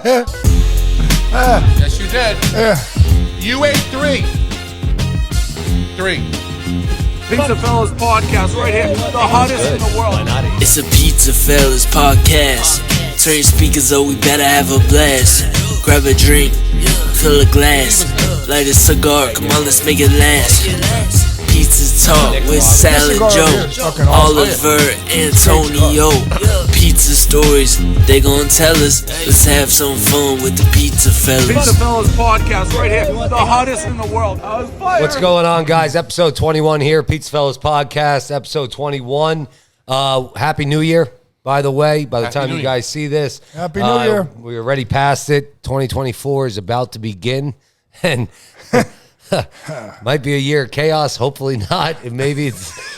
Yes, you did. You ate 3. PizzaFellas podcast right here. The hottest in the world. It's a PizzaFellas podcast. Turn your speakers up, we better have a blast. Grab a drink, fill a glass. Light a cigar, come on, let's make it last. Pizza Talk with Salad Joe, Oliver, Antonio. Pizza stories, they gon' tell us. Let's have some fun with the PizzaFellas. PizzaFellas podcast right here. The hottest in the world. What's going on, guys? Episode 21 here, PizzaFellas podcast, episode 21. Happy New Year, by the way. By the time you guys see this. Happy New Year. We're already past it. 2024 is about to begin. And might be a year of chaos. Hopefully not. And maybe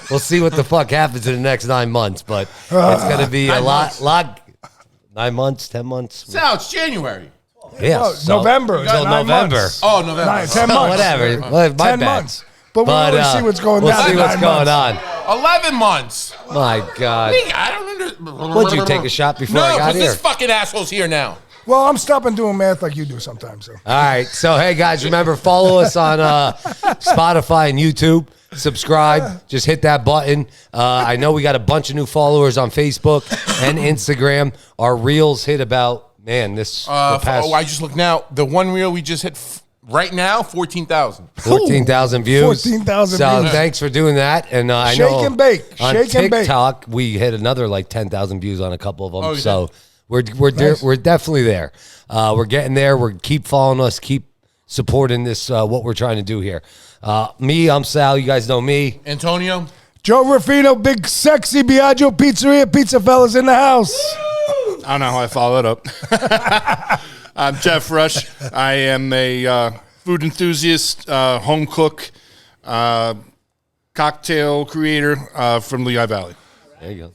we'll see what the fuck happens in the next 9 months. But it's going to be a lot. 9 months, 10 months. So it's January. Yeah, November. Until November. Months. Oh, November. 10 months. Whatever. Well, my 10 bad. months. But we'll see what's going on. We'll see what's going on. 11 months. My God. I don't understand. Would you take a shot before I got No, because here? this fucking asshole's here now. Well, I'm stopping doing math like you do sometimes. So. All right. So, hey, guys, remember, follow us on Spotify and YouTube. Subscribe. Just hit that button. I know we got a bunch of new followers on Facebook and Instagram. Our reels hit about, the past I just looked now. The one reel we just hit right now, 14,000. 14,000 views. 14,000 So views. thanks for doing that. And I Shake know and bake. on Shake and bake. TikTok, we hit another like 10,000 views on a couple of them. Oh, so we're definitely there. We're getting there. Keep following us. Keep supporting this, what we're trying to do here. I'm Sal. You guys know me. Antonio. Joe Ruffino, big sexy Biagio Pizzeria, PizzaFellas in the house. I don't know how I follow it up. I'm Jeff Rush. I am a food enthusiast, home cook, cocktail creator from Lehigh Valley. There you go.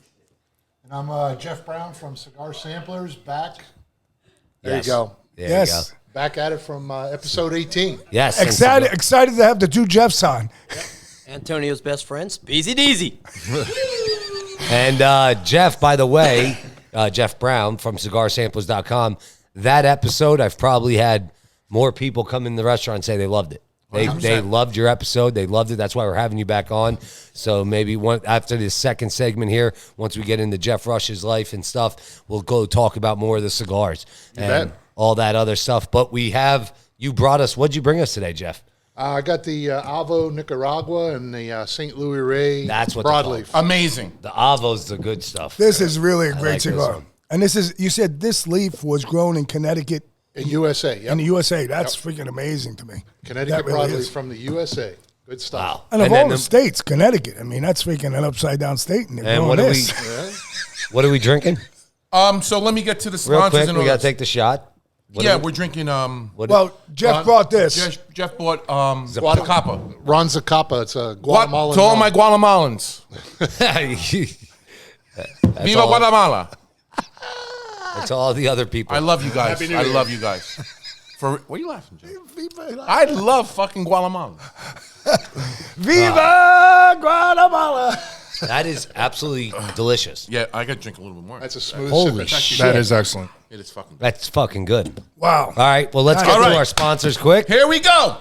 And I'm Jeff Brown from Cigar Samplers, back. There you go. There Yes. you go. Back at it from episode 18. Yes. Excited to have the two Jeffs on. Antonio's best friends, Beezy Deezy. And Jeff, by the way, Jeff Brown from cigarsamplers.com, that episode, I've probably had more people come in the restaurant and say they loved it. They loved your episode. They loved it. That's why we're having you back on. So maybe after this second segment here, once we get into Jeff Rush's life and stuff, we'll go talk about more of the cigars and all that other stuff. But you brought us, what'd you bring us today, Jeff? I got the Avo Nicaragua and the St. Louis Ray That's what they're broadleaf. Amazing. The Avo's the good stuff. This is really a great like this cigar. one. And you said this leaf was grown in Connecticut. In USA, In the USA. That's freaking amazing to me. Connecticut That really broadleaf is. from the USA. Good stuff. Wow. And of then all the states, Connecticut. I mean, that's freaking an upside down state. And, And what are we drinking? So let me get to the Real sponsors. quick, and we all got to that. take the shot. We're drinking. Jeff brought this. Jeff bought Zacapa. Ron Zacapa. It's a Guatemalan. To all my Guatemalans. Viva Guatemala. And to all the other people. I love you guys. I love you guys. What are you laughing, Jeff? I love fucking Guatemala. Viva Guatemala. That is absolutely delicious. Yeah, I got to drink a little bit more. That's a smooth Holy sip. shit. That is excellent. It is fucking. That's fucking good. Wow. All right, well, let's get All to right. our sponsors quick. Here we go.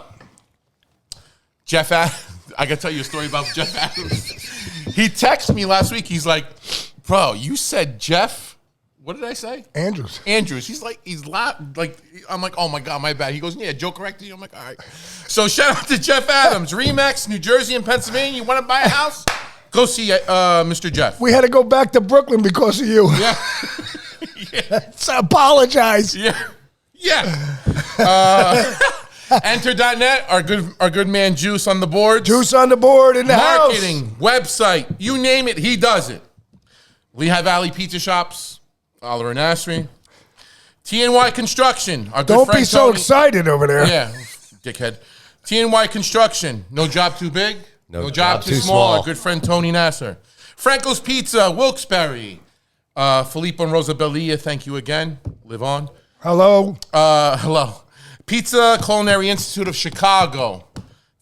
Jeff Adams. I got to tell you a story about Jeff Adams. He texted me last week. He's like, bro, you said Jeff. What did I say? Andrews. He's like, I'm like, oh my God, my bad. He goes, yeah, Joe corrected you. I'm like, all right. So shout out to Jeff Adams, Remax, New Jersey and Pennsylvania. You want to buy a house? Go see Mr. Jeff. We had to go back to Brooklyn because of you. Yeah. So apologize. Yeah. Enter.net, our good man Juice on the board. Juice on the board in the Marketing, house. website, you name it, he does it. Lehigh Valley Pizza Shops, Oliver and Nasri. TNY Construction, our good Don't friend be so Tony. excited over there. Yeah, dickhead. TNY Construction, no job too big, no job too small. small. Our good friend Tony Nasser. Franco's Pizza, Wilkes-Barre. Felipe and Rosa Belia, thank you again. Live on. Hello. Hello. Pizza Culinary Institute of Chicago.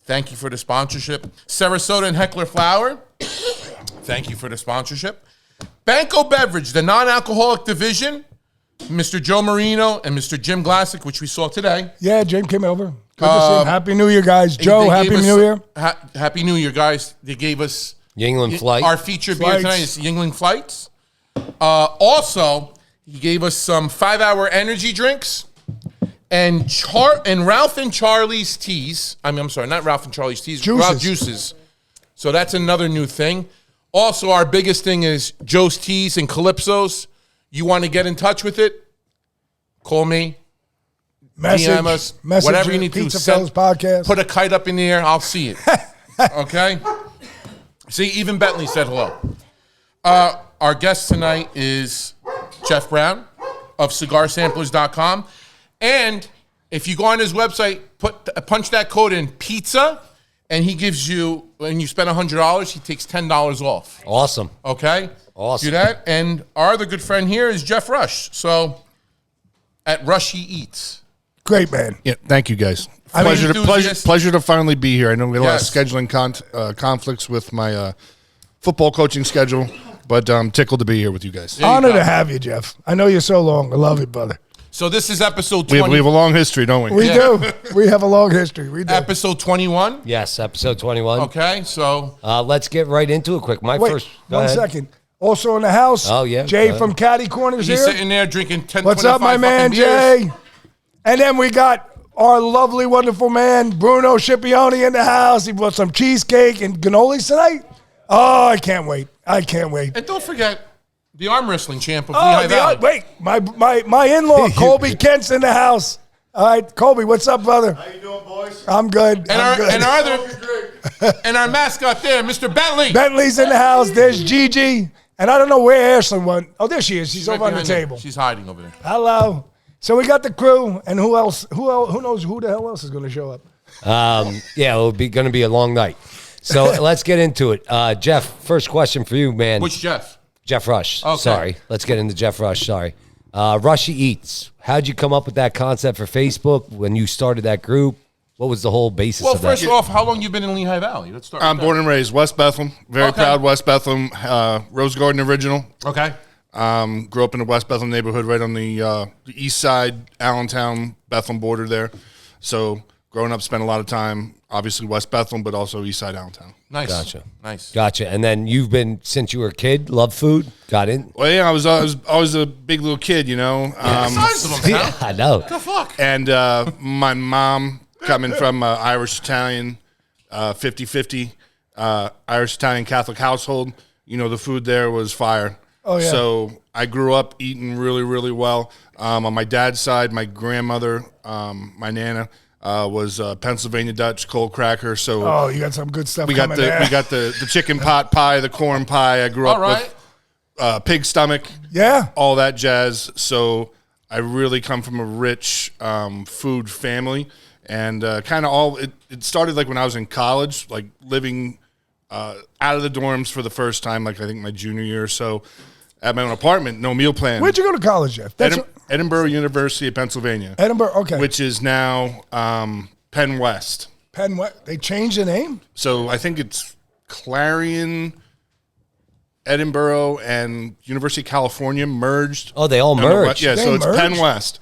Thank you for the sponsorship. Sarasota and Heckler Flour. Thank you for the sponsorship. Banco Beverage, the non-alcoholic division. Mr. Joe Marino and Mr. Jim Glassick, which we saw today. Yeah, James came over. Good to see him. Happy New Year, guys. Joe, They Happy gave us- New Year. Happy New Year, guys. They gave us Yuengling Flight. our featured beer Flights. tonight is Yuengling Flights. Also, he gave us some 5-hour energy drinks and Ralph and Charlie's teas. I'm sorry, not Ralph and Charlie's teas. Juices. Ralph juices. So that's another new thing. Also, our biggest thing is Joe's Teas and Calypso's. You want to get in touch with it? Call me. DM us. Whatever you need to. PizzaFellas podcast. Put a kite up in the air. I'll see it. Okay? See, even Bentley said hello. Our guest tonight is Jeff Brown of cigarsamplers.com. And if you go on his website, punch that code in pizza, and he gives you, when you spend $100, he takes $10 off. Awesome. Okay? Awesome. Do that. And our other good friend here is Jeff Rush. So, at Rushie Eats. Great, man. Yeah, thank you guys. I mean, Pleasure to finally be here. I know we had a lot of Yes. scheduling conflicts with my football coaching schedule, but I'm tickled to be here with you guys. There you Honor go. to have you, Jeff. I know you're so long. I love it, brother. So this is episode We 20. have a long history, don't we? We do. We have a long history. We do. Episode 21. Yes, episode 21. Okay, so Let's get right into it quick. Wait, Go one ahead. second. Also in the house, Oh, yeah. Jay Go ahead. from Caddy Corners he's here. sitting there drinking 10, What's up, my 25 man, fucking beers. Jay? And then we got our lovely, wonderful man, Bruno Scipione in the house. He brought some cheesecake and cannolis tonight. Oh, I can't wait. I can't wait. And don't forget the arm wrestling champ of Oh, Lehigh Valley. wait, my in-law, Colby Kent's in the house. All right, Colby, what's up, brother? How you doing, boys? I'm good. And I'm good. and our mascot there, Mr. Bentley. Bentley's in the house. There's Gigi. And I don't know where Ashley went. Oh, there she is. She's Right over on the behind him. table. She's hiding over there. Hello. So we got the crew, and who else? Who knows who the hell else is going to show up? Yeah, it'll be going to be a long night. So let's get into it. Jeff, first question for you, man. Which Jeff? Jeff Rush. Okay. Sorry. Let's get into Jeff Rush. Sorry. Rushie Eats. How'd you come up with that concept for Facebook when you started that group? What was the whole basis Well, of that? first off, how long you been in Lehigh Valley? Let's start. I'm with born and raised West Bethlehem. Very Okay. proud West Bethlehem. Rose Garden original. that. Okay. Grew up in the West Bethlehem neighborhood, right on the east side, Allentown, Bethlehem border there. So growing up, spent a lot of time, obviously West Bethlehem, but also east side Allentown. Nice. Gotcha. Nice. Gotcha. And then you've been, since you were a kid, love food, got in? Well, yeah, I was always a big little kid, you know. Size of them, Yeah, pal. I know. The fuck? And my mom, coming from Irish-Italian, 50-50, Irish-Italian Catholic household, you know, the food there was fire. Oh, yeah. So I grew up eating really, really well. On my dad's side, my grandmother, my Nana, was Pennsylvania Dutch, cold cracker. So Oh, you got some good stuff we got coming there. the chicken pot pie, the corn pie. I grew All up right. with pig stomach, Yeah. all that jazz. So I really come from a rich food family, and kind of all it started like when I was in college, like living out of the dorms for the first time, like I think my junior year or so, at my own apartment, no meal plan. Where'd you go to college, Jeff? That's Edinburgh University of Pennsylvania, Edinburgh. Okay. which is now Penn West. Penn? What? They changed the name? So I think it's Clarion, Edinburgh, and University of California merged. Oh, they all On the west- merged. Yeah, They so it's Penn merged? West.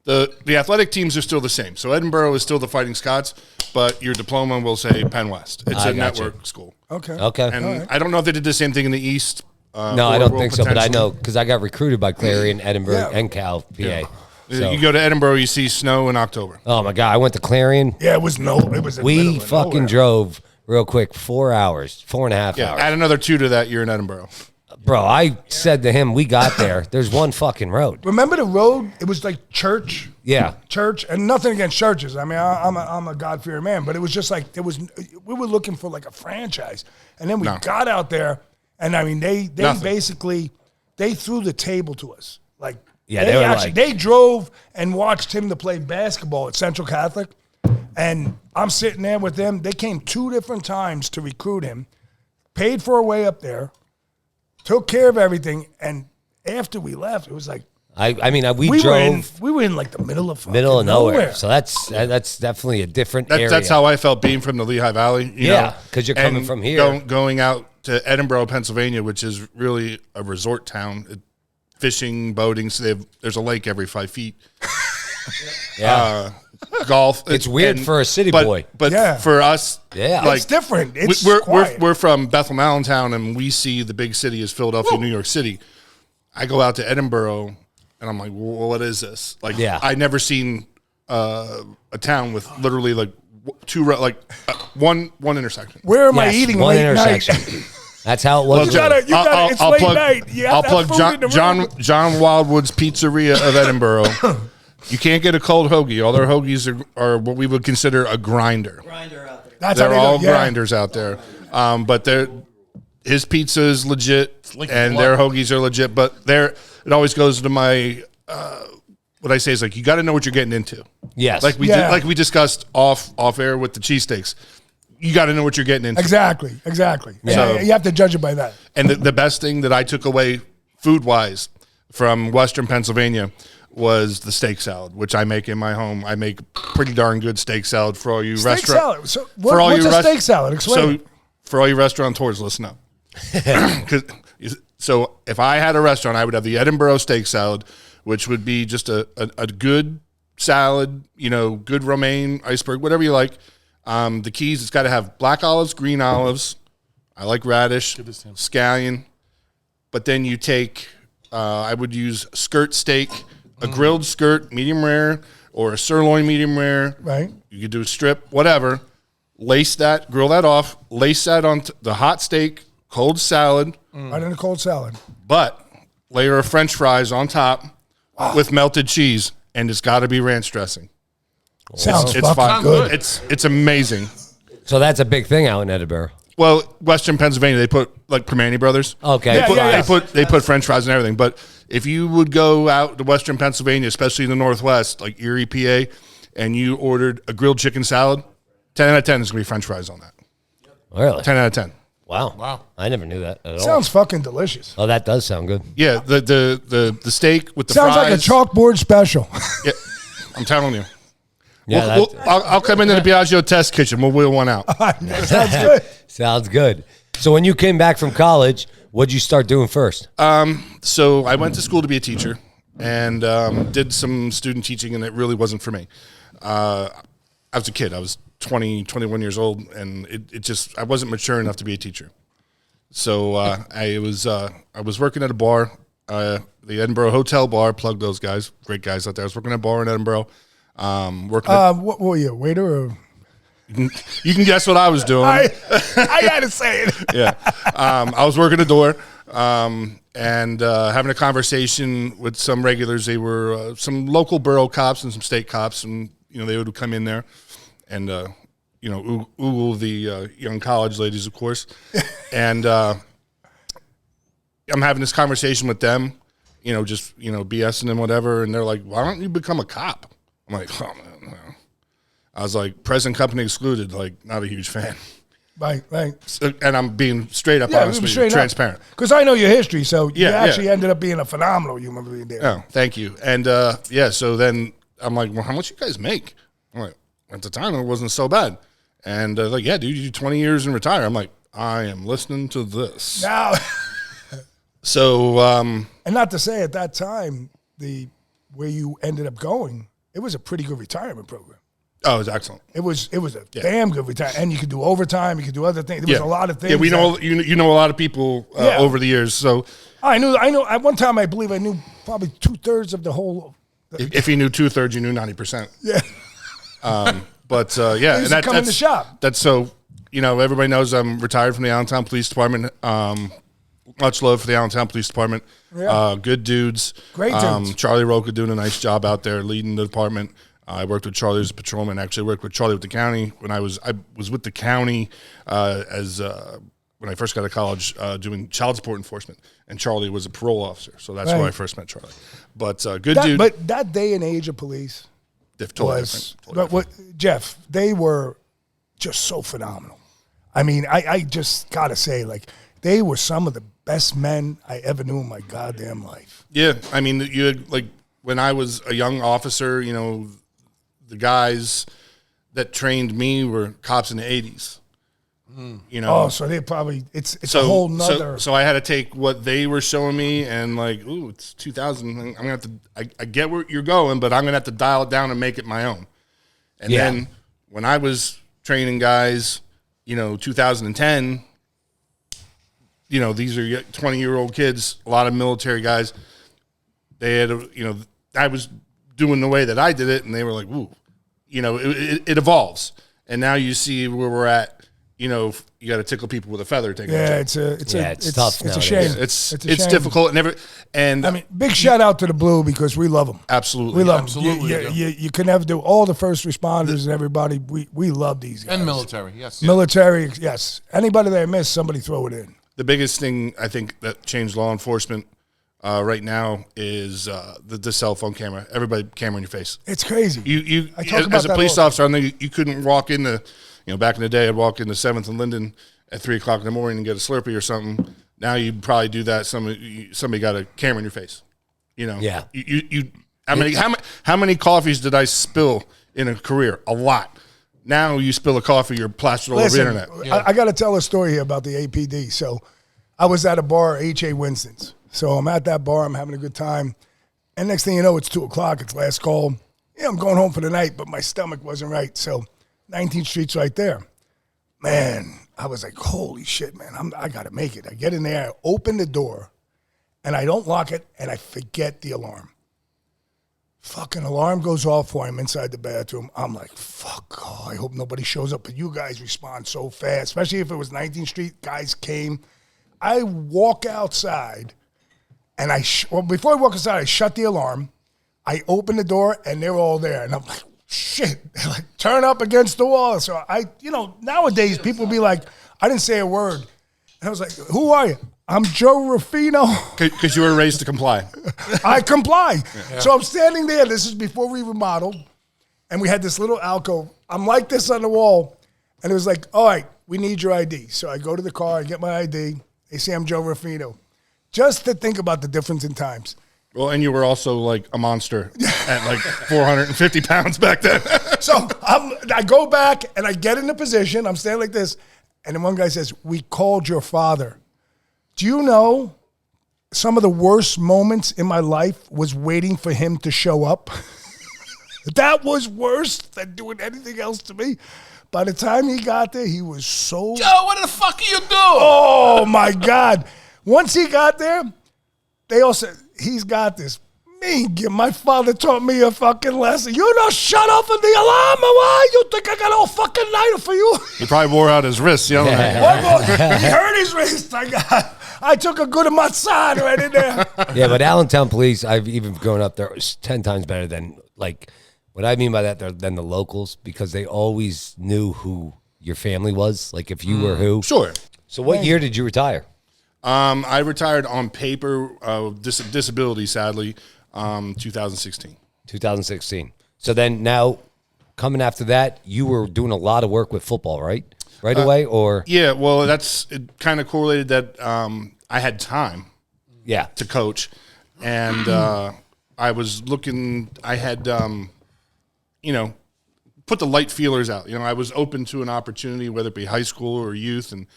The athletic teams are still the same. So Edinburgh is still the Fighting Scots, but your diploma will say Penn West. It's I a gotcha. network school. Okay. Okay. And I don't know if they did the same thing in the East. No, I or don't will think so, but I potentially. know because I got recruited by Clarion, Edinburgh, Yeah. and Cal, PA. So, You go to Edinburgh, you see snow in October. oh my God, I went to Clarion. Yeah, it was no. It was. In the We middle of fucking nowhere. drove real quick, 4 hours, 4.5 Yeah, hours. add another 2 to that, you're in Edinburgh. Bro, I said to him, we got there. There's one fucking road. Remember the road? It was like church, Yeah. and nothing against churches. I mean, I'm a God-fearing man, but it was just like we were looking for like a franchise, and then we No. got out there, and I mean they Nothing. basically they threw the table to us. Like Yeah, they were actually like- they drove and watched him to play basketball at Central Catholic, and I'm sitting there with them. They came 2 different times to recruit him, paid for a way up there, took care of everything, and after we left, it was like. I mean, we We drove were in like the middle of fucking middle of nowhere. So that's definitely a different area. That's how I felt being from the Lehigh Valley. You Yeah, know, 'cause you're coming and from here. Going out to Edinburgh, Pennsylvania, which is really a resort town. fishing, boating. So there's a lake every 5 feet. Yeah. Golf. It's weird for a city boy. But Yeah. for us, Yeah. It's different. It's we're quiet. from Bethlehem, Allentown, and we see the big city is Philadelphia, New York City. I go out to Edinburgh, and I'm like, well, what is this? Like, I never seen a town with literally like one intersection. Where am I eating one late intersection. night? That's how it was. You gotta, it's late night. You have I'll to have plug food in the room. John Wildwood's Pizzeria of Edinburgh. You can't get a cold hoagie. All their hoagies are what we would consider a grinder. Grinder out there. That's They're how they all do it, yeah. grinders out there. But his pizza is legit, and their hoagies are legit. But it always goes to my what I say is like you got to know what you're getting into. Yes, like we discussed off air with the cheesesteaks. You got to know what you're getting into. Exactly. Yeah. So, you have to judge it by that. And the best thing that I took away food wise from Western Pennsylvania was the steak salad, which I make in my home. I make pretty darn good steak salad for all you Steak restaurant. salad. So what's a steak salad? Explain. So for all you restaurateurs, listen up. So if I had a restaurant, I would have the Edinburgh steak salad, which would be just a good salad, good romaine, iceberg, whatever you like. The keys, it's got to have black olives, green olives. I like radish, scallion. But then you take, I would use skirt steak, a grilled skirt, medium rare, or a sirloin, medium rare. Right. You could do a strip, whatever. Lace that, grill that off, lace that on the hot steak, cold salad. Right in a cold salad. But layer of French fries on top with melted cheese, and it's got to be ranch dressing. Sounds it's fucking good. It's amazing. So that's a big thing out in Edinburgh. Well, Western Pennsylvania, they put like Primanti Brothers. Okay, They put French fries and everything. But if you would go out to Western Pennsylvania, especially in the Northwest, like Erie, PA, and you ordered a grilled chicken salad, 10 out of 10 is going to be French fries on that. Really? 10 out of 10. Wow. I never knew that at all. Sounds fucking delicious. Oh, that does sound good. Yeah, the steak with the Sounds fries. like a chalkboard special. Yeah, I'm telling you. Yeah, I'll come into the Piaggio test kitchen. We'll wheel one out. Sounds good. Sounds good. So when you came back from college, what'd you start doing first? So I went to school to be a teacher and did some student teaching, and it really wasn't for me. I was a kid. I was 20, 21 years old, and it just I wasn't mature enough to be a teacher. So I was working at a bar, the Edinburgh Hotel Bar. Plug those guys, great guys out there. I was working at a bar in Edinburgh. What were you, waiter? Or? You can guess what I was doing. I gotta say it. Yeah, I was working the door and having a conversation with some regulars. They were some local borough cops and some state cops, and they would come in there and oogle the young college ladies, of course. And I'm having this conversation with them, just BSing and whatever, and they're like, "Why don't you become a cop?" I'm like, "Oh man." I was like, present company excluded, like, not a huge fan. Right. So, and I'm being straight up honest with you, transparent. Because I know your history, so you actually yeah. ended up being a phenomenal human being there. Oh, thank you. And, so then I'm like, well, how much you guys make? I'm like, at the time, it wasn't so bad. And like, yeah, dude, you do 20 years and retire. I'm like, I am listening to this. Now, so. And not to say at that time, where you ended up going, it was a pretty good retirement program. Oh, it was excellent. It was a damn good retirement, and you could do overtime. You could do other things. There was a lot of things. Yeah, we know you know a lot of people over the years. So I know. At one time, I believe I knew probably 2/3 of the whole. If you knew 2/3, you knew 90%. Yeah. But yeah, and that's in the shop. That's so everybody knows I'm retired from the Allentown Police Department. Much love for the Allentown Police Department. Yeah. Good dudes. Great dudes. Charlie Roca doing a nice job out there leading the department. I worked with Charlie as a patrolman. Actually, worked with Charlie with the county when I was with the county when I first got to college doing child support enforcement, and Charlie was a parole officer. So that's where I first met Charlie. But good dude. But that day and age of police was Jeff. They were just so phenomenal. I mean, I just gotta say, like, they were some of the best men I ever knew in my goddamn life. Yeah, I mean, you had, like, when I was a young officer, the guys that trained me were cops in the 80s. You know, Oh, so they probably it's a whole nother. So I had to take what they were showing me and like, ooh, it's 2000. I'm gonna have to. I get where you're going, but I'm gonna have to dial it down and make it my own. And then when I was training guys, 2010, these are 20-year-old kids, a lot of military guys. They had, I was doing the way that I did it, and they were like, ooh, it evolves. And now you see where we're at. You got to tickle people with a feather. It's tough. It's a shame. It's shame. difficult. And I mean, big shout out to the Blue because we love them. Absolutely, we love absolutely. them. You can never do all the first responders and everybody. We love these guys. And military, yes. Military, yes. Anybody that I miss, somebody throw it in. The biggest thing I think that changed law enforcement right now is the cell phone camera. Everybody camera in your face. It's crazy. You as a police officer, I know you couldn't walk into. Back in the day, I'd walk into 7th and Linden at 3 o'clock in the morning and get a Slurpee or something. Now you'd probably do that. Somebody got a camera in your face. Yeah. How many coffees did I spill in a career? A lot. Now you spill a coffee, you're plastered all over the internet. I got to tell a story here about the APD. So I was at a bar, H.A. Winston's. So I'm at that bar. I'm having a good time. And next thing you know, it's 2 o'clock. It's last call. Yeah, I'm going home for the night, but my stomach wasn't right. So 19th Street's right there. Man, I was like, holy shit, man, I got to make it. I get in there, I open the door, and I don't lock it, and I forget the alarm. Fucking alarm goes off while I'm inside the bathroom. I'm like, fuck, I hope nobody shows up. But you guys respond so fast, especially if it was 19th Street. Guys came. I walk outside, and before I walk outside, I shut the alarm. I open the door, and they're all there. And I'm like, shit, like turn up against the wall. So nowadays people be like, I didn't say a word. And I was like, who are you? I'm Joe Ruffino. Because you were raised to comply. I comply. Yeah. So I'm standing there. This is before we remodeled. And we had this little alcove. I'm like this on the wall. And it was like, all right, we need your ID. So I go to the car, I get my ID. They say I'm Joe Ruffino. Just to think about the difference in times. Well, and you were also like a monster at like 450 pounds back then. So I go back and I get in the position. I'm standing like this. And then one guy says, we called your father. Do you know some of the worst moments in my life was waiting for him to show up? That was worse than doing anything else to me. By the time he got there, he was so... Joe, what the fuck are you doing? Oh, my God. Once he got there, they all said, he's got this. My father taught me a fucking lesson. You don't shut off of the alarm, or why? You think I got all fucking night for you? He probably wore out his wrists, He hurt his wrist. I took a good massage right in there. Yeah, but Allentown police, I've even grown up there, is 10 times better than, like, what I mean by that, than the locals, because they always knew who your family was, like if you were who. Sure. So what year did you retire? I retired on paper, disability, sadly, 2016. 2016. So then now, coming after that, you were doing a lot of work with football, right? Right away, or? Yeah, well, it kind of correlated that I had time to coach. And I was looking, I had, put the light feelers out. I was open to an opportunity, whether it be high school or youth, and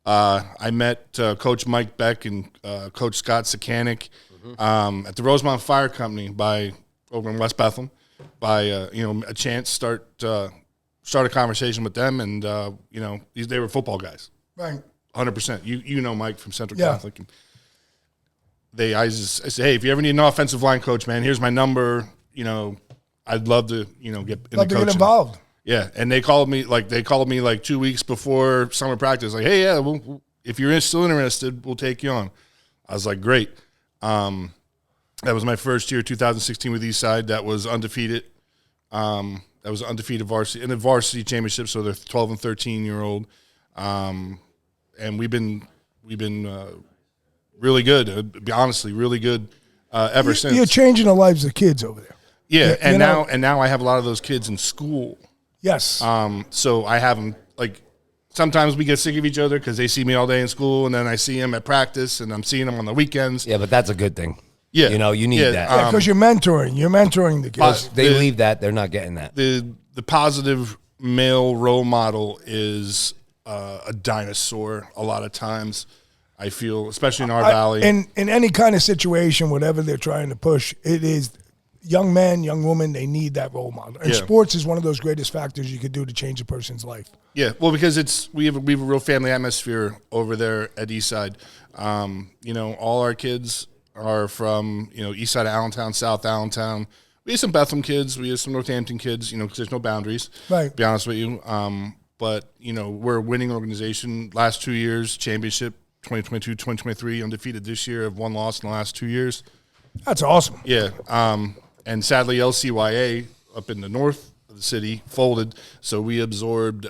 I met Coach Mike Beck and Coach Scott Sakanik at the Rosemont Fire Company over in West Bethlehem by a chance start a conversation with them, and they were football guys, right? 100%. You know Mike from Central Catholic. And I said, hey, if you ever need an offensive line coach, man, here's my number. I'd love to get involved. Yeah, and they called me like 2 weeks before summer practice. Like, hey, if you're still interested, we'll take you on. I was like, great. That was my first year, 2016 with Eastside. That was undefeated. That was undefeated varsity in the varsity championship. So they're 12 and 13-year-old, and we've been really good. Honestly, really good ever since. You're changing the lives of kids over there. Yeah, and now I have a lot of those kids in school. Yes. So I have them, like, sometimes we get sick of each other because they see me all day in school, and then I see them at practice, and I'm seeing them on the weekends. Yeah, but that's a good thing. Yeah. You need that. Yeah, because you're mentoring the kids. They leave that, they're not getting that. The positive male role model is a dinosaur a lot of times. I feel, especially in our valley. In any kind of situation, whatever they're trying to push, it is young men, young women, they need that role model. And sports is one of those greatest factors you could do to change a person's life. Yeah, well, because we have a real family atmosphere over there at Eastside. All our kids are from, east side of Allentown, South Allentown. We have some Bethlehem kids. We have some Northampton kids, because there's no boundaries, right? To be honest with you. But, we're a winning organization. Last 2 years, championship, 2022, 2023, undefeated this year, have one loss in the last 2 years. That's awesome. Yeah. And sadly, LCYA up in the north of the city folded. So we absorbed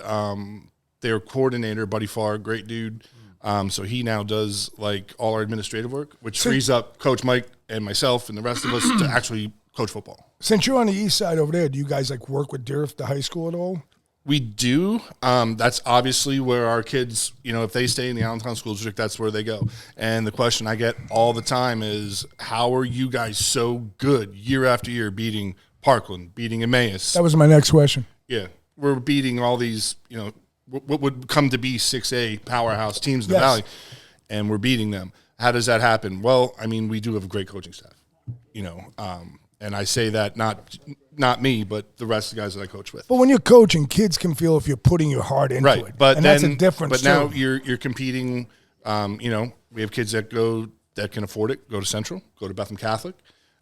their coordinator, Buddy Farr, great dude. So he now does all our administrative work, which frees up Coach Mike and myself and the rest of us to actually coach football. Since you're on the east side over there, do you guys work with Deerfield, the high school at all? We do. That's obviously where our kids, if they stay in the Allentown School District, that's where they go. And the question I get all the time is, how are you guys so good year after year beating Parkland, beating Emmaus? That was my next question. Yeah. We're beating all these, what would come to be 6A powerhouse teams in the Valley, and we're beating them. How does that happen? Well, we do have a great coaching staff, and I say that not me, but the rest of the guys that I coach with. But when you're coaching, kids can feel if you're putting your heart into it. But and that's a difference. But now you're competing. We have kids that can afford it. Go to Central. Go to Bethlehem Catholic.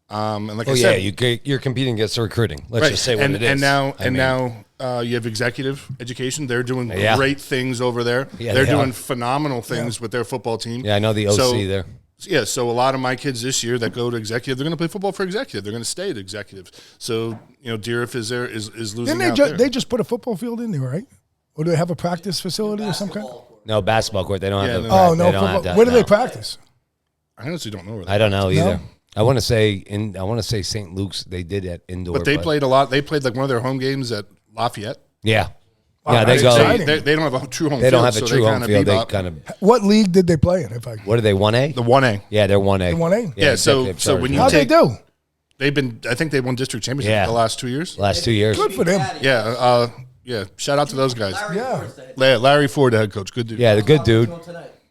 And I said, you're competing against recruiting. Let's just say what it is. And now you have executive education. They're doing great things over there. Yeah, they're doing phenomenal things with their football team. Yeah, I know the OC there. Yeah, so a lot of my kids this year that go to executive, they're going to play football for executive. They're going to stay at executive. So, Deerfield is losing Didn't out there. They just put a football field in there, right? Or do they have a practice facility or some kind? No, basketball court. They don't have football. Where do they practice? I honestly don't know. I don't know either. No? I want to say St. Luke's. They did at indoor, but they played a lot. They played one of their home games at Lafayette. Yeah, yeah. They don't have a true home. They don't have a true home field. They kind of. What league did they play in? What are they? 1A. The 1A. Yeah, they're 1A. The 1A. Yeah. So when you how'd they do? They've been. I think they won district championship the last 2 years. Last 2 years. Good for them. Yeah. Yeah. Shout out to those guys. Larry Ford, the head coach. Good dude. Yeah, the good dude.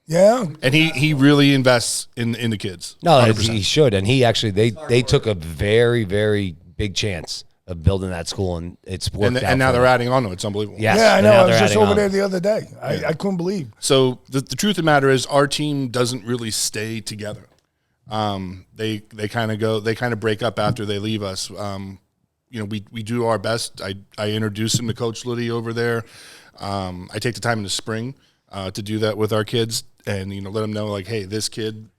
Yeah, and he really invests in the kids. No, 100%. He should, and he actually they took a very, very big chance of building that school, and it's worked out. And now they're adding on to it. It's unbelievable. Yes, yeah, I know. I was just over there the other day. I couldn't believe. So the truth of the matter is, our team doesn't really stay together. They kind of break up after they leave us. We do our best. I introduce them to Coach Liddy over there. I take the time in the spring to do that with our kids. And let them know, hey, this kid,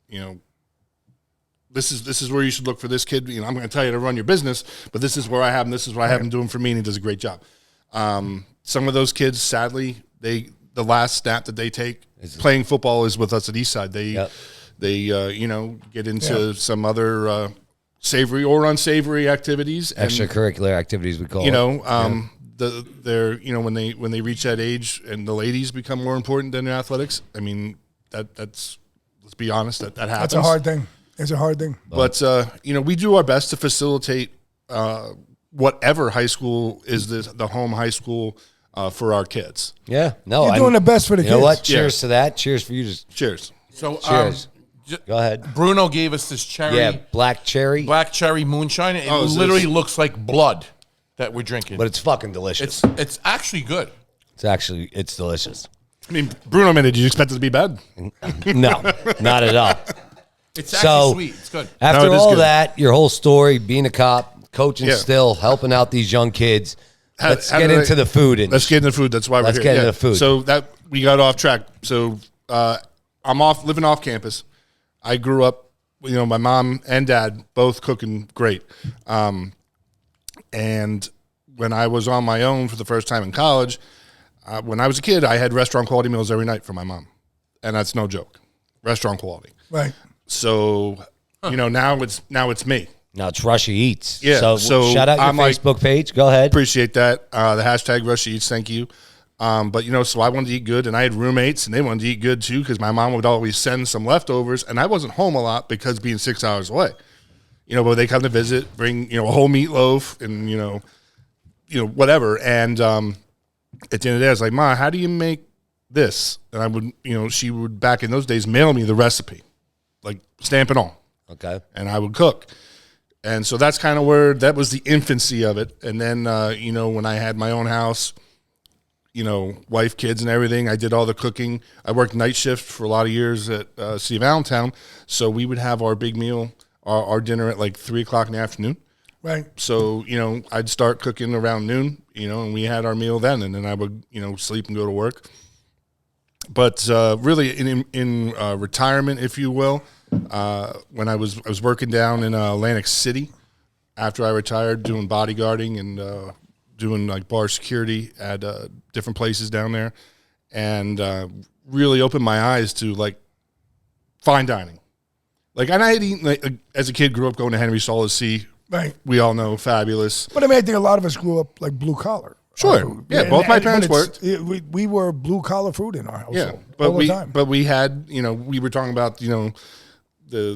this is where you should look for this kid. I'm going to tell you to run your business, but this is where I have him. This is what I have him doing for me, and he does a great job. Some of those kids, sadly, the last snap that they take playing football is with us at Eastside. They get into some other savory or unsavory activities, extracurricular activities. We call they're when they reach that age and the ladies become more important than their athletics. That's let's be honest, that happens. That's a hard thing. It's a hard thing. But we do our best to facilitate whatever high school is the home high school for our kids. Yeah, no, you're doing the best for the kids. You know what? Cheers to that. Cheers for you. Cheers. So cheers. Go ahead. Bruno gave us this cherry. Yeah, black cherry moonshine. It literally looks like blood that we're drinking, but it's fucking delicious. It's actually good. It's delicious. Bruno, did you expect it to be bad? No, not at all. It's actually sweet. It's good. After all that, your whole story, being a cop, coaching still, helping out these young kids, let's get into the food. Let's get into the food. That's why we're here. Let's get into the food. So that we got off track. So I'm living off campus. I grew up, my mom and dad both cooking great. And when I was on my own for the first time in college, when I was a kid, I had restaurant quality meals every night for my mom. And that's no joke. Restaurant quality. Right. So, now it's me. Now it's Rushie Eats. Yeah. So shout out your Facebook page. Go ahead. Appreciate that. The hashtag Rushie Eats. Thank you. But so I wanted to eat good, and I had roommates, and they wanted to eat good too, because my mom would always send some leftovers, and I wasn't home a lot because being 6 hours away. But they come to visit, bring a whole meatloaf, and whatever. And at the end of the day, I was like, Ma, how do you make this. And I would, she would back in those days mail me the recipe, like stamp and all. Okay. And I would cook. And so that's kind of where that was the infancy of it. And then, when I had my own house, wife, kids, and everything, I did all the cooking. I worked night shift for a lot of years at City of Allentown. So we would have our big meal, our dinner at like 3 o'clock in the afternoon. Right. So, I'd start cooking around noon, and we had our meal then. And then I would, sleep and go to work. But really in retirement, if you will, when I was working down in Atlantic City after I retired, doing bodyguarding and doing like bar security at different places down there, and really opened my eyes to like fine dining. Like, and I had eaten as a kid, grew up going to Henry Solis C. Right. We all know, fabulous. But I mean, I think a lot of us grew up like blue collar. Sure. Yeah, both my parents worked. We were blue collar food in our household. Yeah, but all the time. But we had, we were talking about, the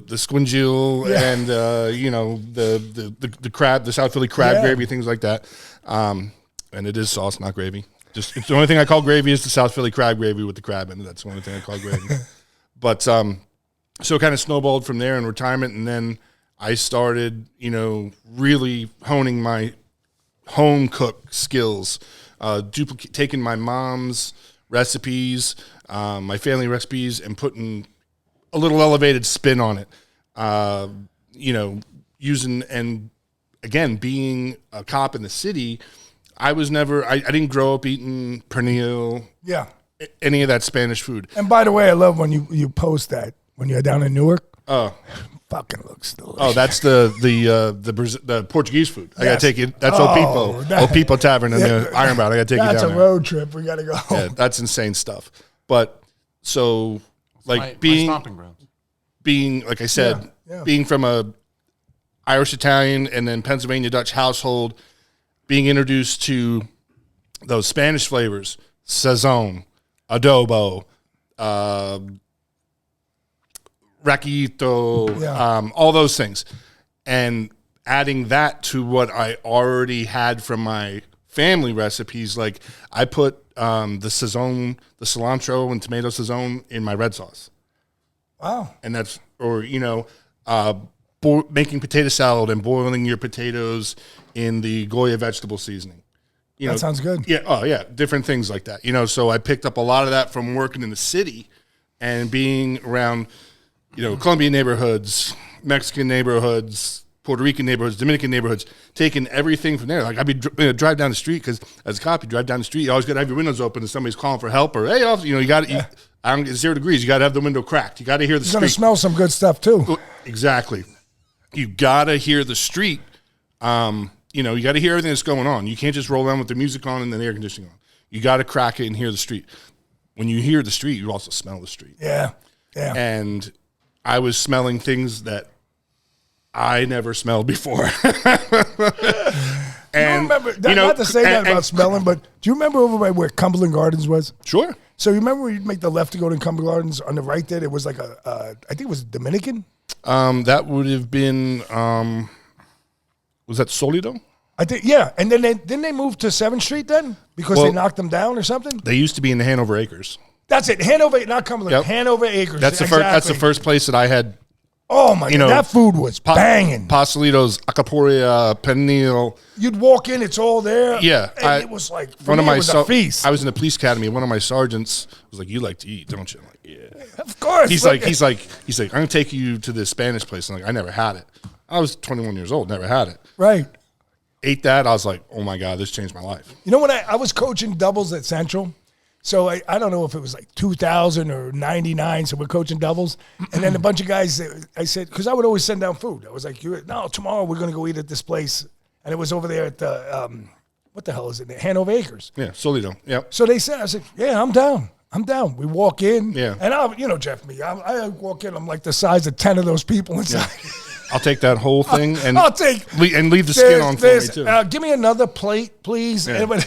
squinjil and the crab, the South Philly crab gravy, things like that. And it is sauce, not gravy. Just it's the only thing I call gravy is the South Philly crab gravy with the crab in it. That's the only thing I call gravy. But so it kind of snowballed from there in retirement, and then I started, really honing my home cook skills, taking my mom's recipes, my family recipes, and putting a little elevated spin on it. Using, and again, being a cop in the city, I was never, I didn't grow up eating pernil, any of that Spanish food. And by the way, I love when you post that when you're down in Newark. Oh. Fucking looks delicious. Oh, that's the Portuguese food. I gotta take it. That's Opipo Tavern in the Ironbound. I gotta take you down. That's a there. road trip. We gotta go. Yeah, that's insane stuff. But so, like my being stomping grounds. Like I said, being from a Irish Italian and then Pennsylvania Dutch household, being introduced to those Spanish flavors, sazon, adobo, raquito, all those things, and adding that to what I already had from my family recipes. Like I put the sazon, the cilantro and tomato sazon in my red sauce. Wow. And that's, or, making potato salad and boiling your potatoes in the Goya vegetable seasoning. That sounds good. Yeah. Oh, yeah. Different things like that. So I picked up a lot of that from working in the city and being around, Colombian neighborhoods, Mexican neighborhoods, Puerto Rican neighborhoods, Dominican neighborhoods, taking everything from there. Like I'd be drive down the street, because as a cop, you drive down the street, you always got to have your windows open and somebody's calling for help, or, hey, officer, you got to, I don't get 0 degrees. You got to have the window cracked. You got to hear the street. You're going to smell some good stuff too. Exactly. You got to hear the street. You got to hear everything that's going on. You can't just roll around with the music on and then the air conditioning on. You got to crack it and hear the street. When you hear the street, you also smell the street. Yeah. Yeah. And I was smelling things that I never smelled before. And you remember, not to say that about smelling, but do you remember over by where Cumberland Gardens was? Sure. So you remember when you'd make the left to go to Cumberland Gardens? On the right there, it was like I think it was Dominican? That would have been, was that Solido? I think, yeah. And then didn't they move to 7th Street then? Because they knocked them down or something? They used to be in the Hanover Acres. That's it. Hanover, not Cumberland. Yep. Hanover Acres. That's the first. That's the first place that I had. Oh my God, that food was banging. Pastelitos, acaporia, pernil. You'd walk in, it's all there. Yeah, and it was like it was a feast. I was in the police academy. One of my sergeants was like, "You like to eat, don't you?" I'm like, yeah, of course. He's like, "I'm gonna take you to this Spanish place." I'm like, "I never had it. I was 21 years old, never had it." Right. Ate that. I was like, "Oh my God, this changed my life." You know, when I was coaching doubles at Central. So I don't know if it was like 2000 or 99, so we're coaching doubles. And then a bunch of guys, I said, because I would always send down food. I was like, no, tomorrow we're going to go eat at this place. And it was over there at the, what the hell is it? Hanover Acres. Yeah, Solido, yep. So they said, I said, yeah, I'm down. We walk in. Yeah. And I walk in, I'm like the size of 10 of those people inside. Yeah. I'll take that whole thing and leave the skin skin on for me too. Give me another plate, please. Yeah.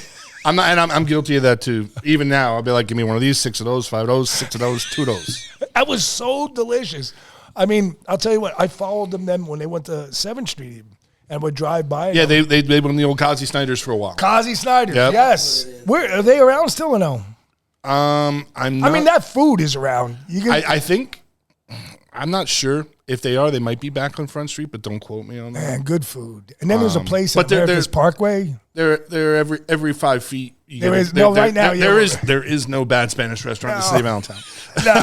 I'm guilty of that too. Even now, I'll be like, give me one of these, 6 of those, 5 of those, 6 of those, 2 of those. That was so delicious. I mean, I'll tell you what, I followed them then when they went to 7th Street even, and would drive by. Yeah, they went in the old Kazi Snyder's for a while. Kazi Snyder's, yep. Yes. Are they around still or no? I'm not, I mean, that food is around. You can, I think, I'm not sure. If they are, they might be back on Front Street, but don't quote me on that. man, good food. And then there's a place but at America's Parkway. They're every 5 feet. There is no right now. There is no bad Spanish restaurant in the city of Allentown. No.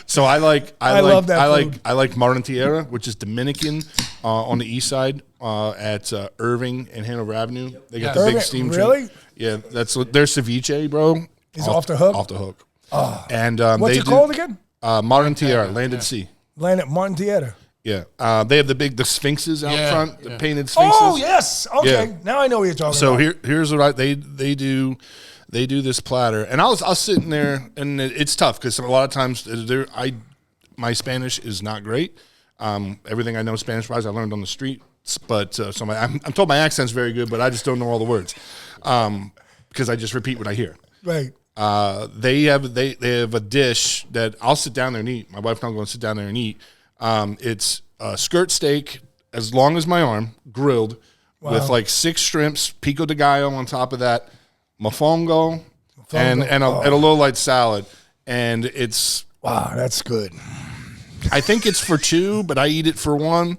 So I love that food. I like Martin Tierra, which is Dominican on the east side at Irving and Hanover Avenue. They got the big steam Really? train. Yeah, that's their ceviche, bro. Is off the hook. Off the hook. And What's it called again? Martin Tierra, Land at Sea. Land at Martin Theater. Yeah, they have the sphinxes out front, the painted sphinxes. Oh yes, okay. Yeah. Now I know what you're talking So about. here's what they do this platter, and I'll sit in there, and it's tough because a lot of times my Spanish is not great. Everything I know Spanish wise I learned on the street, but so I'm told my accent's very good, but I just don't know all the words because I just repeat what I hear. Right. They have a dish that I'll sit down there and eat. My wife and I'll go and sit down there and eat. It's skirt steak as long as my arm, grilled, with like 6 shrimps, pico de gallo on top of that, mofongo, and a little light salad. And it's wow, that's good. I think it's for 2, but I eat it for 1.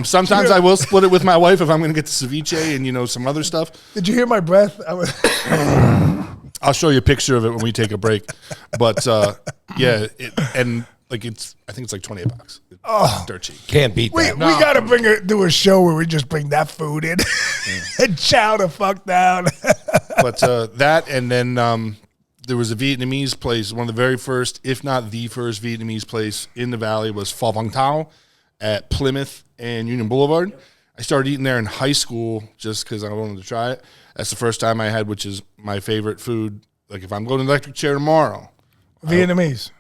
Sometimes I will split it with my wife if I'm going to get the ceviche and some other stuff. Did you hear my breath? I'll show you a picture of it when we take a break. But yeah, I think it's like $28. Oh, dirt cheap. Can't beat we that. got to do a show where we just bring that food in and chow the fuck down. But that, and then there was a Vietnamese place. One of the very first, if not the first Vietnamese place in the valley was Pho Vang Tao at Plymouth and Union Boulevard. I started eating there in high school just because I wanted to try it. That's the first time I had, which is my favorite food. Like if I'm going to the electric chair tomorrow. Vietnamese.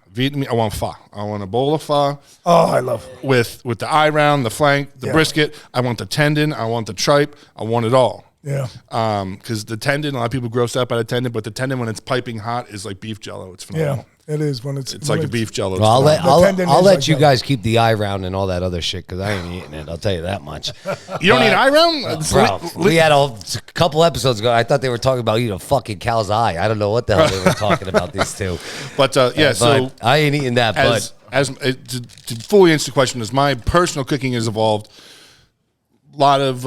I want pho. I want a bowl of pho. Oh, I love it. With the eye round, the flank, the brisket. I want the tendon. I want the tripe. I want it all. Yeah. Because the tendon, a lot of people gross out by the tendon, but the tendon when it's piping hot is like beef jello. It's phenomenal. Yeah, it is when it's like a beef jello. Well, I'll let like you that. guys keep the eye round and all that other shit because I ain't eating it. I'll tell you that much. You don't need eye round? Bro, we had a couple episodes ago. I thought they were talking about eating a fucking cow's eye. I don't know what the hell they were talking about, these two. But yeah, so I ain't eating that. to fully answer the question, as my personal cooking has evolved, a lot of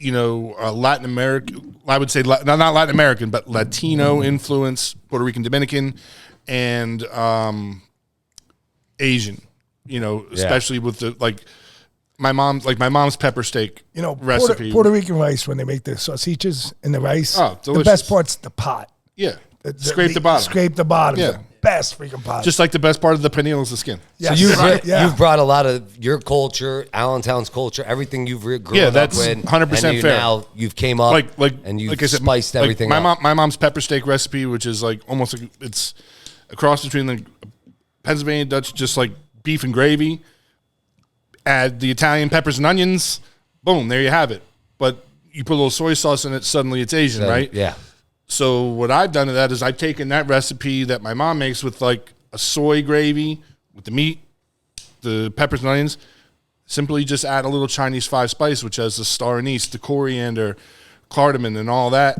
Latin American, I would say not Latin American, but Latino influence, Puerto Rican, Dominican, and Asian. Especially with the my mom's pepper steak recipe. Puerto Rican rice, when they make the sausages in the rice. Oh, delicious. The best part's the pot. Yeah, scrape the bottom. Scrape the bottom. Yeah. The best freaking pot. Just like the best part of the pernil is the skin. Yes. So Yeah. you've brought a lot of your culture, Allentown's culture, everything you've grown up that's with. 100% and fair. Now you've came up and you've spiced everything up. My mom's pepper steak recipe, which is almost like it's a cross between the Pennsylvania Dutch, just like beef and gravy. Add the Italian peppers and onions. Boom, there you have it. But you put a little soy sauce in it, suddenly it's Asian, right? Yeah. So what I've done to that is I've taken that recipe that my mom makes with a soy gravy with the meat, the peppers and onions, simply just add a little Chinese 5 spice, which has the star anise, the coriander, cardamom, and all that,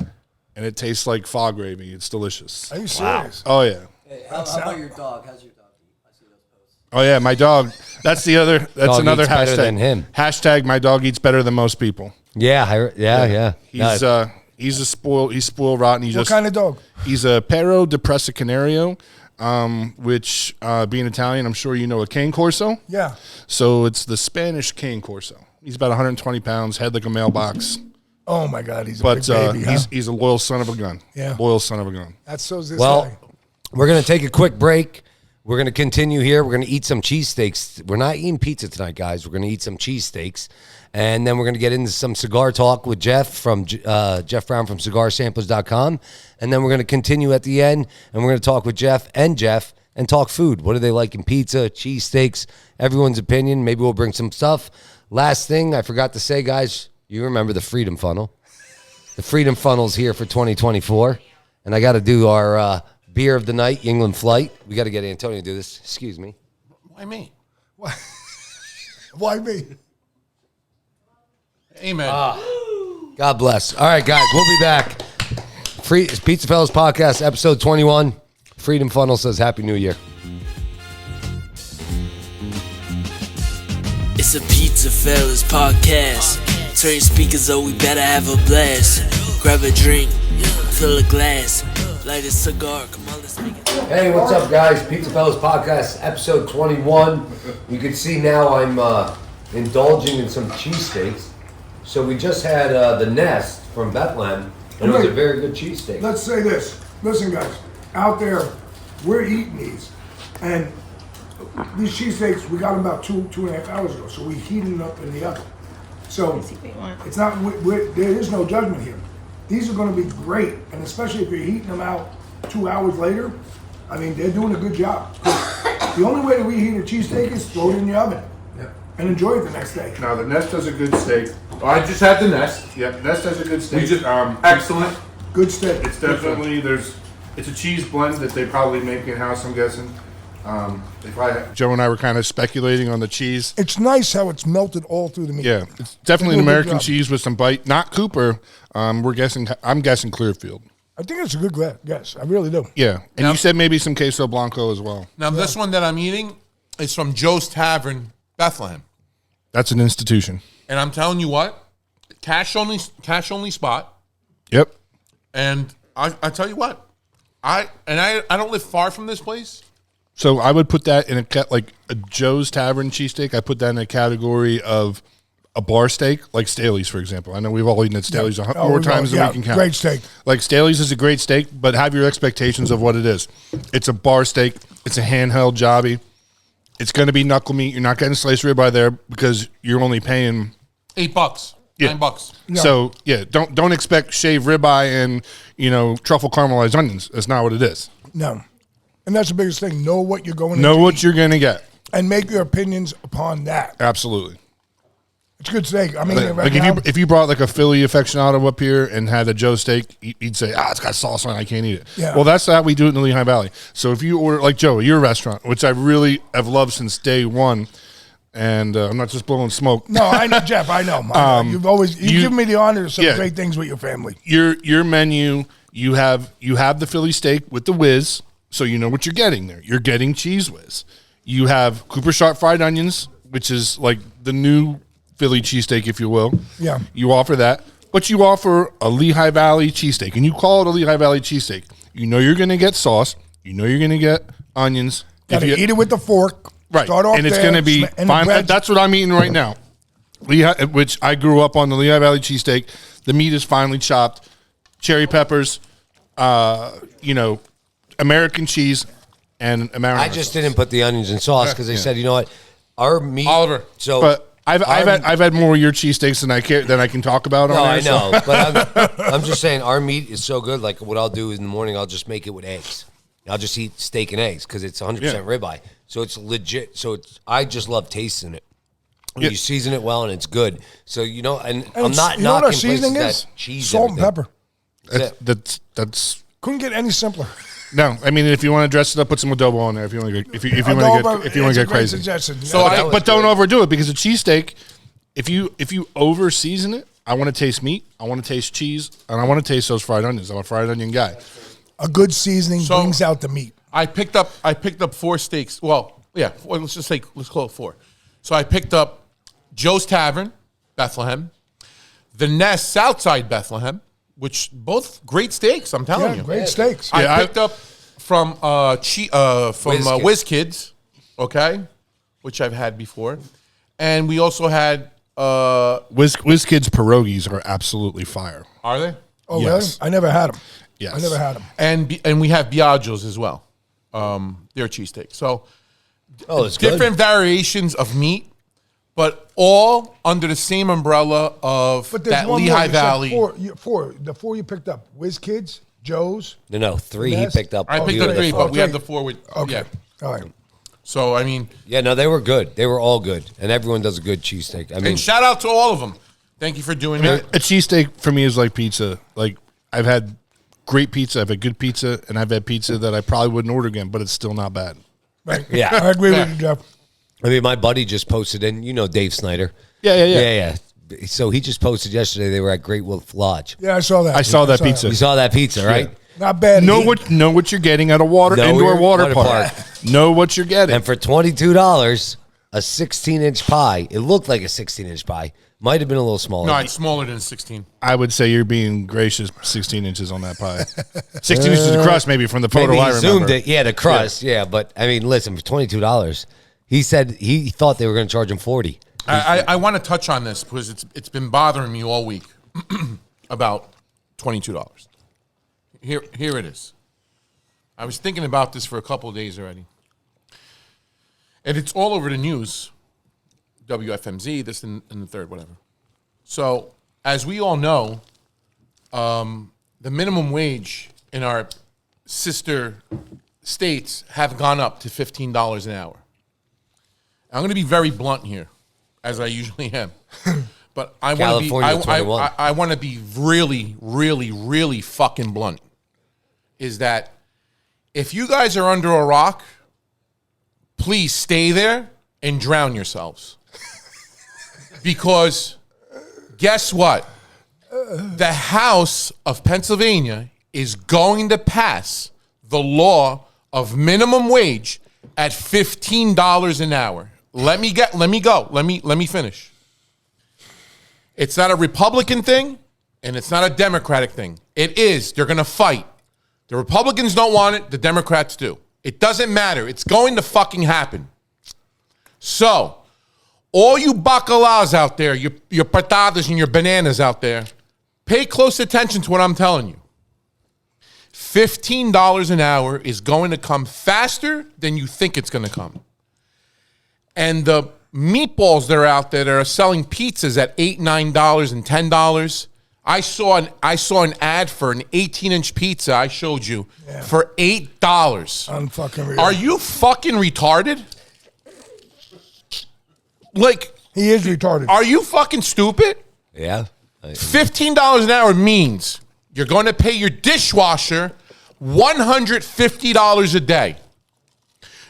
and it tastes like pho gravy. It's delicious. Are you serious? Oh, yeah. Hey, how about your dog? How's your dog eat? I see those posts. Oh, yeah, my dog. That's another Dog eats hashtag. better than him. Hashtag my dog eats better than most people. Yeah. He's spoiled rotten. What kind of dog? He's a Perro de Presa Canario, which, being Italian, I'm sure you know a cane corso. Yeah. So it's the Spanish cane corso. He's about 120 pounds, head like a mailbox. Oh my God, he's a big baby. He's a loyal son of a gun. Yeah. Loyal son of a gun. That's so this Well, guy. we're going to take a quick break. We're going to continue here. We're going to eat some cheesesteaks. We're not eating pizza tonight, guys. We're going to eat some cheesesteaks. And then we're going to get into some cigar talk with Jeff from Jeff Brown from cigarsamplers.com. And then we're going to continue at the end, and we're going to talk with Jeff and talk food. What do they like in pizza, cheesesteaks, everyone's opinion. Maybe we'll bring some stuff. Last thing I forgot to say, guys, you remember the Freedom Funnel. The Freedom Funnel's here for 2024. And I got to do our beer of the night, Yuengling Flight. We got to get Antonio to do this. Excuse me. Why me? Why me? Amen. God bless. All right, guys, we'll be back. It's PizzaFellas Podcast, episode 21. Freedom Funnel says Happy New Year. It's a PizzaFellas podcast. Turn your speakers up, we better have a blast. Grab a drink, fill a glass, light a cigar. Come on, let's make it. Hey, what's up, guys? PizzaFellas Podcast, episode 21. You can see now I'm indulging in some cheesesteaks. So we just had the Nest from Bethlehem, and it was a very good cheesesteak. Let's say this. Listen, guys, out there, we're eating these. And these cheesesteaks, we got them about two and a half hours ago. So we heated them up in the oven. So it's not, there is no judgment here. These are going to be great. And especially if you're heating them out 2 hours later, I mean, they're doing a good job. The only way to reheat a cheesesteak is throw it in the oven and enjoy it the next day. Now, the Nest does a good steak. I just had the Nest. Yeah, Nest has a good steak. Excellent. Good steak. It's definitely, it's a cheese blend that they probably make in-house, I'm guessing. Joe and I were kind of speculating on the cheese. It's nice how it's melted all through the meat. Yeah, it's definitely an They do a good American job. cheese with some bite. Not Cooper. I'm guessing Clearfield. I think it's a good guess. I really do. Yeah, and you said maybe some queso blanco as well. Now, this one that I'm eating is from Joe's Tavern, Bethlehem. That's an institution. And I'm telling you what, cash only spot. Yep. And I tell you what, I don't live far from this place. So I would put that in like a Joe's Tavern cheesesteak. I put that in a category of a bar steak, like Staley's, for example. I know we've all eaten at Staley's more times than we can count. Great steak. Like Staley's is a great steak, but have your expectations of what it is. It's a bar steak. It's a handheld jobby. It's going to be knuckle meat. You're not getting sliced ribeye there because you're only paying $8, Yeah. $9. Yeah. So yeah, don't expect shaved ribeye and truffle caramelized onions. That's not what it is. No. And that's the biggest thing. Know what you're going Know into what you're going to get. and make your opinions upon that. Absolutely. It's good steak. I mean, Like if you brought like a Philly aficionado up here and had a Joe steak, you'd say, it's got sauce on it, I can't eat it. Yeah. Well, that's how we do it in the Lehigh Valley. So if you order, like Joe, your restaurant, which I really have loved since day one, and I'm not just blowing smoke. No, I know, Jeff. I know. You've given me the honor of some Yeah. great things with your family. Your menu, you have the Philly steak with the whiz, so you know what you're getting there. You're getting cheese whiz. You have Cooper sharp fried onions, which is like the new Philly cheesesteak, if you will. Yeah. You offer that, but you offer a Lehigh Valley cheesesteak, and you call it a Lehigh Valley cheesesteak. You know you're going to get sauce. You know you're going to get onions. Got to eat it with the fork. Right, Start off and it's there, going to be and the fine. bread- That's what I'm eating right now. Lehigh, which I grew up on the Lehigh Valley cheesesteak. The meat is finely chopped, cherry peppers, American cheese, and American. I just didn't put the onions and sauce because they said, you know what, our meat. Oliver. So, But I've had more of your cheesesteaks than I can talk about. no, on I there, so- know, but I'm just saying our meat is so good. Like what I'll do in the morning, I'll just make it with eggs. I'll just eat steak and eggs because it's 100% ribeye. So it's legit. So I just love tasting it. Yeah. You season it well and it's good. So and I'm and not you know what our knocking seasoning places is? that cheese Salt and everything. pepper. That's Couldn't get any simpler. no. I mean, if you want to dress it up, put some adobo on there. If you want to get crazy. Suggestion. So But don't overdo it because a cheesesteak, if you over season it, I want to taste meat, I want to taste cheese, and I want to taste those fried onions. I'm a fried onion guy. A good seasoning So- brings out the meat. I picked up 4 steaks. Well, yeah, let's call it 4. So I picked up Joe's Tavern, Bethlehem, the Nest Southside Bethlehem, which both great steaks. I'm telling Yeah, you, great steaks. I Yeah, picked up from Whiz Kids, okay, which I've had before, and we also had. Whiz Kids pierogies are absolutely fire. Are they? Oh, Yes. really? I never had them. Yes. I never had them. And we have Biaggios as well. They're cheesesteak. So it's good. different variations of meat, but all under the same umbrella of But there's that one Lehigh more. You said Valley. The 4 you picked up. Whiz Kids, Joe's. No, 3 Nest? he picked up. I picked You up had 3, the but four. we have the 4 with. Okay. Yeah. All right. So I mean, Yeah, no, they were good. They were all good, and everyone does a good cheesesteak. I mean, and shout out to all of them. Thank you for doing that. A cheesesteak for me is like pizza. Like I've had great pizza, I've had good pizza, and I've had pizza that I probably wouldn't order again, but it's still not bad. Right. Yeah. I agree with you, Jeff. I mean, my buddy just posted in. You know, Dave Snyder. Yeah. Yeah. So he just posted yesterday they were at Great Wolf Lodge. Yeah, I saw that. I saw that pizza. You saw that pizza, right? Not bad. Know what you're getting at a indoor water park. Know what you're getting. And for $22, a 16-inch pie. It looked like a 16-inch pie. Might have been a little smaller. No, it's smaller than 16. I would say you're being gracious. 16 inches on that pie. 16 inches of crust, maybe from the photo Maybe I he remember. zoomed it. Yeah, the crust. Yeah, but I mean, listen, for $22, he said he thought they were going to charge him $40. I want to touch on this because it's been bothering me all week about $22. Here it is. I was thinking about this for a couple of days already. And it's all over the news. WFMZ, this and the third, whatever. So, as we all know, the minimum wage in our sister states have gone up to $15 an hour. I'm going to be very blunt here, as I usually am. But I want to be I want to be really, really, really fucking blunt. Is that if you guys are under a rock, please stay there and drown yourselves. Because guess what? The House of Pennsylvania is going to pass the law of minimum wage at $15 an hour. Let me finish. It's not a Republican thing, and it's not a Democratic thing. It is. They're going to fight. The Republicans don't want it. The Democrats do. It doesn't matter. It's going to fucking happen. So, all you bacalaos out there, your patatas and your bananas out there, pay close attention to what I'm telling you. $15 an hour is going to come faster than you think it's going to come. And the meatballs that are out there that are selling pizzas at $8, $9, and $10, I saw an ad for an 18-inch pizza I showed you for $8. Unfucking real. Are you fucking retarded? Like, he is retarded. Are you fucking stupid? Yeah. $15 an hour means you're going to pay your dishwasher $150 a day.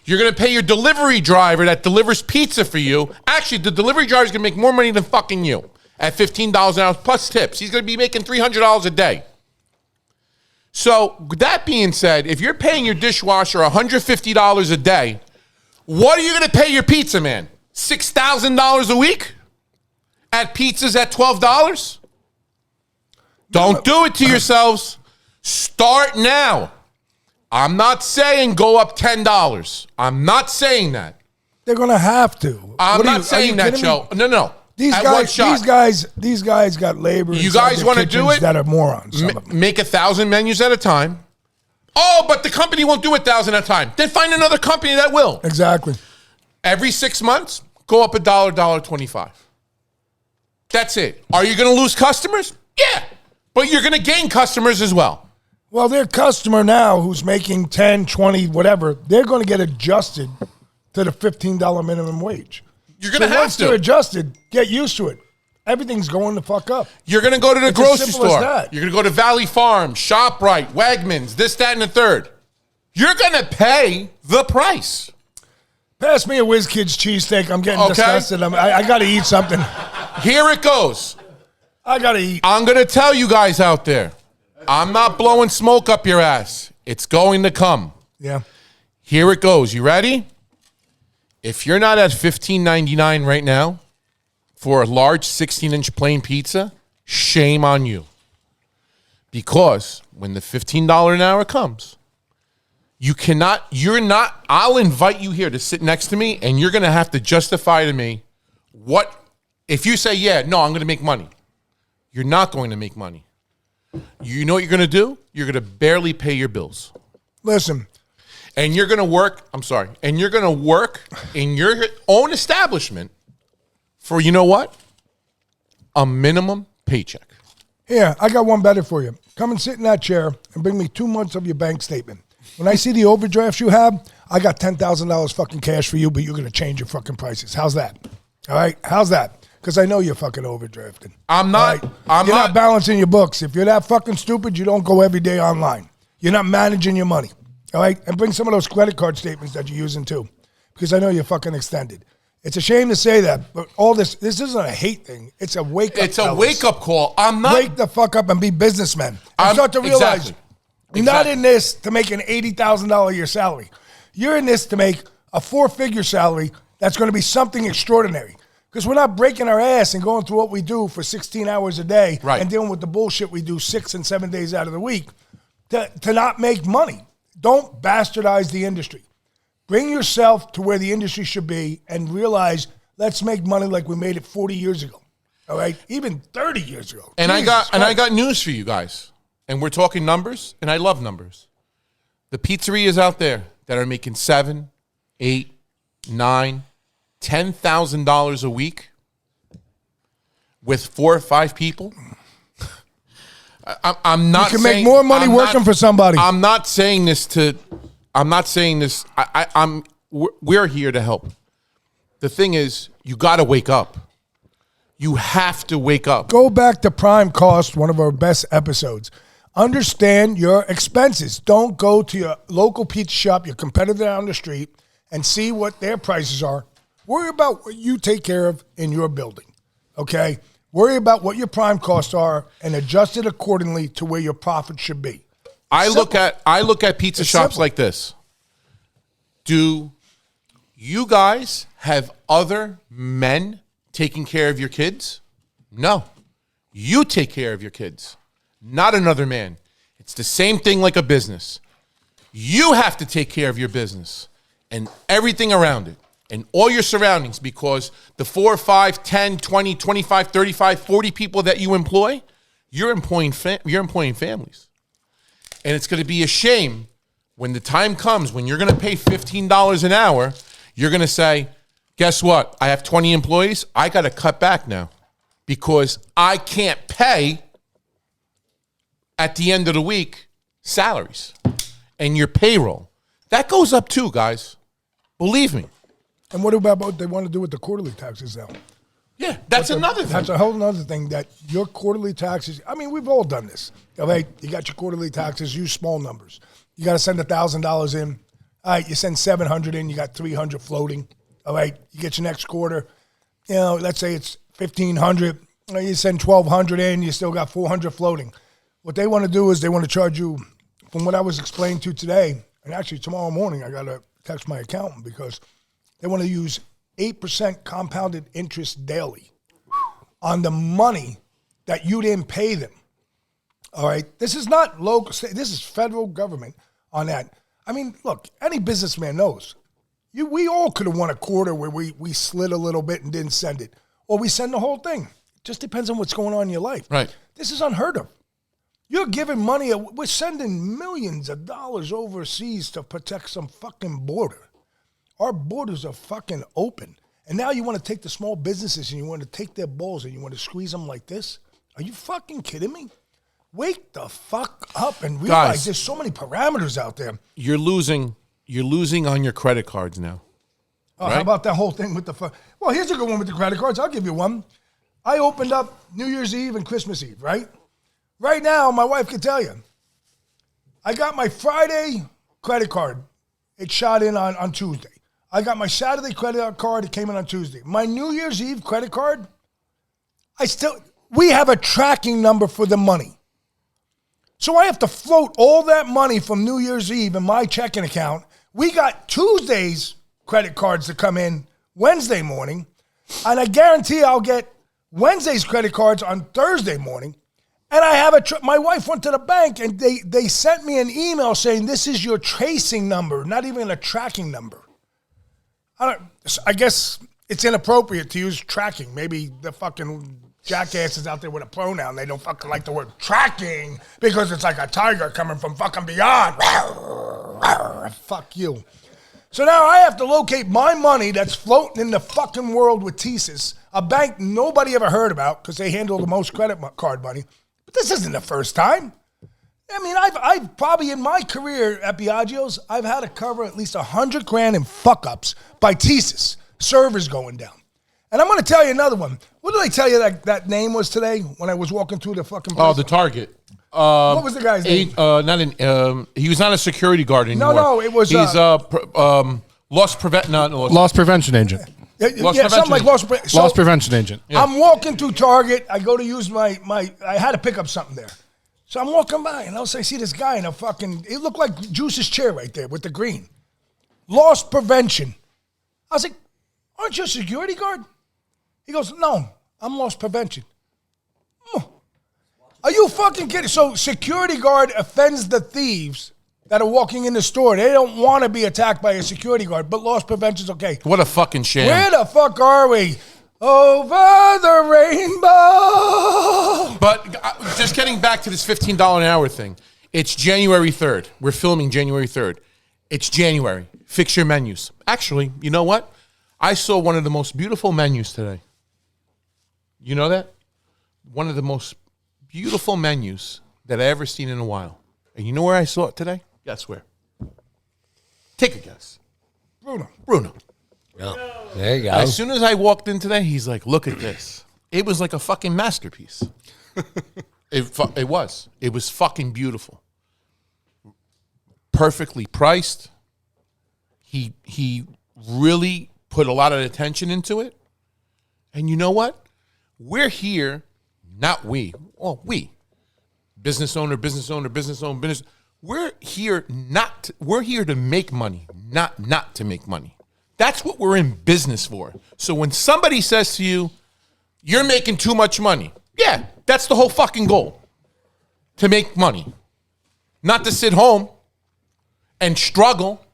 You're going to pay your delivery driver that delivers pizza for you. Actually, the delivery driver is going to make more money than fucking you at $15 an hour plus tips. He's going to be making $300 a day. So, that being said, if you're paying your dishwasher $150 a day, what are you going to pay your pizza man? $6,000 a week at pizzas at $12? Don't do it to yourselves. Start now. I'm not saying go up $10. I'm not saying that. They're going to have to. I'm not saying that, Joe. No. These guys got labor. You guys want to do it? That are morons. Make 1,000 menus at a time. Oh, but the company won't do 1,000 at a time. Then find another company that will. Exactly. Every 6 months, go up $1, $1.25. That's it. Are you going to lose customers? Yeah. But you're going to gain customers as well. Well, their customer now who's making 10, 20, whatever, they're going to get adjusted to the $15 minimum wage. You're going to have once to. they're adjusted, get used to it. Everything's going to fuck up. You're going to go to the grocery store. You're going to go to Valley Farm, ShopRite, Wegmans, this, that, and the third. You're going to pay the price. Pass me a Whiz Kids cheesesteak. I'm getting disgusted. I got to eat something. Here it goes. I got to eat. I'm going to tell you guys out there. I'm not blowing smoke up your ass. It's going to come. Yeah. Here it goes. You ready? If you're not at $15.99 right now for a large 16-inch plain pizza, shame on you. Because when the $15 an hour comes, I'll invite you here to sit next to me, and you're going to have to justify to me if you say, yeah, no, I'm going to make money. You're not going to make money. You know what you're going to do? You're going to barely pay your bills. Listen. And you're going to work, and you're going to work in your own establishment for, you know what? A minimum paycheck. Here, I got one better for you. Come and sit in that chair and bring me 2 months of your bank statement. When I see the overdrafts you have, I got $10,000 fucking cash for you, but you're going to change your fucking prices. How's that? All right? How's that? Because I know you're fucking overdrafting. I'm not. Right? You're not balancing your books. If you're that fucking stupid, you don't go every day online. You're not managing your money. All right? And bring some of those credit card statements that you're using too. Because I know you're fucking extended. It's a shame to say that, but all this isn't a hate thing. It's a wake up. It's a wake up call. I'm not. Wake the fuck up and be businessmen. And start to realize you're not in this to make an $80,000 a year salary. You're in this to make a 4-figure salary that's going to be something extraordinary. Because we're not breaking our ass and going through what we do for 16 hours a day and dealing with the bullshit we do 6 and 7 days out of the week to not make money. Don't bastardize the industry. Bring yourself to where the industry should be and realize, let's make money like we made it 40 years ago. All right? Even 30 years ago. And I got news for you guys. And we're talking numbers, and I love numbers. The pizzerias out there that are making $7, $8, $9, $10,000 a week with 4 or 5 people. I'm not. You can make more money working for somebody. I'm not saying this to. I'm not saying this. We're here to help. The thing is, you got to wake up. You have to wake up. Go back to Prime Cost, one of our best episodes. Understand your expenses. Don't go to your local pizza shop, your competitor down the street, and see what their prices are. Worry about what you take care of in your building, okay? Worry about what your prime costs are and adjust it accordingly to where your profit should be. I look at pizza shops like this. Do you guys have other men taking care of your kids? No. You take care of your kids, not another man. It's the same thing like a business. You have to take care of your business and everything around it and all your surroundings, because the 4, 5, 10, 20, 25, 35, 40 people that you employ, you're employing families. And it's going to be a shame when the time comes when you're going to pay $15 an hour, you're going to say, guess what? I have 20 employees. I got to cut back now because I can't pay at the end of the week salaries and your payroll. That goes up too, guys. Believe me. And what about what they want to do with the quarterly taxes now? Yeah, that's another thing. That's a whole other thing, that your quarterly taxes, I mean, we've all done this. Okay? You got your quarterly taxes, use small numbers. You got to send $1,000 in. All right, you send $700 in, you got $300 floating. All right, you get your next quarter, you know, let's say it's $1,500. You send $1,200 in, you still got $400 floating. What they want to do is they want to charge you, from what I was explaining to today, and actually tomorrow morning I got to text my accountant because they want to use 8% compounded interest daily on the money that you didn't pay them. All right? This is not local. This is federal government on that. I mean, look, any businessman knows. We all could have won a quarter where we slid a little bit and didn't send it. Or we send the whole thing. It just depends on what's going on in your life. Right. This is unheard of. You're giving money. We're sending millions of dollars overseas to protect some fucking border. Our borders are fucking open. And now you want to take the small businesses and you want to take their balls and you want to squeeze them like this? Are you fucking kidding me? Wake the fuck up and realize, guys, there's so many parameters out there. You're losing on your credit cards now. Oh, right? How about that whole thing with the well, here's a good one with the credit cards. I'll give you one. I opened up New Year's Eve and Christmas Eve, right? Right now, my wife can tell you. I got my Friday credit card. It shot in on Tuesday. I got my Saturday credit card. It came in on Tuesday. My New Year's Eve credit card, we have a tracking number for the money. So I have to float all that money from New Year's Eve in my checking account. We got Tuesday's credit cards to come in Wednesday morning, and I guarantee I'll get Wednesday's credit cards on Thursday morning. And I have my wife went to the bank and they sent me an email saying this is your tracing number, not even a tracking number. I guess it's inappropriate to use tracking. Maybe the fucking jackasses out there with a pronoun, they don't fucking like the word tracking because it's like a tiger coming from fucking beyond. Fuck you. So now I have to locate my money that's floating in the fucking world with Thesis, a bank nobody ever heard about because they handle the most credit card money. But this isn't the first time. I mean, I've probably in my career at Biagio's, I've had to cover at least $100,000 in fuck-ups by Thesis, servers going down. And I'm going to tell you another one. What did I tell you that name was today when I was walking through the fucking place? Oh, the Target. What was the guy's name? He was not a security guard anymore. No, it was... He's loss prevention agent. Something like loss prevention. Loss prevention agent. Yeah. I'm walking through Target. I go to use my. I had to pick up something there. So I'm walking by, and I see this guy in a fucking. It looked like Juice's chair right there with the green. Loss prevention. I was like, aren't you a security guard? He goes, no, I'm loss prevention. Oh. Are you fucking kidding? So security guard offends the thieves that are walking in the store. They don't want to be attacked by a security guard, but loss prevention's okay. What a fucking shame. Where the fuck are we? Over the rainbow. But just getting back to this $15 an hour thing. It's January 3rd. We're filming January 3rd. It's January. Fix your menus. Actually, you know what? I saw one of the most beautiful menus today. You know that? One of the most beautiful menus that I ever seen in a while. And you know where I saw it today? Guess where? Take a guess. Bruno. Oh, there you go. As soon as I walked in today, he's like, look at this. It was like a fucking masterpiece. It was. It was fucking beautiful. Perfectly priced. He really put a lot of attention into it. And you know what? We're here, not we. Well, we. Business owner. We're here to make money, not to make money. That's what we're in business for. So when somebody says to you, you're making too much money, yeah, that's the whole fucking goal. To make money. Not to sit home and struggle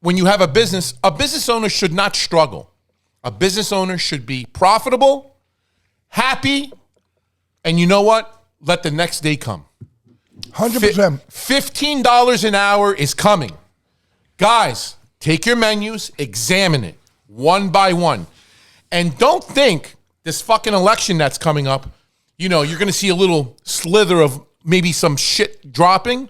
when you have a business. A business owner should not struggle. A business owner should be profitable, happy, and you know what? Let the next day come. 100%. $15 an hour is coming. Guys, take your menus, examine it one by one. And don't think this fucking election that's coming up, you're going to see a little slither of maybe some shit dropping.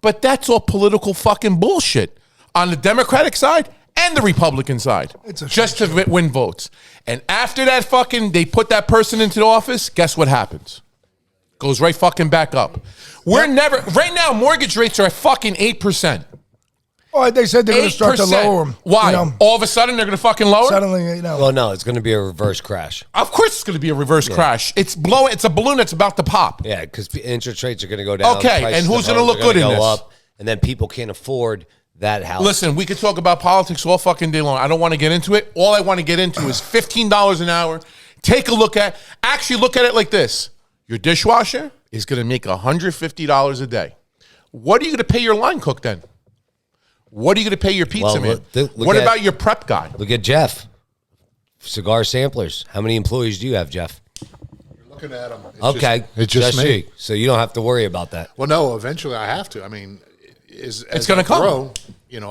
But that's all political fucking bullshit on the Democratic side and the Republican side. Just to win votes. And after that they put that person into the office, guess what happens? Goes right fucking back up. Right now, mortgage rates are at fucking 8%. Oh, they said they're going to start to lower them. Why? All of a sudden they're going to fucking lower? Suddenly, Well, no, it's going to be a reverse crash. Of course it's going to be a reverse crash. It's a balloon that's about to pop. Yeah, because interest rates are going to go down. Okay, and who's going to look good in this? Up, and then people can't afford that house. Listen, we could talk about politics all fucking day long. I don't want to get into it. All I want to get into is $15 an hour. Look at it like this. Your dishwasher is going to make $150 a day. What are you going to pay your line cook then? What are you going to pay your pizza man? What about your prep guy? Look at Jeff. Cigar samplers. How many employees do you have, Jeff? You're looking at them. It's just me. So you don't have to worry about that. Well, no, eventually I have to. I mean, it's going to come. Grow,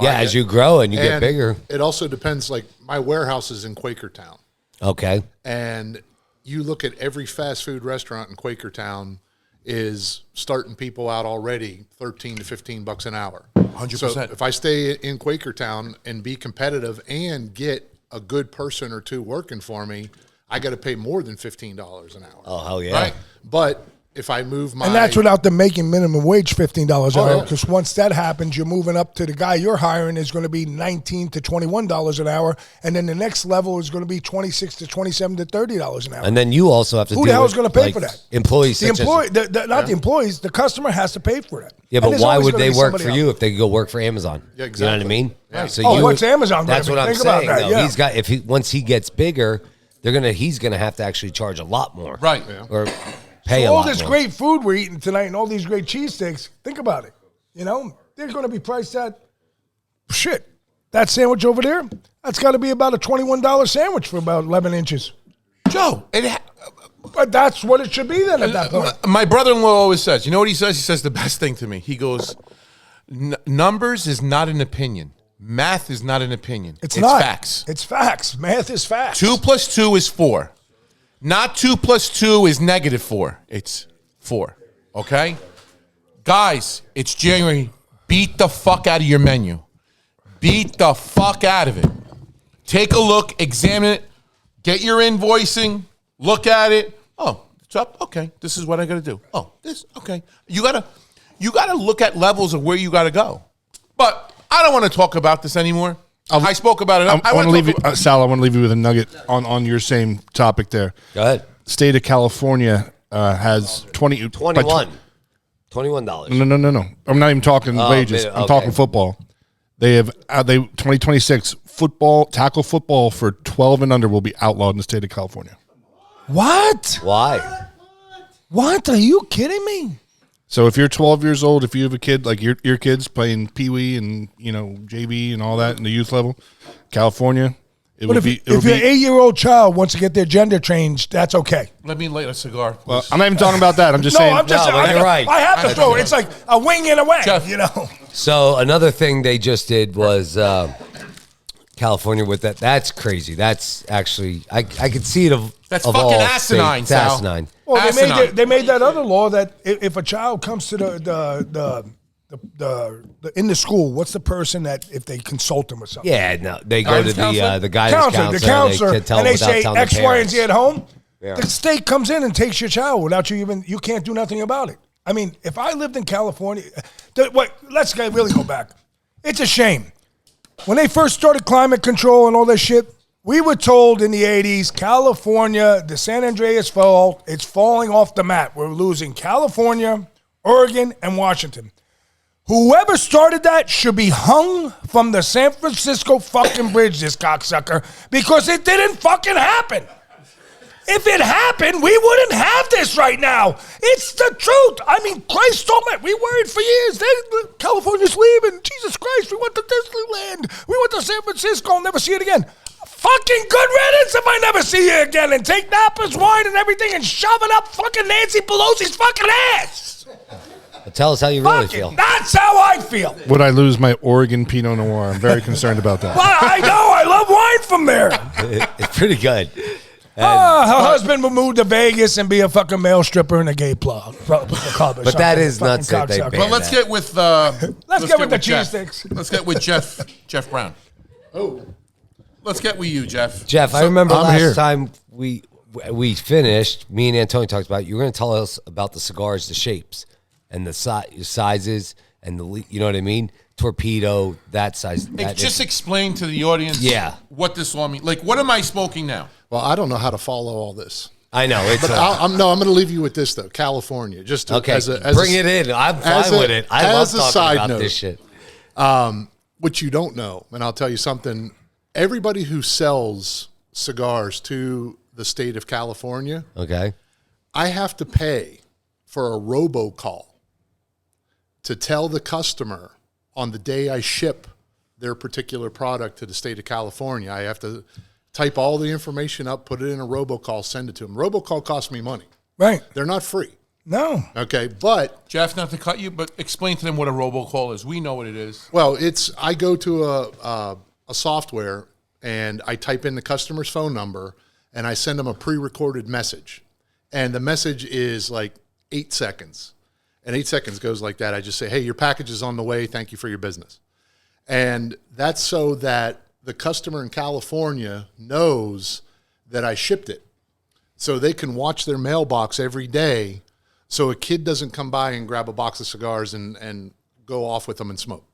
as you grow and you get bigger. It also depends. Like my warehouse is in Quakertown. Okay. And you look at every fast food restaurant in Quakertown is starting people out already $13 to $15 an hour. 100%. So if I stay in Quakertown and be competitive and get a good person or two working for me, I got to pay more than $15 an hour. Oh, hell yeah. Right. But if I move my... And that's without them making minimum wage $15 an hour, because once that happens, you're moving up to the guy you're hiring is going to be $19 to $21 an hour, and then the next level is going to be $26 to $27 to $30 an hour. And then you also have to Who the hell is going to pay for that? Employees the employees, the customer has to pay for that. Yeah, but why would they work for you if they could go work for Amazon? Yeah, exactly. You know what I mean? Yeah. So what's Amazon? That's what I'm Think saying. about that, Though. Once he gets bigger, he's gonna have to actually charge a lot more, Right? Yeah. Or pay a all lot this more. great food we're eating tonight and all these great cheesesteaks, think about it. They're going to be priced at shit. That sandwich over there, that's got to be about a $21 sandwich for about 11 inches. Joe, But that's what it should be then at that point. my brother-in-law always says, you know what he says? He says the best thing to me. He goes, numbers is not an opinion. Math is not an opinion. It's not. Facts. It's facts. Math is facts. 2 + 2 is 4. Not 2 + 2 is -4. It's 4. Okay? Guys, it's January. Beat the fuck out of your menu. Beat the fuck out of it. Take a look, examine it, get your invoicing, look at it. Oh, it's up. Okay, this is what I got to do. Oh, this. Okay, you gotta look at levels of where you got to go. But I don't want to talk about this anymore. I spoke about it. I want to leave you, Sal. I want to leave you with a nugget on your same topic there. Go ahead. State of California has $21. No. I'm not even talking wages. I'm talking football. They have 2026 tackle football for 12 and under will be outlawed in the state of California. What? Why? What? Are you kidding me? So if you're 12 years old, if you have a kid like your kids playing Pee Wee and JV and all that in the youth level, California, if your 8-year-old child wants to get their gender changed, that's okay. Let me light a cigar, please. Well, I'm not even talking about that. I'm just saying. You're right. I have to throw it. It's like a wing and a wang, Jeff. So another thing they just did was California with that. That's crazy. That's actually I could see it That's of fucking all asinine, states. Sal. Asinine. Well, Asinine. they made that other law that if a child comes to the in the school, what's the person that if they consult them or something? Yeah, no, they go to the guidance counselor, counselor, and they say X, Y, and Z at home. Yeah. The state comes in and takes your child without you can't do nothing about it. I mean, if I lived in California, let's really go back. It's a shame. When they first started climate control and all that shit, we were told in the 80s, California, the San Andreas Fault, it's falling off the map. We're losing California, Oregon, and Washington. Whoever started that should be hung from the San Francisco fucking bridge, this cocksucker, because it didn't fucking happen. If it happened, we wouldn't have this right now. It's the truth. I mean, Christ almighty, we worried for years. California's leaving. Jesus Christ, we went to Disneyland. We went to San Francisco. I'll never see it again. Fucking good riddance if I never see you again. And take Napa's wine and everything and shove it up fucking Nancy Pelosi's fucking ass. Well, tell us how you really feel. That's how I feel. Would I lose my Oregon Pinot Noir? I'm very concerned about that. Well, I know. I love wine from there. It's pretty good. Her husband would move to Vegas and be a fucking male stripper in a gay club. But that is nuts that they banned Well, let's that. get with let's get with the Jeff. cheesesteaks. Let's get with Jeff Brown. Oh, let's get with you, Jeff. Jeff, I remember I'm last here. time we finished, me and Antonio talked about, you were going to tell us about the cigars, the shapes, and the sizes, and you know what I mean? Torpedo, that size. Just explain to the audience what this all means. Like, what am I smoking now? Well, I don't know how to follow all this. I know. It's But I'm going to leave you with this, though. California. Just to, okay, bring it in. I'm fine with it. I love talking about this shit. What you don't know, and I'll tell you something, everybody who sells cigars to the state of California, Okay. I have to pay for a robocall to tell the customer on the day I ship their particular product to the state of California. I have to type all the information up, put it in a robocall, send it to them. Robocall costs me money. Right. They're not free. No. Okay, but Jeff, not to cut you, but explain to them what a robocall is. We know what it is. well, I go to a software and I type in the customer's phone number and I send them a pre-recorded message. And the message is like 8 seconds. And 8 seconds goes like that. I just say, hey, your package is on the way. Thank you for your business. And that's so that the customer in California knows that I shipped it. So they can watch their mailbox every day so a kid doesn't come by and grab a box of cigars and go off with them and smoke.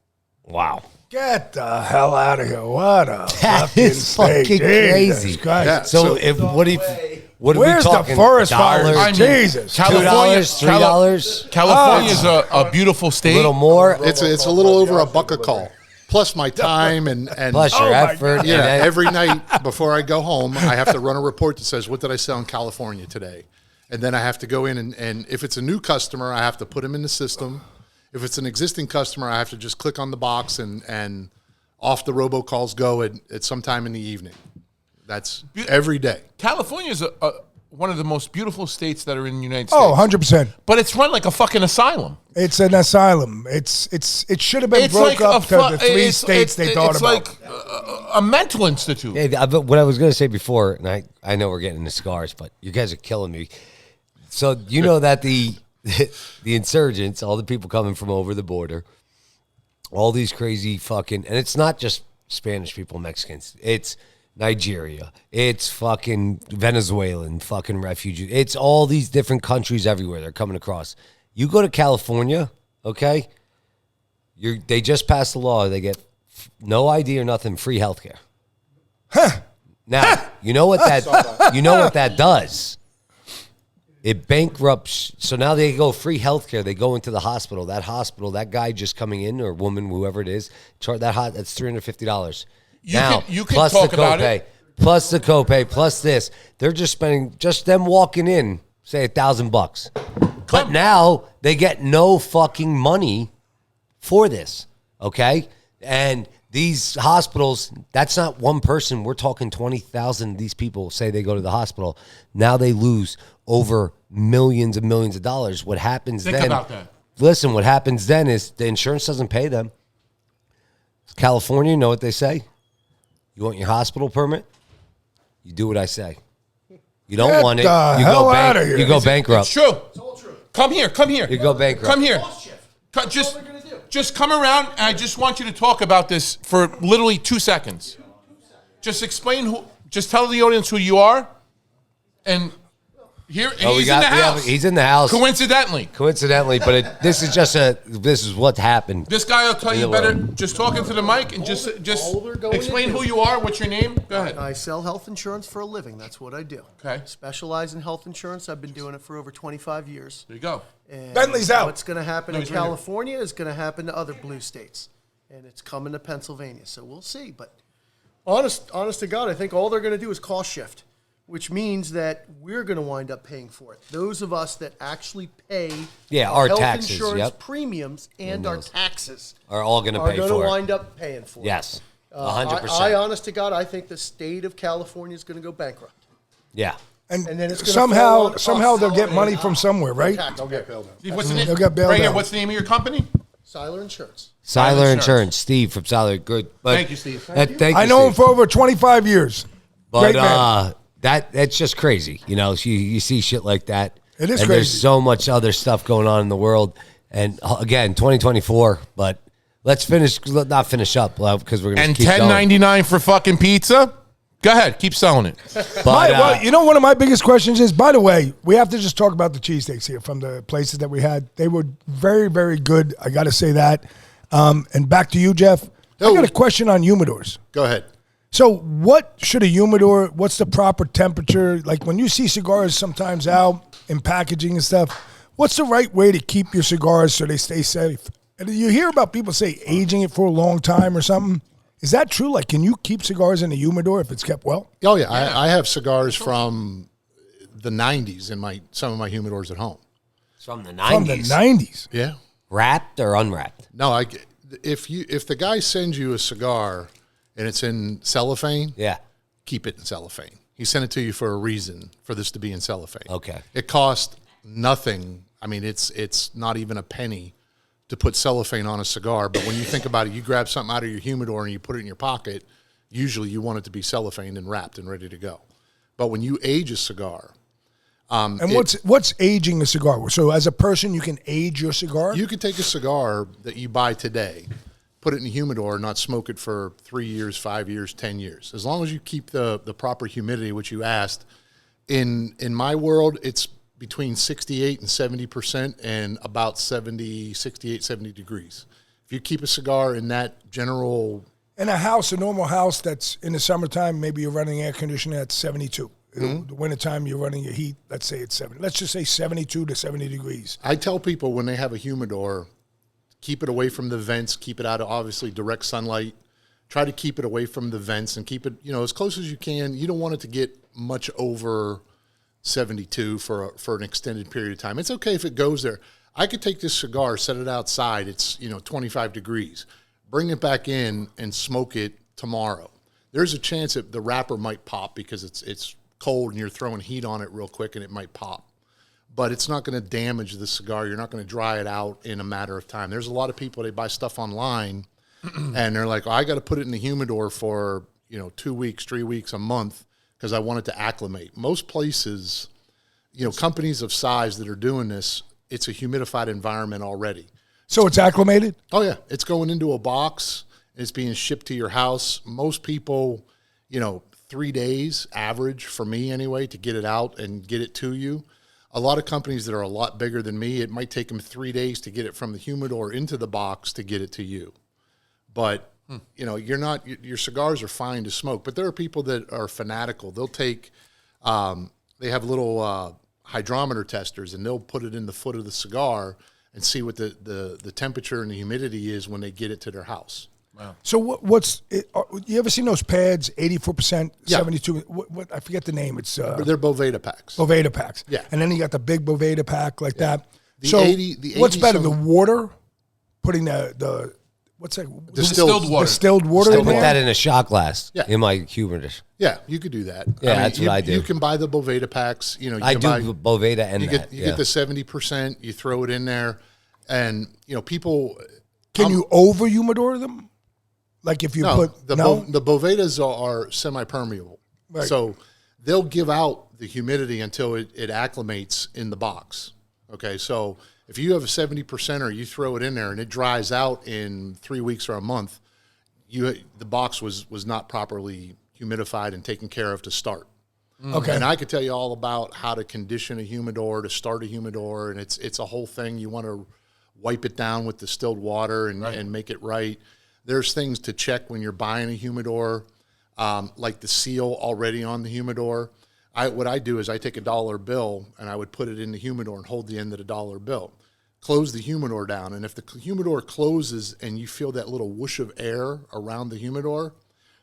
Wow. Get the hell out of here. What a That is fucking crazy. Yeah, So, what are we Where's the talking? forest $1? fires? Jesus. California, $2, $3? California is a beautiful state. A little more. It's a little over $1 a call, plus my time and Plus your Oh my effort. God. yeah. and then- Every night before I go home, I have to run a report that says what did I sell in California today, and then I have to go in and if it's a new customer, I have to put them in the system. If it's an existing customer, I have to just click on the box and off the robocalls go at some time in the evening. That's every day. California is one of the most beautiful states that are in the United States. Oh, 100%. But it's run like a fucking asylum. It's an asylum. It should have been broke up to the three states they thought about. It's like a mental institute. Hey, what I was going to say before, and I know we're getting into cigars, but you guys are killing me. So you know that the insurgents, all the people coming from over the border, all these crazy fucking, and it's not just Spanish people, Mexicans. It's Nigeria. It's fucking Venezuelan fucking refugees. It's all these different countries everywhere they're coming across. You go to California, okay? They just passed a law. They get No ID or nothing, free healthcare. Huh. Now, you know what that does? It bankrupts. So now they go free healthcare. They go into the hospital. That guy just coming in, or woman, whoever it is, that's $350. You can talk about it. Plus the copay, plus this. They're just spending, just them walking in, say $1,000. But now they get no fucking money for this, okay? And these hospitals, that's not one person. We're talking 20,000 of these people say they go to the hospital. Now they lose over millions and millions of dollars. What happens then? Think about that. Listen, what happens then is the insurance doesn't pay them. California, you know what they say? You want your hospital permit? You do what I say. You don't want it. You go bankrupt. It's true. It's all true. Come here. You go bankrupt. Come here. Just come around, and I just want you to talk about this for literally 2 seconds. Just explain just tell the audience who you are, and he's in the house. He's in the house. Coincidentally, but this is what happened. This guy will tell you better. Just talking to the mic and just explain who you are. What's your name? Go ahead. I sell health insurance for a living. That's what I do. Okay. Specialize in health insurance. I've been doing it for over 25 years. There you go. And Bentley's out. What's going to happen in California is going to happen to other blue states, and it's coming to Pennsylvania. So we'll see. But honest to God, I think all they're going to do is cost shift, which means that we're going to wind up paying for it. Those of us that actually pay our health taxes, insurance premiums and our taxes are all going to pay for it. Are going to wind up paying for it. Yes, 100%. I honest to God, I think the state of California is going to go bankrupt. Yeah. And then it's somehow they'll get money from somewhere, right? They'll get bailed out. What's the name? They'll get bailed right here. out. What's the name of your company? Siler Insurance. Siler Insurance. Steve from Siler. Good. But thank you, Steve. I know him for over 25 years. But Great man. that's just crazy. You know, you see shit like that. It is and crazy. There's so much other stuff going on in the world. And again, 2024. But let's not finish up because we're going to keep going. And $10.99 for fucking pizza. Go ahead, keep selling it. But, you know, one of my biggest questions is, by the way, we have to just talk about the cheesesteaks here from the places that we had. They were very, very good. I got to say that. And back to you, Jeff. I got a question on humidors. Go ahead. So what should a humidor, what's the proper temperature? Like when you see cigars sometimes out in packaging and stuff, what's the right way to keep your cigars so they stay safe? And you hear about people say aging it for a long time or something. Is that true? Like, can you keep cigars in a humidor if it's kept well? Oh, yeah. I have cigars from the 90s in some of my humidors at home. From the 90s? From the 90s? Yeah. Wrapped or unwrapped? No, if the guy sends you a cigar and it's in cellophane, keep it in cellophane. He sent it to you for a reason, for this to be in cellophane. Okay. It cost nothing. I mean, it's not even a penny to put cellophane on a cigar, but when you think about it, you grab something out of your humidor and you put it in your pocket, usually you want it to be cellophane and wrapped and ready to go. But when you age a cigar... what's aging a cigar? So as a person, you can age your cigar? You could take a cigar that you buy today, put it in a humidor, and not smoke it for 3 years, 5 years, 10 years. As long as you keep the proper humidity, which you asked. In my world, it's between 68 and 70% and about 68, 70 degrees. If you keep a cigar in that general... In a normal house that's in the summertime, maybe you're running air conditioning at 72. Mm-hmm. The wintertime, you're running your heat, let's say it's 70. Let's just say 72 to 70 degrees. I tell people when they have a humidor, keep it away from the vents, keep it out of, obviously, direct sunlight. Try to keep it away from the vents and keep it, as close as you can. You don't want it to get much over 72 for an extended period of time. It's okay if it goes there. I could take this cigar, set it outside. It's 25 degrees. Bring it back in and smoke it tomorrow. There's a chance that the wrapper might pop because it's cold and you're throwing heat on it real quick and it might pop. But it's not going to damage the cigar. You're not going to dry it out in a matter of time. There's a lot of people, they buy stuff online and they're like, I got to put it in the humidor for 2 weeks, 3 weeks, a month, because I want it to acclimate. Most places, companies of size that are doing this, it's a humidified environment already. So it's acclimated? Oh, yeah. It's going into a box. It's being shipped to your house. Most people, 3 days average for me anyway to get it out and get it to you. A lot of companies that are a lot bigger than me, it might take them 3 days to get it from the humidor into the box to get it to you. But You know, your cigars are fine to smoke, but there are people that are fanatical. They'll take, they have little hydrometer testers, and they'll put it in the foot of the cigar and see what the temperature and the humidity is when they get it to their house. Wow. So you ever seen those pads, 84%, 72, what I forget the name. It's they're Boveda packs. Boveda packs. Yeah. And then you got the big Boveda pack like that. The 80 what's better, the water, putting the what's that? Distilled water. Distilled water. I in put there? that in a shot glass Yeah. in my humidor. Yeah, you could do that. Yeah, that's what I do. You can buy the Boveda packs. You know, you I can do buy, Boveda and you that. get the 70%. You throw it in there, and you know people. Can you over humidor them? Like if you put the Bovedas are semi-permeable, Right. so they'll give out the humidity until it acclimates in the box. Okay, so if you have a 70%, or you throw it in there and it dries out in 3 weeks or a month, the box was not properly humidified and taken care of to start. Okay. And I could tell you all about how to condition a humidor, to start a humidor, and it's a whole thing. You want to wipe it down with distilled water and make it right. There's things to check when you're buying a humidor, like the seal already on the humidor. What I do is I take a dollar bill and I would put it in the humidor and hold the end of the dollar bill. Close the humidor down, and if the humidor closes and you feel that little whoosh of air around the humidor,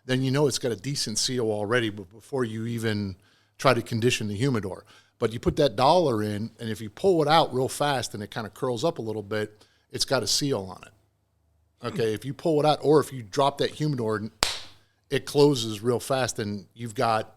then you know it's got a decent seal already before you even try to condition the humidor. But you put that dollar in, and if you pull it out real fast and it kind of curls up a little bit, it's got a seal on it. Okay, if you pull it out, or if you drop that humidor and it closes real fast, then you've got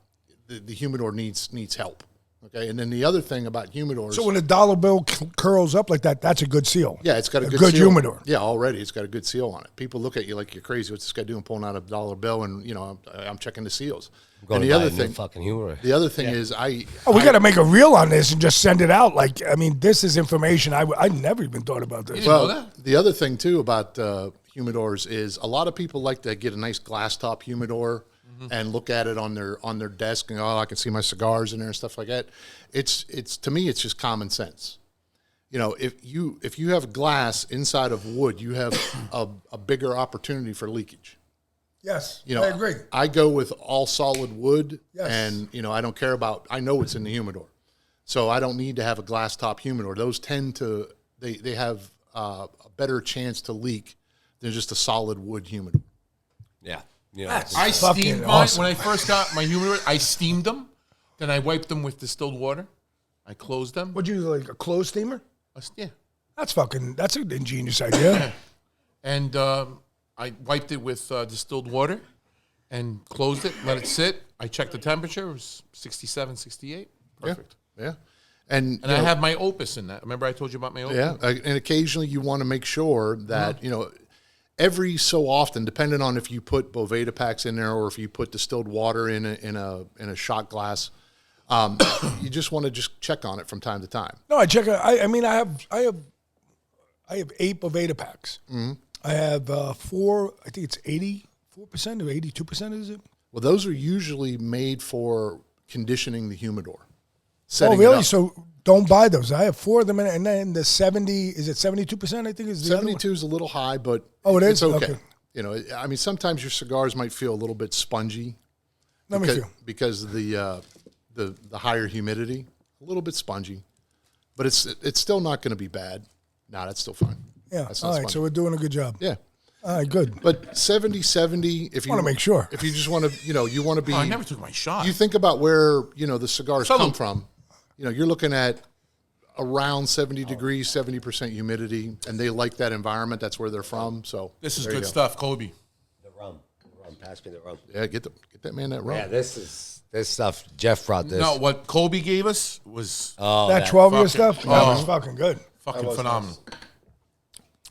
the humidor needs help. Okay, and then the other thing about humidors. So when a dollar bill curls up like that, that's a good seal. Yeah, it's got a good seal. humidor. Yeah, already it's got a good seal on it. People look at you like you're crazy. What's this guy doing pulling out a dollar bill? And you know, I'm checking the seals. Going and to buy a new fucking humidor. The other thing is we got to make a reel on this and just send it out. Like, I mean, this is information I never even thought about this. Well, the other thing too about humidors is a lot of people like to get a nice glass top humidor and look at it on their desk and go, oh, I can see my cigars in there and stuff like that. It's to me, it's just common sense. You know, if you have glass inside of wood, you have a bigger opportunity for leakage. Yes, You know, I agree. I go with all solid wood, Yes. and you know I don't care about. I know what's in the humidor, so I don't need to have a glass top humidor. Those tend to they have a better chance to leak than just a solid wood humidor. Yeah. Yeah. I fucking steamed mine awesome. when I first got my humidor. I steamed them, then I wiped them with distilled water. I closed them. Would you use like a clothes steamer? Yeah, That's an ingenious idea. and I wiped it with distilled water and closed it, let it sit. I checked the temperature. It was 67, 68. Perfect. Yeah, and And I have my Opus in that. Remember I told you about my Opus? yeah, and occasionally you want to make sure that you know every so often, depending on if you put Boveda packs in there or if you put distilled water in a shot glass, you just want to just check on it from time to time. No, I check it. I mean, I have 8 Boveda packs. Mm-hmm. I have 4. I think it's 84% or 82%. Is it? Well, those are usually made for conditioning the humidor. Oh, setting it really? up. So don't buy those. I have 4 of them, and then the 70 is it 72%? I think is the other one? 72 is a little high, but Oh, it is? it's okay. Okay. You know, I mean, sometimes your cigars might feel a little bit spongy. Let me feel. Because of the higher humidity, a little bit spongy, but it's still not going to be bad. No, that's still fine. Yeah. That's not All right. spongy. So we're doing a good job. Yeah. All right. Good. But 70, if you Wanna make sure. if you just want to, you want to be, Oh, I never took my shot. you think about where, the cigars Salute. come from, you're looking at around 70 degrees, 70% humidity, and they like that environment. That's where they're from. So This is there you good go. stuff, Kobe. The rum. Pass me the rum. Yeah, get that man that rum. Yeah, this stuff. Jeff brought this. No, what Kobe gave us was that 12-year stuff? fucking- That oh. was fucking good. fucking phenomenal.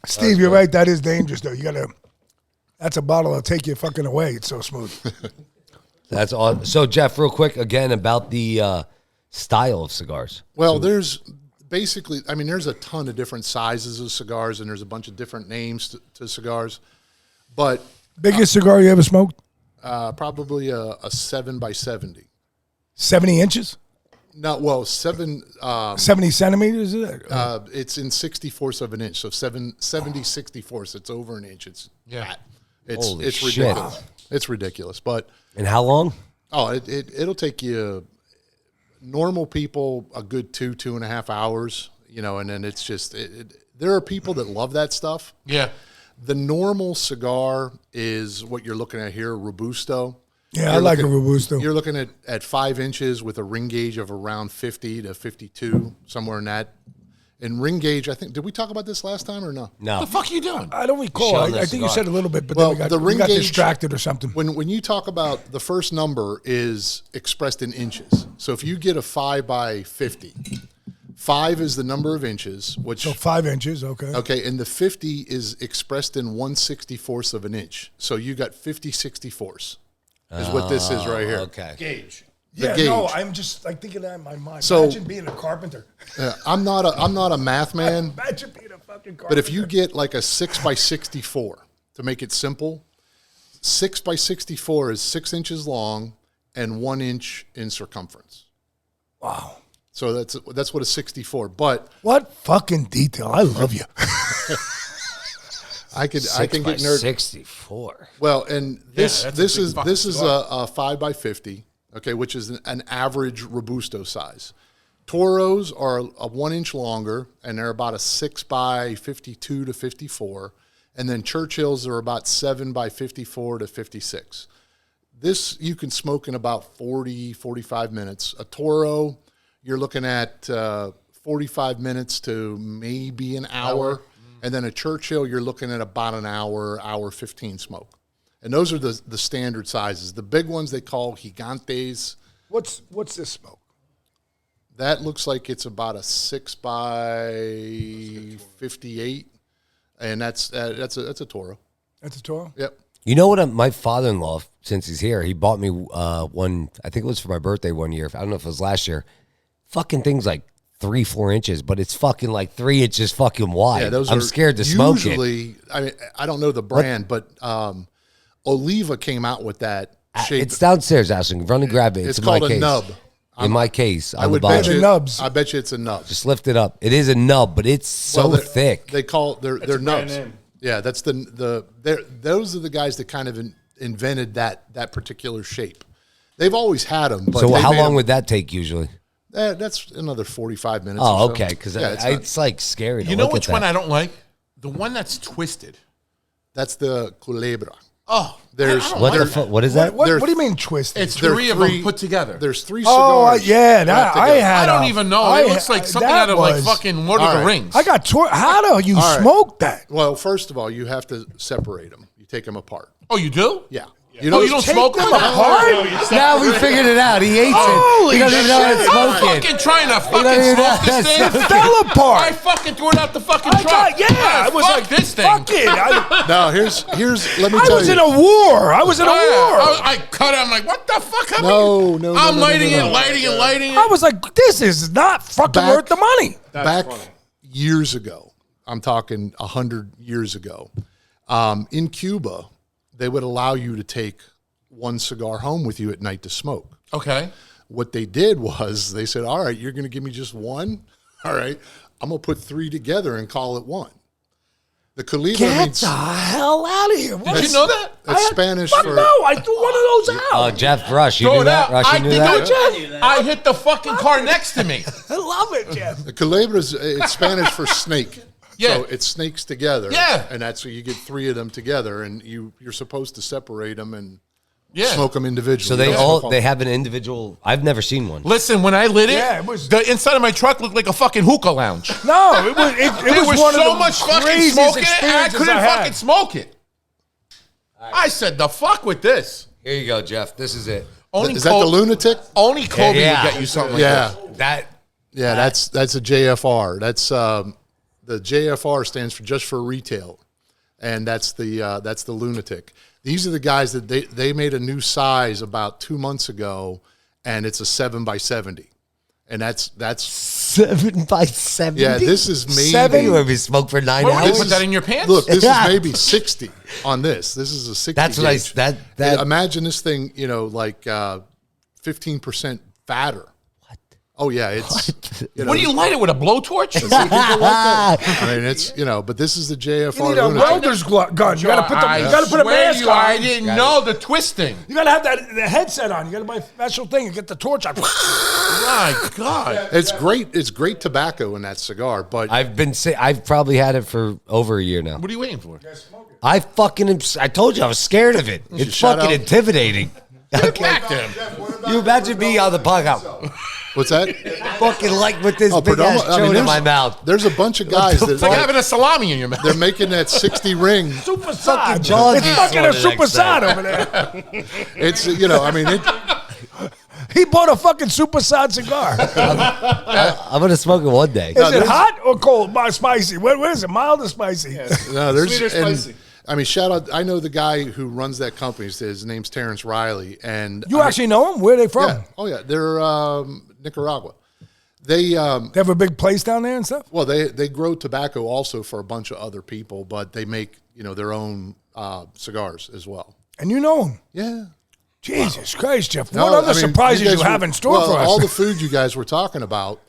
Steve, you're right. That is dangerous, though. That's a bottle that'll take you fucking away. It's so smooth. That's all. So, Jeff, real quick, again, about the style of cigars. Well, there's basically, there's a ton of different sizes of cigars, and there's a bunch of different names to cigars. But Biggest cigar you ever smoked? probably a 7x70. 70 inches? No, well, 70 centimeters? Is it? it's in 64ths of an inch, so 70 64ths. It's over an inch. It's Yeah. fat. Holy It's shit. ridiculous. It's ridiculous. But And how long? it'll take you normal people a good 2.5 hours. And then it's just there are people that love that stuff. Yeah. The normal cigar is what you're looking at here, Robusto. Yeah, I like a Robusto. You're looking at 5 inches with a ring gauge of around 50 to 52, somewhere in that. And ring gauge, I think, did we talk about this last time or no? No. What the fuck are you doing? I don't recall. Showing I the think you cigar. said a little bit, but Well, then the we ring got gauge, distracted or something. When you talk about the first number is expressed in inches. So if you get a 5 by 50, 5 is the number of inches, which So 5 inches, okay. okay, and the 50 is expressed in 1/64th of an inch. So you got 50/64ths is what this is right here. Okay. Gauge. Yeah, gauge. no, I'm just like thinking that in my mind. So- Imagine being a carpenter. I'm not a math man, Imagine being a fucking carpenter. but if you get like a 6 by 64, to make it simple, 6 by 64 is 6 inches long and 1 inch in circumference. Wow. So that's what a 64. But What fucking detail. I love you. I can 6 get by nerd. 64. Well, and this that's a this big is fucking this is cigar. a 5 by 50, okay, which is an average Robusto size. Toros are a 1 inch longer, and they're about a 6 by 52 to 54, and then Churchills are about 7 by 54 to 56. This you can smoke in about 45 minutes. A Toro, you're looking at 45 minutes to maybe an hour. And then a Churchill, you're looking at about an hour 15 smoke. And those are the standard sizes. The big ones they call gigantes. What's this smoke? That looks like it's about a 6 by 58. And that's a Toro. That's a Toro? Yep. You know what? My father-in-law, since he's here, he bought me one. I think it was for my birthday one year. I don't know if it was last year. Fucking thing's like 3-4 inches, but it's fucking like 3 inches fucking wide. Yeah, those I'm are scared to smoke it. usually, I mean, I don't know the brand, but Oliva came out with that shape. It's downstairs, Ashton. Run and grab it. It's in my called a case. nub. In my case, I on would the bet bottom. you. The nubs. I bet you it's a nub. Just lift it up. It is a nub, but it's so Well, they're- thick. They call they're a brand nubs. name. Yeah, that's those are the guys that kind of invented that particular shape. They've always had them. But So they how made long them- would that take usually? That's another 45 minutes. Oh, or so. okay. Because yeah, it's like scary. To You know look which at one that. I don't like? The one that's twisted. that's the Culebra. Oh, There's- I don't What like the that. fuck? What is that? What They're- do you mean twisted? It's There are 3 of them put together. There's 3 Oh, cigars. yeah. That, wrapped I together. had. I don't even know. It looks like something that out of like was- fucking Lord of All the right. Rings. I got how do you All right. smoke that? Well, first of all, you have to separate them. You take them apart. Oh, you do? Yeah. Oh, you don't Take smoke them them? apart? Now we figured it out. He hates Holy it. He doesn't even know how to shit. smoke I'm it. fucking trying to don't fucking even know smoke this how to thing. It fell apart. I fucking threw it out the fucking I truck. got, yeah, I was fuck like, this thing. fuck it. I Now here's let me I tell was you. in a war. I was in a war. I cut it. I'm like, what the fuck? No, no, no, I'm no, no, lighting no, no. it, lighting it, lighting I it. was like, this is not fucking Back- worth the money. Back years ago, I'm talking 100 years ago, in Cuba, they would allow you to take one cigar home with you at night to smoke. Okay. What they did was they said, all right, you're going to give me just one? All right, I'm going to put 3 together and call it one. The Culebra Get means the hell out of here. What Did is- you know that? that's Spanish Fuck for... no, I threw one of those out. Jeff Rush, you Throw knew it that? out. Rush, I you knew think that? I hit the fucking car next to me. I love it, Jeff. The Culebra is it's Spanish for snake. Yeah. So it snakes together. Yeah. And that's where you get 3 of them together, and you're supposed to separate them and Yeah. smoke them individually. So they You don't smoke they have an individual. I've never seen one. Listen, when I lit it, Yeah, it was- the inside of my truck looked like a fucking hookah lounge. No, it was it There was was one so of the much fucking craziest smoke in it, and I experiences couldn't had. fucking smoke it. I said, the fuck with this. Here you go, Jeff. This is it. Only Is that the lunatic? Only Kobe Yeah. would get you something like Yeah. that. Yeah, that's a JFR. That's the JFR stands for just for retail, and that's the lunatic. These are the guys that they made a new size about 2 months ago, and it's a 7 by 70, and that's 7 by 70. yeah. This is maybe 7. You maybe smoke for 9 What, would you hours. put that in your pants? look. This Yeah. is maybe 60 on this. This is a 60. That's what gauge. that. Imagine this thing, like 15% fatter. What? Oh yeah, it's. What do you light it with, a blowtorch? I mean, it's but this is the JFR. You need a lunatic. welder's gun. You got to put a swear mask you, on. I didn't know the twisting. You got to have the headset on. You got to buy a special thing and get the torch out. My God. It's great. It's great tobacco in that cigar, but I've probably had it for over a year now. What are you waiting for? I told you I was scared of it. It's shout fucking out. intimidating. Back to him. You imagine me on the podcast. what's that? Fucking like with this big ass I mean, chode in there's- my mouth. There's a bunch of guys It's like having a salami in your mouth. they're making that 60 ring. Super side. John It's gets fucking a one the super next side day. over there. It's I mean, He bought a fucking super side cigar. I'm gonna smoke it one day. Is it hot or cold? Spicy? What is it? Mild or spicy? no, there's Sweet or spicy? I mean, shout out. I know the guy who runs that company. His name's Terrence Riley, and You actually know them? Where are they from? yeah, oh yeah, they're Nicaragua. They They have a big place down there and stuff? well, they grow tobacco also for a bunch of other people, but they make their own cigars as well. And you know them? Yeah. Jesus Christ, Jeff. No, What other I mean, surprises guys you have were- in store well, for us? all the food you guys were talking about,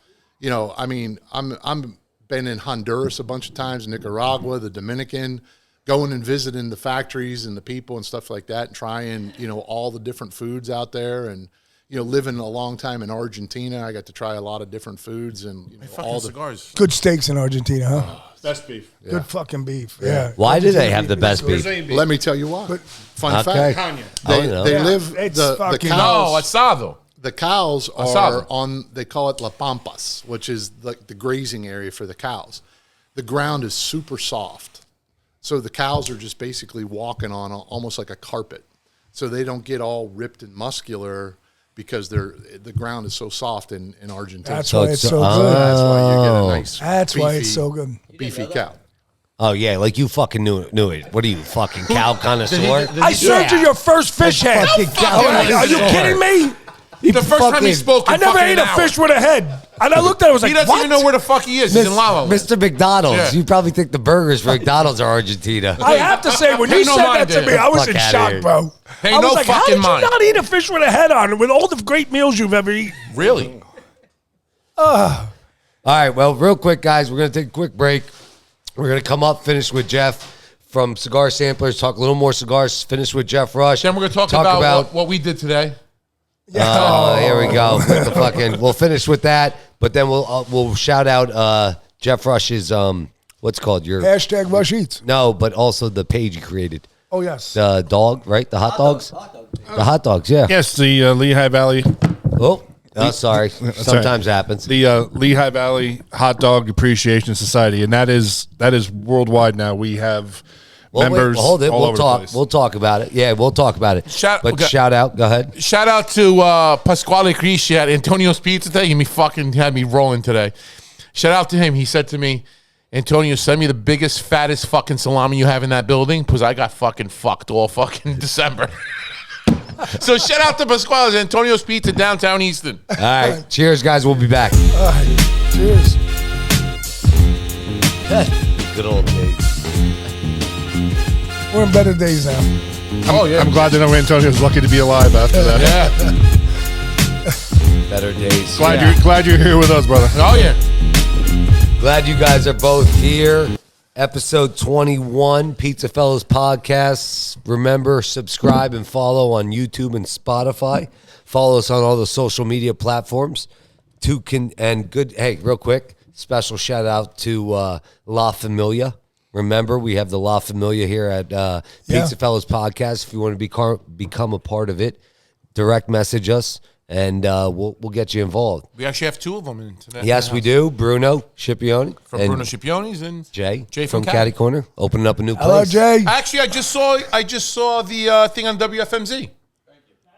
I mean, I'm been in Honduras a bunch of times, Nicaragua, the Dominican, going and visiting the factories and the people and stuff like that, and trying, all the different foods out there, and living a long time in Argentina, I got to try a lot of different foods and all the cigars. Good steaks in Argentina, huh? Best beef. Good fucking beef. Yeah. Why do they have the best beef? Let me tell you why. Fun Okay. fact: I don't know. they live It's the fucking- No, cows. asado. The cows Asado. are on, they call it La Pampas, which is like the grazing area for the cows. The ground is super soft. So the cows are just basically walking on almost like a carpet. So they don't get all ripped and muscular because the ground is so soft in Argentina. That's So why it's it's- so good. That's why you get a nice That's why it's beefy- so good. beefy cow. Oh yeah, like you fucking knew it. What are you, fucking cow connoisseur? I served you your first fish head. Fucking cow Are you kidding me? The first time he fucking- spoke, I never ate a fish with a head. And I looked at it, I was like, He doesn't what? even know where the fuck he is. He's in La La Land. Mr. McDonald's. Yeah. You probably think the burgers for McDonald's are Argentina. I have to say, when Pay you no said mind that to to him. me, I was Fuck in outta shock, here. bro. Pay I was no like, how fucking did you mind. not eat a fish with a head on with all the great meals you've ever eaten? Really? All right, well, real quick, guys, we're going to take a quick break. We're going to come up, finish with Jeff from Cigar Samplers, talk a little more cigars, finish with Jeff Rush. Then we're going to talk about what we did today. Here we go. With the fucking, we'll finish with that, but then we'll shout out Jeff Rush's, what's it called? Your Hashtag Rush Eats. No, but also the page you created. Oh, yes. The dog, right? The hot dogs? The hot dogs, yeah. Yes, the Lehigh Valley, Sorry. Sometimes happens. the Lehigh Valley Hot Dog Appreciation Society, and that is worldwide now. We have members. Wait, hold it. all We'll over the talk. place. We'll talk about it. Yeah, we'll talk about it. Shout out. Go ahead. Shout out to Pasquale Crisci at Antonio's Pizza today. He had me rolling today. Shout out to him. He said to me, Antonio, send me the biggest, fattest fucking salami you have in that building because I got fucking fucked all fucking December. So shout out to Pasquale's Antonio's Pizza downtown Easton. All right. Cheers, guys. We'll be back. All right. Cheers. Good old days. We're in better days now. Oh, yeah. I'm glad to know Antonio's lucky to be alive after that. Yeah. Better days. Glad you're here with us, brother. Oh, yeah. Glad you guys are both here. Episode 21, PizzaFellas podcast. Remember, subscribe and follow on YouTube and Spotify. Follow us on all the social media platforms. Hey, real quick, special shout out to La Familia. Remember, we have the La Familia here at PizzaFellas podcast. If you want to become a part of it, direct message us. And we'll get you involved. We actually have two of them in today. Yes, we do. Bruno Scipione. From and Bruno Scipioni's and Jay from Caddy Corner. Opening up a new place. Hello, Jay. Actually, I just saw the thing on WFMZ.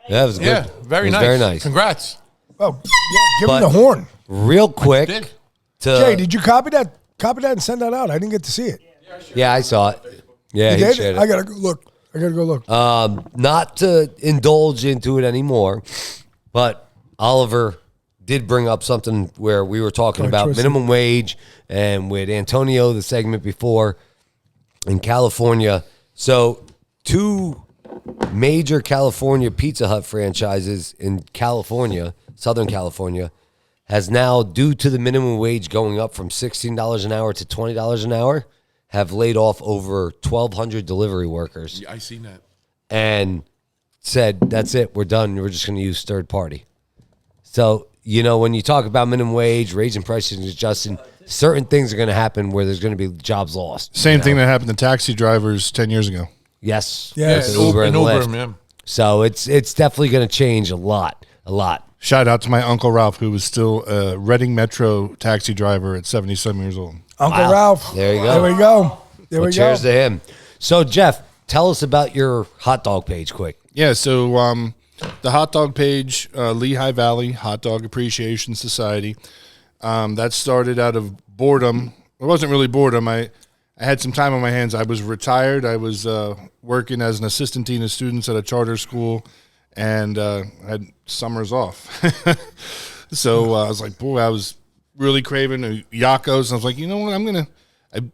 Yeah, it was good. Yeah, very It was nice. Very nice. Congrats. Oh, yeah, give But- him the horn. Real quick. Did. Jay, did you copy that? Copy that and send that out. I didn't get to see it. Yeah, I saw it. Yeah, You he did? shared I it. gotta go look. Not to indulge into it anymore, but Oliver did bring up something where we were talking about Electricity. minimum wage and with Antonio, the segment before, in California. So 2 major California Pizza Hut franchises in California, Southern California, has now, due to the minimum wage going up from $16 an hour to $20 an hour, have laid off over 1,200 delivery workers. Yeah, I seen that. And said, that's it, we're done. We're just going to use third party. So, you know, when you talk about minimum wage, raising prices and adjusting, certain things are going to happen where there's going to be jobs lost. Same thing that happened to taxi drivers 10 years ago. Yes. Yes. With Uber and Uber, Lyft. man. So it's definitely going to change a lot. Shout out to my Uncle Ralph, who was still a Reading Metro taxi driver at 77 years old. Uncle Wow. Ralph. There you go. There we go. There Well, we go. cheers to him. So, Jeff, tell us about your hot dog page quick. Yeah, so the hot dog page, Lehigh Valley Hot Dog Appreciation Society, that started out of boredom. It wasn't really boredom. I had some time on my hands. I was retired. I was working as an assistant dean of students at a charter school, and I had summers off. So I was like, boy, I was really craving a Yakos. And I was like, you know what,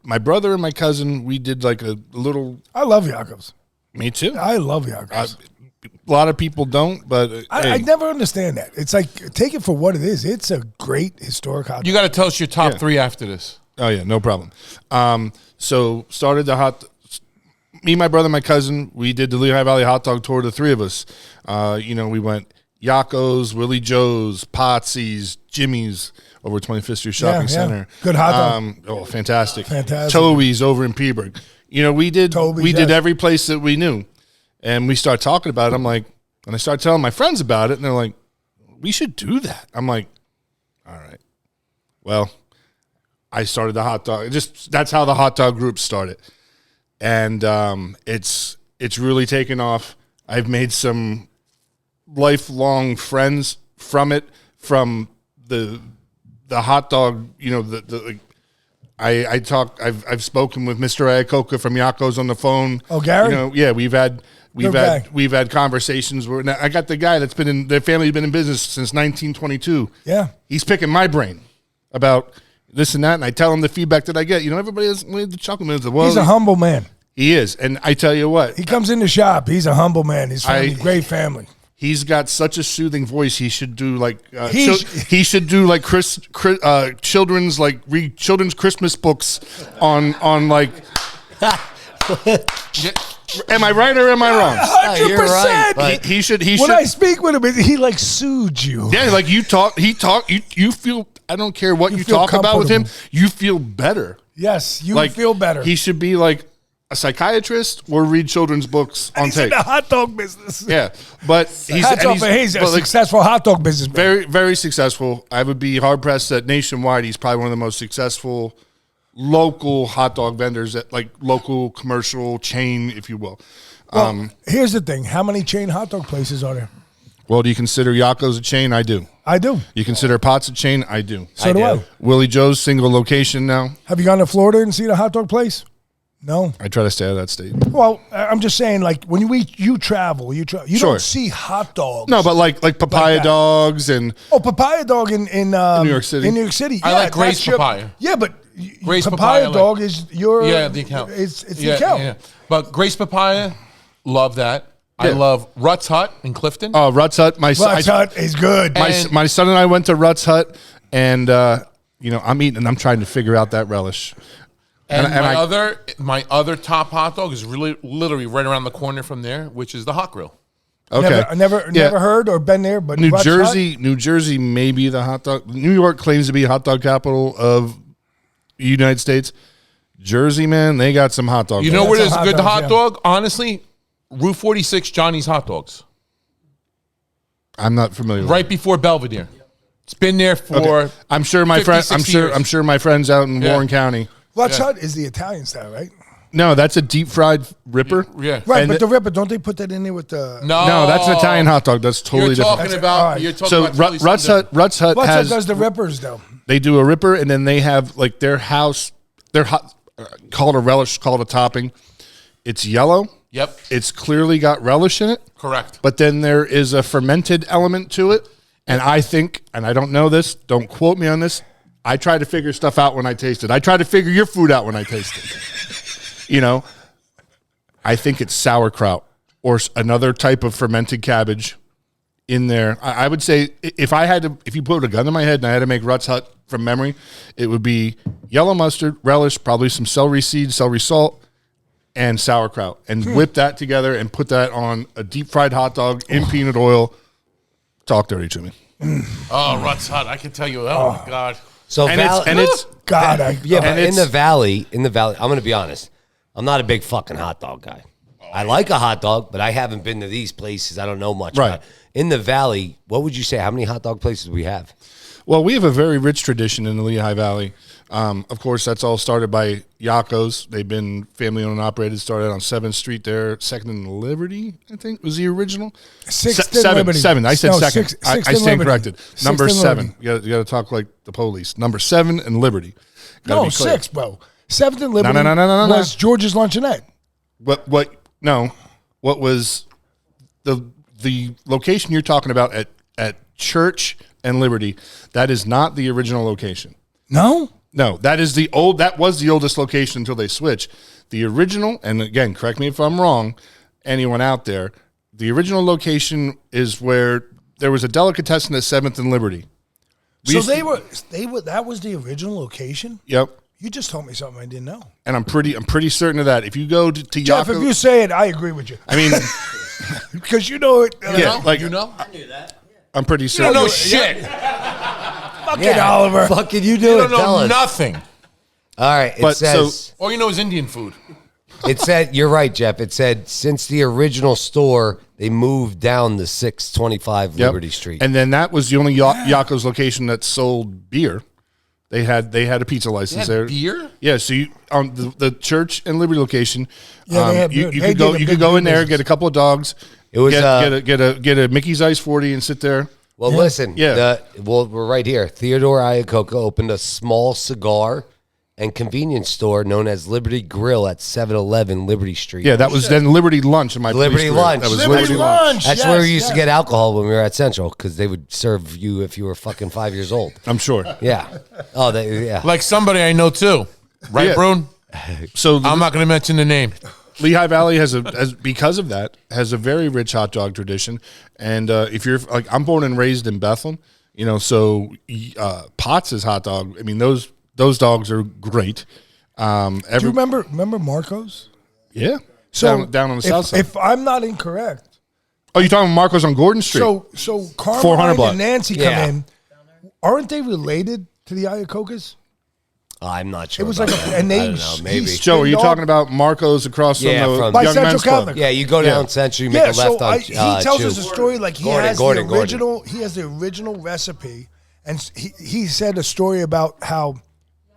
my brother and my cousin, we did like a little. I love Yakos. Me too. I love Yakos. A lot of people don't, but I never understand that. It's like, take it for what it is. It's a great historic hot dog. You got to tell us your top 3 after this. Oh yeah, no problem. So started me, my brother, my cousin, we did the Lehigh Valley hot dog tour, the three of us. We went Yakos, Willie Joe's, Potsy's, Jimmy's over 25th Street Shopping Center. Good hot dog. Fantastic. Fantastic. Toby's over in Peaburg. We did did every place that we knew. And we start talking about it. I'm like, and I start telling my friends about it, and they're like, we should do that. I'm like, all right. Well, I started the hot dog. That's how the hot dog group started. And it's really taken off. I've made some lifelong friends from it, from the hot dog, I've spoken with Mr. Ayakoka from Yakos on the phone. Oh, Gary? Yeah, we've had conversations where now I got the guy that's their family's been in business since 1922. Yeah. He's picking my brain about this and that, and I tell him the feedback that I get. Everybody has the chocolate minutes. Well, He's a humble man. He is, and I tell you what, He comes in the shop. He's a humble man. His family, great family. he's got such a soothing voice. He should do like he should do like children's read children's Christmas books on like. Am I right or am I wrong? 100%. You're right, He should. When I speak with him, he like soothes you. Yeah, like you talk. You feel. I don't care what you feel talk about with him. comfortable. You feel better. Yes, you Like, feel better. He should be like a psychiatrist or read children's books on He's tape. in the hot dog business. Yeah, but he's Hats off, he's a successful hot dog businessman. very, very successful. I would be hard pressed that nationwide he's probably one of the most successful local hot dog vendors at like local commercial chain, if you will. Well, here's the thing: how many chain hot dog places are there? Well, do you consider Yakos a chain? I do. I do. You consider Potts a chain? I do. So do I. Willie Joe's single location now. Have you gone to Florida and seen a hot dog place? No. I try to stay out of that state. Well, I'm just saying, like when you travel, you Sure. don't see hot dogs. No, but like papaya that. dogs and papaya dog in New York City. In New York City, I like Gray's that's papaya. Yeah, but Gray's papaya papaya, dog is your the account. It's the account. Yeah. But Grace Papaya, love that. I Yeah. love Rutt's Hut in Clifton. Oh, Rutt's Hut. Rutt's Hut is good. My son and I went to Rutt's Hut, and I'm eating and I'm trying to figure out that relish. And I- my other top hot dog is really literally right around the corner from there, which is the Hot Grill. Okay, Never heard or been there, but New Rutt's Jersey may be the hot dog. New York claims to be hot dog capital of the United States. Jersey, man, they got some hot dogs. You know where some there's hot good dogs, hot yeah. dog? Honestly, Route 46, Johnny's Hot Dogs, I'm not familiar. with right before Belvedere. It's been there it. for. Okay. I'm sure my 50, friend. 60 years. I'm sure my friends out in Yeah. Warren County. Rutt's Hut is the Italian style, right? No, that's a deep fried Ripper. Yeah. Right, And but the Ripper, don't they put that in there with the? No, that's an Italian hot dog. That's totally You're different. talking All about. right. You're talking So about totally Rutt's something Hut. Rutt's Hut Rutt's Hut has does the Rippers though. they do a Ripper, and then they have like their house. Their hot called a relish, called a topping. It's yellow. Yep. It's clearly got relish in it. Correct. But then there is a fermented element to it. And I think, and I don't know this, don't quote me on this, I try to figure stuff out when I taste it. I try to figure your food out when I taste it. I think it's sauerkraut or another type of fermented cabbage in there. I would say if you put a gun to my head and I had to make Rutt's Hut from memory, it would be yellow mustard, relish, probably some celery seeds, celery salt, and sauerkraut, and whip that together and put that on a deep fried hot dog in peanut oil. Talk dirty to me. Oh, Rutt's Hut. I can tell you. Oh, my God. So And it's God, but in the valley, I'm going to be honest. I'm not a big fucking hot dog guy. I like a hot dog, but I haven't been to these places. I don't know much. Right. About it. In the valley, what would you say? How many hot dog places do we have? Well, we have a very rich tradition in the Lehigh Valley. Of course, that's all started by Yakos. They've been family-owned and operated. Started on 7th Street there. 2nd and Liberty, I think, was the original. 6th and Liberty. 7. I said No, 2nd. sixth I and stand Liberty. corrected. 6th Number and 7. Liberty. You got to talk like the police. Number 7 and Liberty. Gotta No, be clear. 6, bro. 7th and Liberty No. was George's Luncheonette. What was the location you're talking about at Church and Liberty? That is not the original location. No? No, that was the oldest location until they switched. The original, and again, correct me if I'm wrong, anyone out there, the original location is where there was a delicatessen at 7th and Liberty. So they were that was the original location? Yep. You just told me something I didn't know. And I'm pretty certain of that. If you go to Jeff, Yako, if you say it, I agree with you. I mean, Because you know it. yeah, like You know? I knew that. I'm pretty You certain. don't know shit. Fucking Oliver. Fucking you do You it. don't Tell know us. nothing. All right. It But says, All you know is Indian food. it said, you're right, Jeff. It said, since the original store, they moved down the 625 Yep. Liberty Street. And then that was the only Yako's location that sold beer. They had a pizza license They had there. beer? Yeah, so you, on the Church and Liberty location, Yeah, they had you, beer. you They could did go a you big could go in beer there, business. get a couple of dogs. It was, get a Mickey's Ice 40 and sit there. well, listen. Yeah. We're right here. Theodore Iacocca opened a small cigar and convenience store known as Liberty Grill at 711 Liberty Street. Yeah, that was then Liberty Lunch in my Liberty police career. Lunch. That was Liberty Liberty Lunch. Lunch. That's Yes, where we used yes. to get alcohol when we were at Central because they would serve you if you were fucking 5 years old. I'm sure. Yeah. Oh, yeah. Like somebody I know too. Right, Yeah. Brune? So I'm not going to mention the name. Lehigh Valley has because of that, has a very rich hot dog tradition. And if you're like, I'm born and raised in Bethlehem, so Potts' hot dog. I mean, those dogs are great. Do you remember Marco's? Yeah. So down on the south side. If I'm not incorrect, Oh, you're talking Marco's on Gordon Street? so 400 Carmine block. and Nancy come Yeah. in. Aren't they related to the Iacocas? I'm not sure. It was about like, that. and they I don't know, maybe. Joe, are you talking about Marco's across Yeah, from the from- By Young Central Men's Club? Catholic. Yeah, you go down Central, you make a left on he tells Chew. us a story like he has Gordon. the original. He has the original recipe, and he said a story about how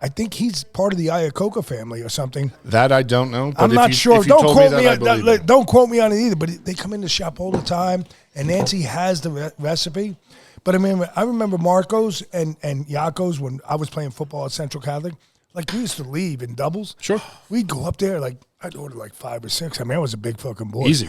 I think he's part of the Iacocca family or something. That I don't know. But I'm if not you, sure. If you Don't told quote me me. that, I believe you. Don't quote me on it either. But they come in the shop all the time, and Nancy has the recipe. But I mean, I remember Marco's and Yaco's when I was playing football at Central Catholic. Like we used to leave in doubles. Sure. We'd go up there. Like I'd order like 5 or 6. I mean, I was a big fucking boy. Easy.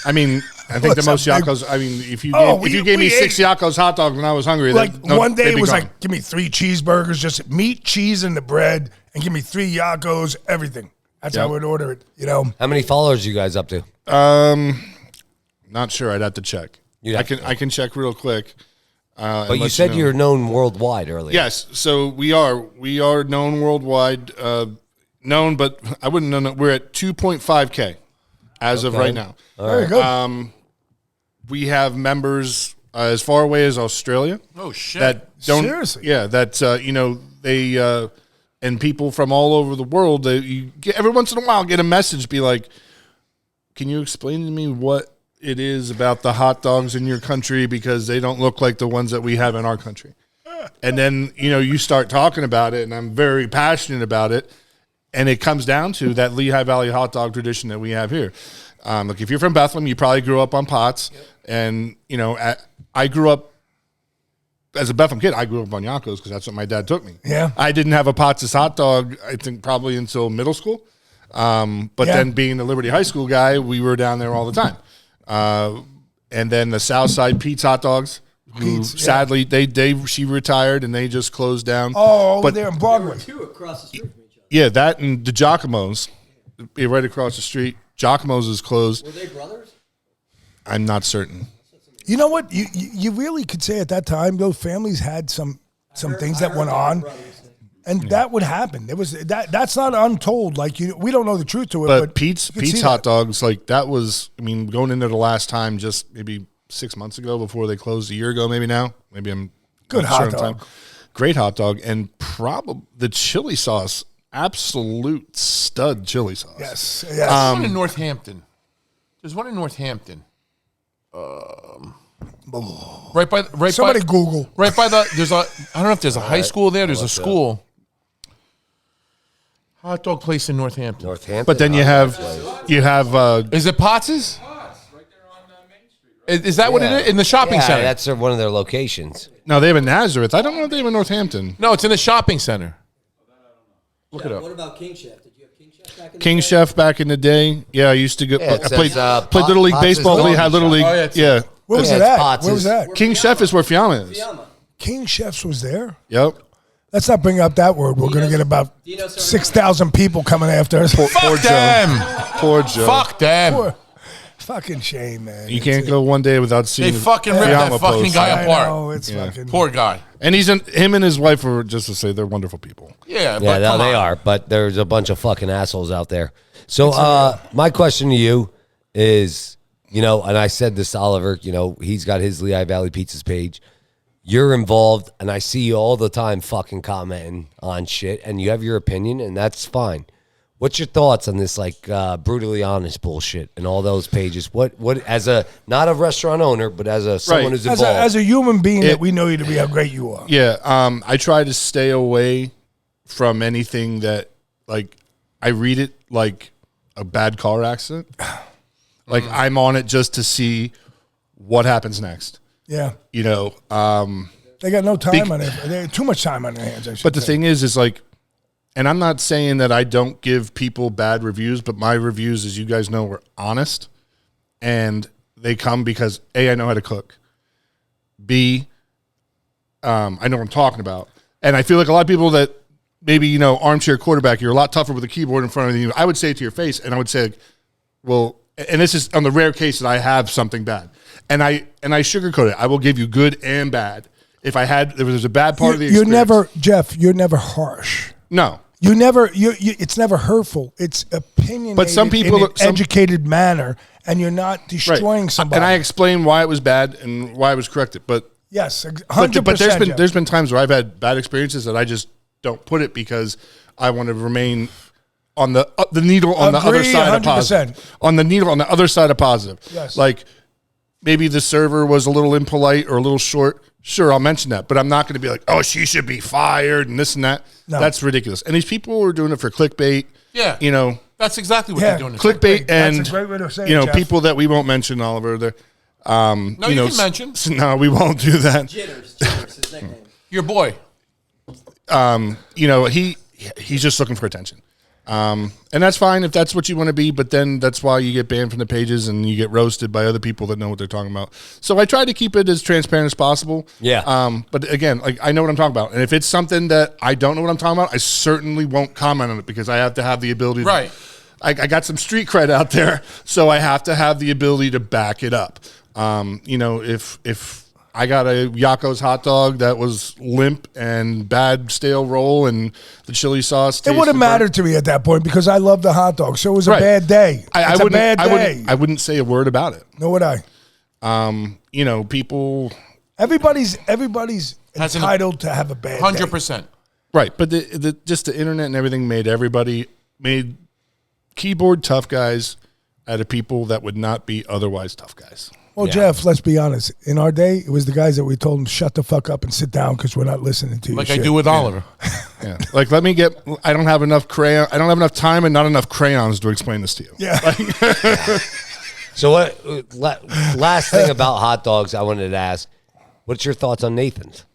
I mean, I think the What's most up, big- Yakos. I mean, if you Oh, gave me we 6 ate- Yakos hot dogs when I was hungry, Like one day they'd it be was gone. like, give me 3 cheeseburgers, just meat, cheese, and the bread, and give me 3 Yacos, everything. That's how I Yep. would order it. You know. How many followers you guys up to? Not sure. I'd have to check. You'd have to I can check real quick. But you said know. you're known worldwide earlier. Yes, so we are known worldwide. Known, but I wouldn't know. We're at 2.5K as of right now. Very good. We have members as far away as Australia. Oh, shit. That don't Seriously? Yeah, that they and people from all over the world. Every once in a while get a message, be like, "Can you explain to me what it is about the hot dogs in your country because they don't look like the ones that we have in our country?" And then you start talking about it, and I'm very passionate about it. And it comes down to that Lehigh Valley hot dog tradition that we have here. Look, if you're from Bethlehem, you probably grew up on Potts. Yep. And, I grew up, as a Bethlehem kid, I grew up on Yakos because that's what my dad took me. Yeah. I didn't have a Potts' hot dog, I think, probably until middle school. But then being the Liberty High School guy, we were down there all the time. And then the Southside Pete's Hot Dogs, who sadly, she retired and they just closed down. Oh, over there in Broadway. 2 across the street from each other. Yeah, that and the Giacomo's, right across the street. Giacomo's is closed. Were they brothers? I'm not certain. You know what? You really could say at that time, those families had some things that went on. And that would happen. It was that's not untold. Like we don't know the truth to it. But Pete's hot dogs, like that was. I mean, going into the last time, just maybe 6 months ago before they closed, a year ago, maybe now. Maybe I'm good not hot sure dog. Time. Great hot dog, and probably the chili sauce, absolute stud chili sauce. Yes. There's one in Northampton. There's one in Northampton. Right by Google. Right by there's a. I don't know if there's a high school there. There's a school. Hot dog place in Northampton. But then you have. Is it Potts's? Is that what it is? In the shopping center? That's one of their locations. No, they have in Nazareth. I don't know if they have in Northampton. No, it's in the shopping center. Look it up. What about King Chef? Did you have King Chef back in the King day? Chef back in the day. Yeah, I used to go. Yeah, I played Potts Little League is baseball. the We had Little League. Oh, yeah. Where was Yeah, it it's at? Potts' Where was that? King Chef is where Fiamma is. Fiamma. King Chefs was there. Yep. Let's not bring up that word. We're going to get about 6,000 people coming after us. Poor them. Poor Joe. Fuck them. Poor- Fucking shame, man. You can't go one day without seeing. They fucking ripped that Fiamma fucking post. guy I apart. know, it's fucking... Poor guy. And him and his wife are, just to say, they're wonderful people. Yeah, Yeah, but no, come they on. are, but there's a bunch of fucking assholes out there. So my question to you is, and I said this to Oliver, he's got his Lehigh Valley Pizzas page. You're involved, and I see you all the time fucking commenting on shit, and you have your opinion, and that's fine. What's your thoughts on this, like, brutally honest bullshit and all those pages? What as not a restaurant owner, but as someone who's involved. As a human being that we know you to be, how great you are. Yeah, I try to stay away from anything that, like, I read it like a bad car accident. Like, I'm on it just to see what happens next. Yeah. They got no time on it. They have too much time on their hands, I should But the say. thing is like, and I'm not saying that I don't give people bad reviews, but my reviews, as you guys know, are honest. And they come because, A, I know how to cook. B, I know what I'm talking about. And I feel like a lot of people that maybe, armchair quarterback, you're a lot tougher with a keyboard in front of you. I would say it to your face, and I would say, well, and this is on the rare case that I have something bad. And I sugarcoat it. I will give you good and bad. If there's a bad part of the experience. Jeff, you're never harsh. No. It's never hurtful. It's opinionated But some people, in an educated manner, and you're not destroying somebody. And I explain why it was bad and why I was corrected. But yes, 100%. But there's been times where I've had bad experiences that I just don't put it because I want to remain on the needle on the other side 100%. Of positive. On the needle on the other side of positive. Yes. Like maybe the server was a little impolite or a little short. Sure, I'll mention that, but I'm not going to be like, oh, she should be fired and this and that. No. That's ridiculous. And these people are doing it for clickbait. Yeah. That's exactly what they're doing. Clickbait and, that's a great way to say it, Jeff. people that we won't mention, Oliver. No, you can mention. No, we won't do that. Jitters, his nickname. Your boy. He's just looking for attention. And that's fine if that's what you want to be, but then that's why you get banned from the pages and you get roasted by other people that know what they're talking about. So I try to keep it as transparent as possible. Yeah. But again, like I know what I'm talking about. And if it's something that I don't know what I'm talking about, I certainly won't comment on it because I have to have the ability to. Right. I got some street cred out there, so I have to have the ability to back it up. If I got a Yako's hot dog that was limp and bad stale roll and the chili sauce. It wouldn't matter to me at that point because I love the hot dog. So it was a bad day. It's a bad day. I wouldn't say a word about it. Nor would I. People. Everybody's entitled to have a bad 100%. day. Right, but just the internet and everything made keyboard tough guys out of people that would not be otherwise tough guys. Well, Jeff, let's be honest. In our day, it was the guys that we told them shut the fuck up and sit down because we're not listening to you. Like I do with Oliver. Yeah. Like I don't have enough time and not enough crayons to explain this to you. Yeah. So last thing about hot dogs I wanted to ask, what's your thoughts on Nathan's?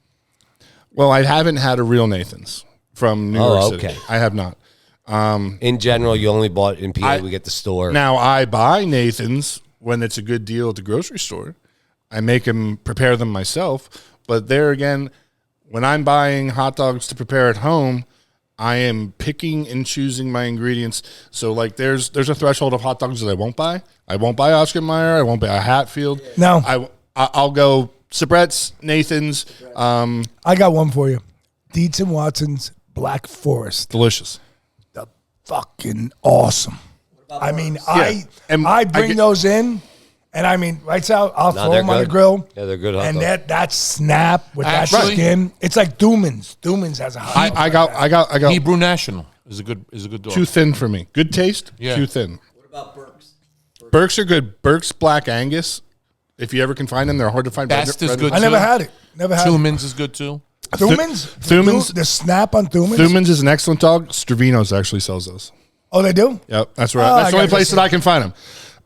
Well, I haven't had a real Nathan's from New York City. I have not. In general, you only bought in PA. We get the store. Now, I buy Nathan's when it's a good deal at the grocery store. I make them prepare them myself. But there again, when I'm buying hot dogs to prepare at home, I am picking and choosing my ingredients. So, like, there's a threshold of hot dogs that I won't buy. I won't buy Oscar Mayer. I won't buy a Hatfield. No. I'll go Sabrett's, Nathan's. I got one for you. Dietz and Watson's Black Forest. Delicious. The fucking awesome. I mean, I bring get- those in, and I mean, lights out. I'll No, throw they're them on the good. grill. Yeah, they're good hot And dogs. that snap with that Actually- skin, it's like Dooman's. Dooman's has a hot. I got Hebrew National is a good dog. too thin for me. Good taste, Yeah. too thin. What about Burke's? Burke's are good. Burke's Black Angus. If you ever can find them, they're hard to find. Best is good. I never too. had it. Never had it. Thuman's is good too. Thuman's? Thuman's- The snap on Thuman's? Thuman's is an excellent dog. Stravino's actually sells those. Oh, they do? Yep, that's right. Oh, That's I the only gotta place go that I can find them.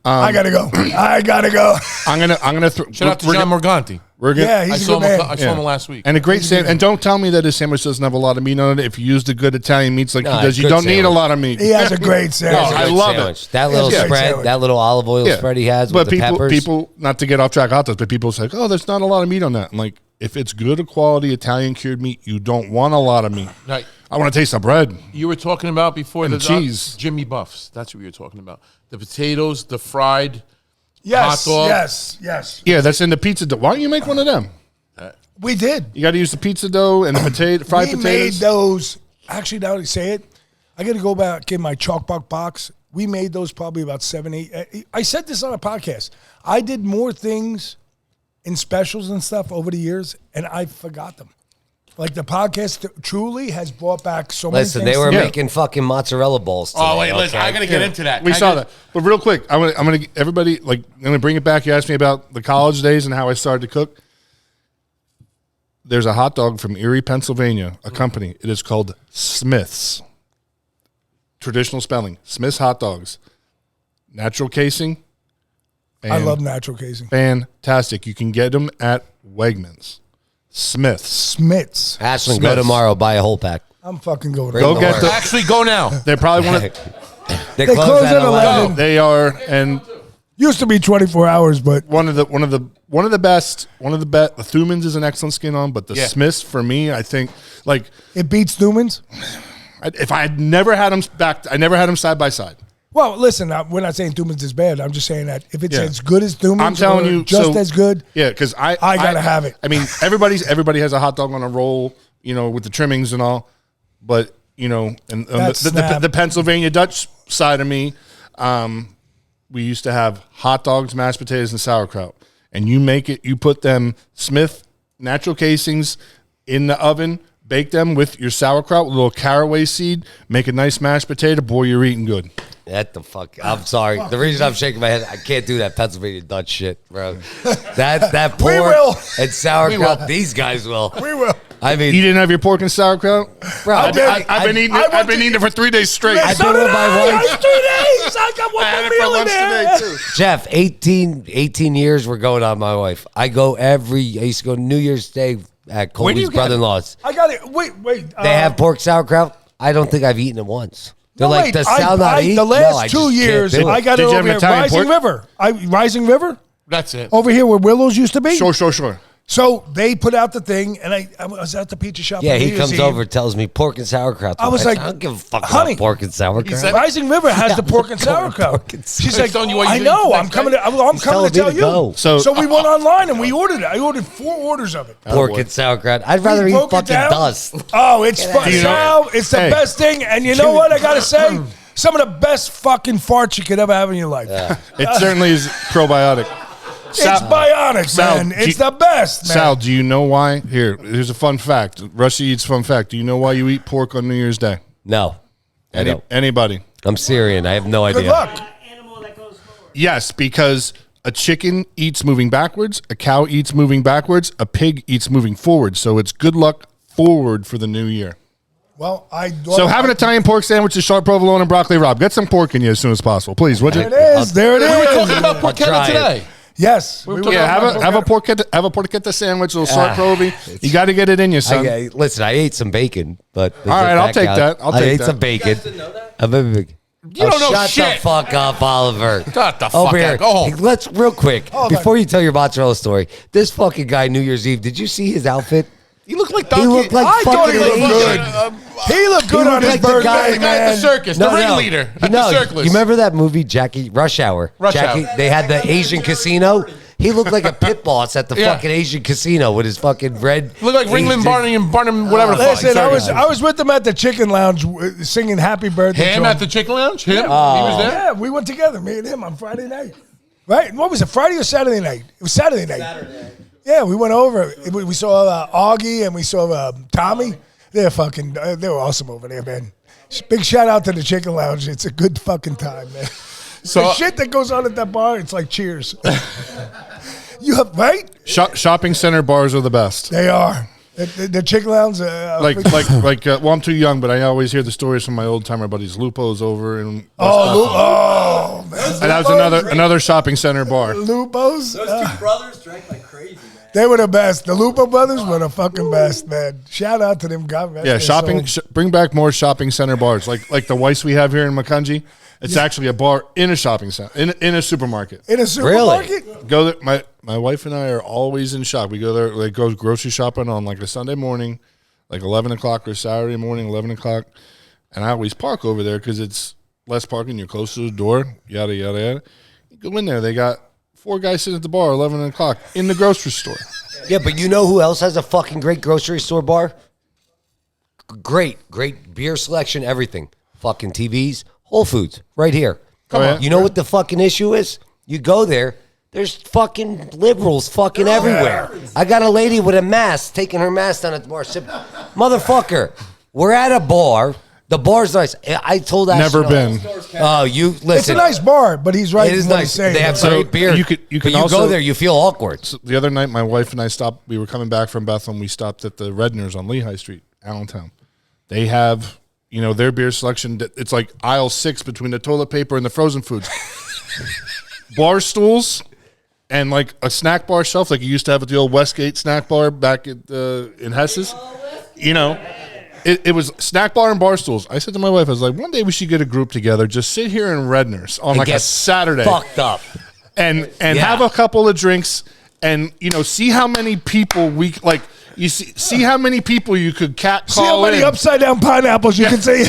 I gotta go. I gotta go. I'm gonna throw. Shout out to John Morganti. We're gonna, Yeah, I he's a saw good him. man. I saw him last week. and a great sandwich. And don't tell me that his sandwich doesn't have a lot of meat on it. If you use the good Italian meats like No, he does, it's you good don't need a sandwich. lot of meat. He has a great No, sandwich. I Good love sandwich. it. That little It's a great spread, sandwich. that little olive oil spread he has But with the peppers. people, not to get off track hot dogs, but people say, "Oh, there's not a lot of meat on that." I'm like, if it's good quality Italian cured meat, you don't want a lot of meat. Right. I want to taste the bread. You were talking about before And the cheese. Jimmy Buffs. That's what you were talking about. The potatoes, the fried. Yes, hot dog. yes. Yeah, that's in the pizza dough. Why don't you make one of them? We did. You got to use the pizza dough and the fried We made potatoes. those. Actually, now that you say it, I got to go back in my chalkbox box. We made those probably about 7, 8. I said this on a podcast. I did more things in specials and stuff over the years, and I forgot them. Like the podcast truly has brought back so many Listen, things. they were Yeah. making fucking mozzarella balls today. Oh wait, listen, okay? I gotta get into that. We Can I saw get- that. But real quick, I'm gonna everybody like I'm gonna bring it back. You asked me about the college days and how I started to cook. There's a hot dog from Erie, Pennsylvania, a company. It is called Smith's. Traditional spelling, Smith's hot dogs. Natural casing. I and love natural casing. fantastic. You can get them at Wegmans. Smith's. Smits. Ashland, go Smiths. tomorrow, buy a whole pack. I'm fucking going. Bring Go the get works. the. Actually, go now. They're probably one of. They They close at 11. 11. They are and Used to be 24 hours, but one of the best. The Thuman's is an excellent skin on, but the Yeah. Smiths for me, I think, like it beats Newman's. if I had never had them I never had them side by side. Well, listen, we're not saying Newman's is bad. I'm just saying that if it's Yeah. as good as Newman's, I'm telling or you, just so- as good. Yeah, because I gotta have it. I mean, everybody has a hot dog on a roll, with the trimmings and all, but and That snap. the Pennsylvania Dutch side of me, we used to have hot dogs, mashed potatoes, and sauerkraut, and you put them Smith natural casings in the oven. Bake them with your sauerkraut, with a little caraway seed. Make a nice mashed potato. Boy, you're eating good. That the fuck. I'm sorry. The reason I'm shaking my head, I can't do that Pennsylvania Dutch shit, bro. That pork will. and sauerkraut, these guys will. We will. I mean, You didn't have your pork and sauerkraut, bro, I've been eating it. I've been eating it for 3 days straight. I do it with my wife. 3 days. I got one I had more it for meal in lunch there. today too. Jeff, 18 years we're going on my wife. I used to go New Year's Day at Colby's brother-in-law's. I got it. Wait. They have pork sauerkraut. I don't think I've eaten it once. They're like, does Sal not eat? The No, last I 2 just years, can't do it. I got Did it you over have here. Italian Rising pork? River. Rising River? That's it. Over here where Willow's used to be. Sure. So they put out the thing, and I was at the pizza shop. Yeah, on he New Year's comes Eve. over, tells me pork and sauerkraut. I was like, I don't give a fuck honey, about pork and sauerkraut. said- Rising River has the pork and sauerkraut. Pork and She's sauerkraut. like, Telling you what you I did know. next I'm coming. day. I'm coming telling to me tell to you. go. So we went online and we ordered it. I ordered 4 orders of it. Pork and sauerkraut. I'd rather We eat broke it fucking down. dust. Oh, it's fun. Do you know- Sal, it's the Hey. best thing. And you know what I gotta say? Some of the best fucking farts you could ever have in your life. It certainly is probiotic. It's bionic, Sal, man. do It's you- the best, man. Sal, do you know why? Here's a fun fact. Rushie eats fun fact. Do you know why you eat pork on New Year's Day? No, I don't. Anybody? I'm Syrian. I have no Good idea. luck. Animal that goes forward. Yes, because a chicken eats moving backwards, a cow eats moving backwards, a pig eats moving forward. So it's good luck forward for the new year. Well, So have an Italian pork sandwich with sharp provolone and broccoli rabe. Get some pork in you as soon as possible, please, would you? There it is. There it We were talking is. about I'll porchetta try it. today. Yes. We Yeah, have a porchetta sandwich, a little sharp provolone. You got to get it in you, son. Listen, I ate some bacon, but All right, I'll take that. I ate some bacon. I'm a big. You don't know shut shit. the fuck up, Oliver. Shut the Over fuck here. up. Go home. Hey, let's real quick Hold before on. you tell your mozzarella story. This fucking guy, New Year's Eve. Did you see his outfit? You look like He Donkey. looked like I thought fucking he looked Asian. good. He looked good He on looked his like the birthday, guy- The guy at the man. circus, the ringleader at No, the circus. you remember that movie, Jackie Rush Hour? Rush Jackie, Hour. they had the Asian casino. He looked like a pit boss at the Yeah. fucking Asian casino with his fucking red. Look like Ringling Barney and Barnum, whatever. the fuck. Listen, I Sorry. was with them at the Chicken Lounge singing Happy Birthday. Him to at the Chicken Lounge? Him? He Oh. was there? Yeah, we went together, me and him, on Friday night. Right? What was it, Friday or Saturday night? It was Saturday night. Saturday. Yeah, we went over. We saw Augie and we saw Tommy. They're fucking, they were awesome over there, man. Big shout out to the Chicken Lounge. It's a good fucking time, man. So- the shit that goes on at that bar, it's like Cheers. You have, right? Shopping center bars are the best. They are. The Chicken Lounge. Well, I'm too young, but I always hear the stories from my old timer buddies. Lupo's over and man. and that was another shopping center bar. Lupo's. Those two brothers drank like crazy, man. They were the best. The Lupo brothers were the fucking best, man. Shout out to them. God rest Yeah, their shopping. soul. Bring back more shopping center bars, like the Weiss we have here in Macungie. It's actually a bar in a shopping center, in a supermarket. In a supermarket? Go there. My wife and I are always in shop. We go there, like go grocery shopping on like a Sunday morning, like 11 o'clock, or Saturday morning, 11 o'clock. And I always park over there because it's less parking. You're close to the door, yada, yada, yada. You go in there. They got 4 guys sitting at the bar, 11 o'clock, in the grocery store. Yeah, but you know who else has a fucking great grocery store bar? Great beer selection, everything. Fucking TVs, Whole Foods, right here. Come Oh, on. yeah? You know what the fucking issue is? You go there, there's fucking liberals fucking everywhere. I got a lady with a mask taking her mask down at the bar. Motherfucker, we're at a bar. The bar's nice. I told Ashton. Never been. Oh, you listen. It's a nice bar, but he's right. It is in what nice. he's saying. They have So great beer. you could but you also- go there, you feel awkward. So the other night, my wife and I stopped. We were coming back from Bethlehem. We stopped at the Redners on Lehigh Street, Allentown. They have, their beer selection. It's like aisle 6 between the toilet paper and the frozen foods. Bar stools and like a snack bar shelf, like you used to have at the old Westgate snack bar back at in Hess's. It was snack bar and bar stools. I said to my wife, I was like, one day we should get a group together, just sit here in Redner's on like a get Saturday, fucked up. and have a couple of drinks, and see how many people we like. You see how many people you could call See how many in. upside down pineapples you can see.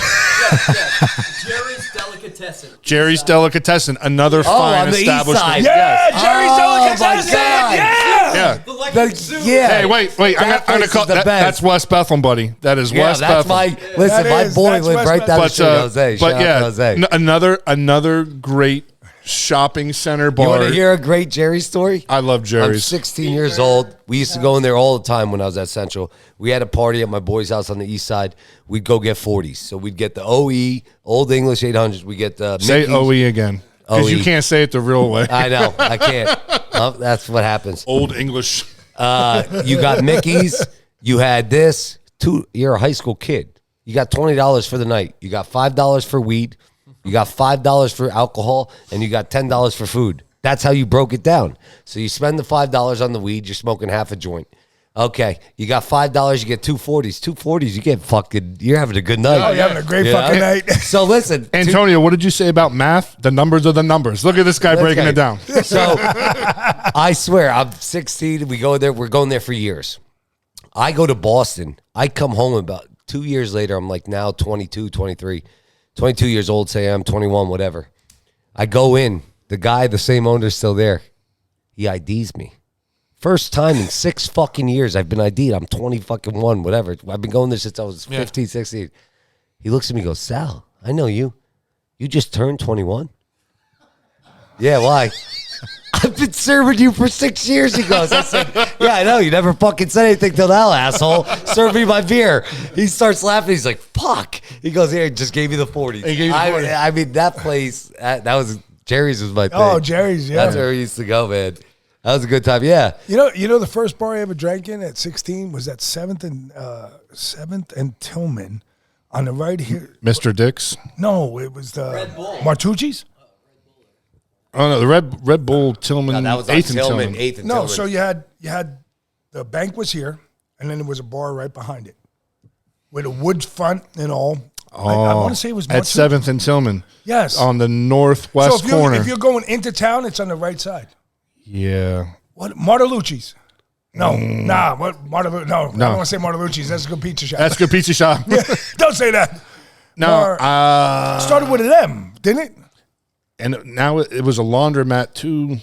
Jerry's Delicatessen. Jerry's Delicatessen, another fine on the east establishment. side. Yeah, Yes. Jerry's Oh, my Delicatessen. God. Yeah. Yeah. The electric That- zoo. yeah. Hey, wait! I'm That gonna place call is the that. best. That's West Bethlehem, buddy. That is Yeah, West that's Bethlehem. listen, That my is- boy that's lived West right down the But street, Jose. but Shout out to Jose. another great shopping center You bar. want to hear a great Jerry story? I love I'm Jerry's. 16 years old. We used to go in there all the time when I was at Central. We had a party at my boy's house on the east side. We'd go get 40s. So we'd get the OE, Old English 800s. We get the Say Mickey's. OE again, because you OE. can't say it the real way. I know. I can't. Oh, that's what happens. Old English. You got Mickey's. You had this. You're a high school kid. You got $20 for the night. You got $5 for weed. You got $5 for alcohol, and you got $10 for food. That's how you broke it down. So you spend the $5 on the weed. You're smoking half a joint. Okay, you got $5. You get 240s. 240s. You get fucking. You're having a good night. Oh, you're having a great You fucking know? night. So listen, Antonio, what did you say about math? The numbers are the numbers. Look at this guy breaking it down. So I swear, I'm 16. We go there. We're going there for years. I go to Boston. I come home about 2 years later. I'm like now 22, 23, 22 years old. Say I'm 21, whatever. I go in. The guy, the same owner's still there. He IDs me. First time in 6 fucking years I've been ID'd. I'm 20 fucking 1, whatever. I've been going there since I was 15, 16. He looks at me and goes, Sal, I know you. You just turned 21? Yeah, why? I've been serving you for 6 years, he goes. I said, yeah, I know. You never fucking said anything till now, asshole. Serve me my beer. He starts laughing. He's like, fuck. He goes, here, just gave me the 40s. He gave you the 40. I mean, that place, that was, Jerry's was my thing. Oh, Jerry's, yeah. That's where we used to go, man. That was a good time, yeah. You know, the first bar I ever drank in at 16 was at 7th and Tillman on the right here. Mr. Dix. No, it was the Red Bull. Martucci's. Oh no, the Red Bull Tillman. No, that was on 8th and Tillman, Tillman. 8th and No, Tillman. so you had the bank was here, and then there was a bar right behind it with a wood front and all. I want to say it was at Martucci's. 7th and Tillman. Yes. On the northwest So corner. if you're going into town, it's on the right side. Yeah. What Martalucci's? No, nah. What Martalucci's? No, I No. don't want to say Martalucci's. That's a good pizza shop. That's a good pizza shop. Don't say that. No, Started with an M, didn't it? and now it was a laundromat too.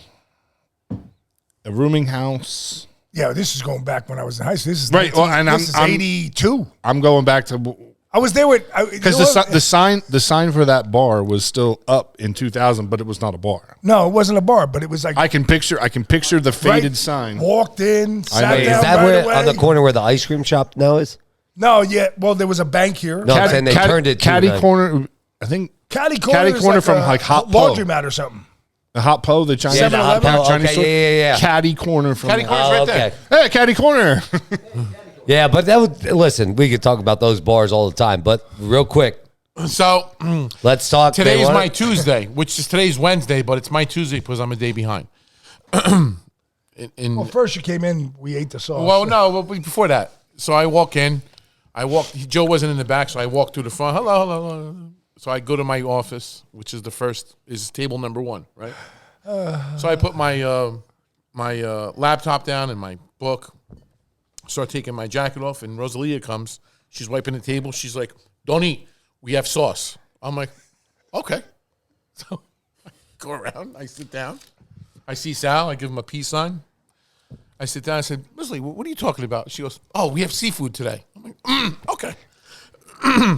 a rooming house. Yeah, this is going back when I was in high school. This is Right, well, and this is I'm 82. I'm going back to I was there with because the sign for that bar was still up in 2000, but it was not a bar. No, it wasn't a bar, but it was like I can picture the faded sign. Walked in, sat down Is that right where away. on the corner where the ice cream shop now is? No, yeah. Well, there was a bank here. No, I'm saying they turned it to Caddy the- Corner. I think Caddy Corner is from a like Hot Po. laundromat or something. The Hot Po, the Chinese, Yeah, the Hot Po, Chinese okay, store. yeah. Caddy Corner from Caddy Corner's right there. Hey, Caddy Corner. Yeah, but that would listen. We could talk about those bars all the time, but real quick, So let's talk. today is They my want- Tuesday, which is today's Wednesday, but it's my Tuesday because I'm a day behind. Well, first you came in, we ate the sauce. Well, no, well, before that. So I walk in. Joe wasn't in the back, so I walked through the front. Hello. So I go to my office, which is is table number 1, right? So I put my laptop down and my book, start taking my jacket off, and Rosalia comes. She's wiping the table. She's like, "Don't eat. We have sauce." I'm like, "Okay." So I go around. I sit down. I see Sal. I give him a peace sign. I sit down. I said, "Leslie, what are you talking about?" She goes, "Oh, we have seafood today." I'm like, "Okay."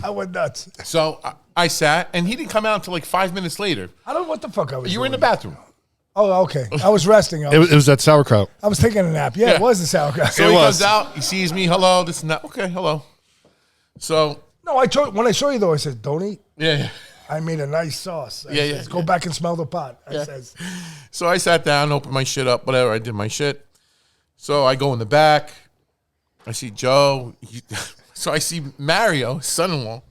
I went nuts. So I sat, and he didn't come out until like 5 minutes later. I don't know what the fuck I was You were in doing. the bathroom. Oh, okay. I was resting. It was that sauerkraut. I was taking a nap. Yeah, Yeah. it was the sauerkraut. So It he was. comes out. He sees me. Hello, this and that. Okay, hello. So, No, when I saw you though, I said, "Don't eat." yeah. I made a nice sauce. I Yeah, says, yeah, Go back and smell the pot. I says, So I sat down, opened my shit up, whatever. I did my shit. So I go in the back. I see Joe. So I see Mario, his son-in-law,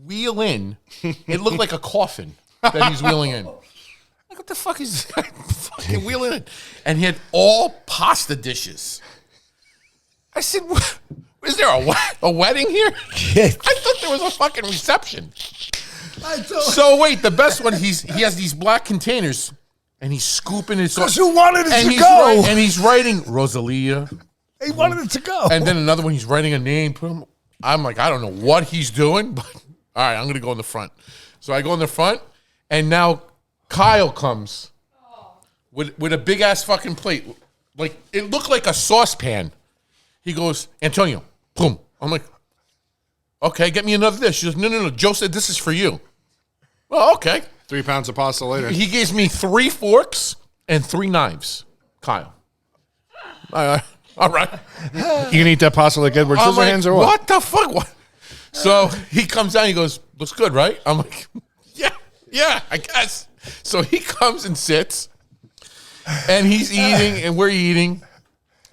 wheel in. It looked like a coffin that he's wheeling in. Like, what the fuck is this guy fucking wheeling in? And he had all pasta dishes. I said, is there a wedding here? I thought there was a fucking reception. So wait, the best one, he has these black containers, and he's scooping his "Because who wanted it and to he's go?" and he's writing Rosalia, He wanted it to go. and then another one he's writing a name. I'm like, I don't know what he's doing, but all right, I'm gonna go in the front. So I go in the front, and now Kyle comes with a big ass fucking plate, like it looked like a saucepan. He goes, "Antonio, boom." I'm like, "Okay, get me another dish." She goes, No. Joe said this is for you. Well, okay. 3 pounds of pasta later. He gives me 3 forks and 3 knives. Kyle. All right. You can eat that pasta like Edward I'm like, Scissorhands or what? What the fuck? What? So he comes down. He goes, "Looks good, right?" I'm like, yeah, I guess. So he comes and sits, and he's eating, and we're eating.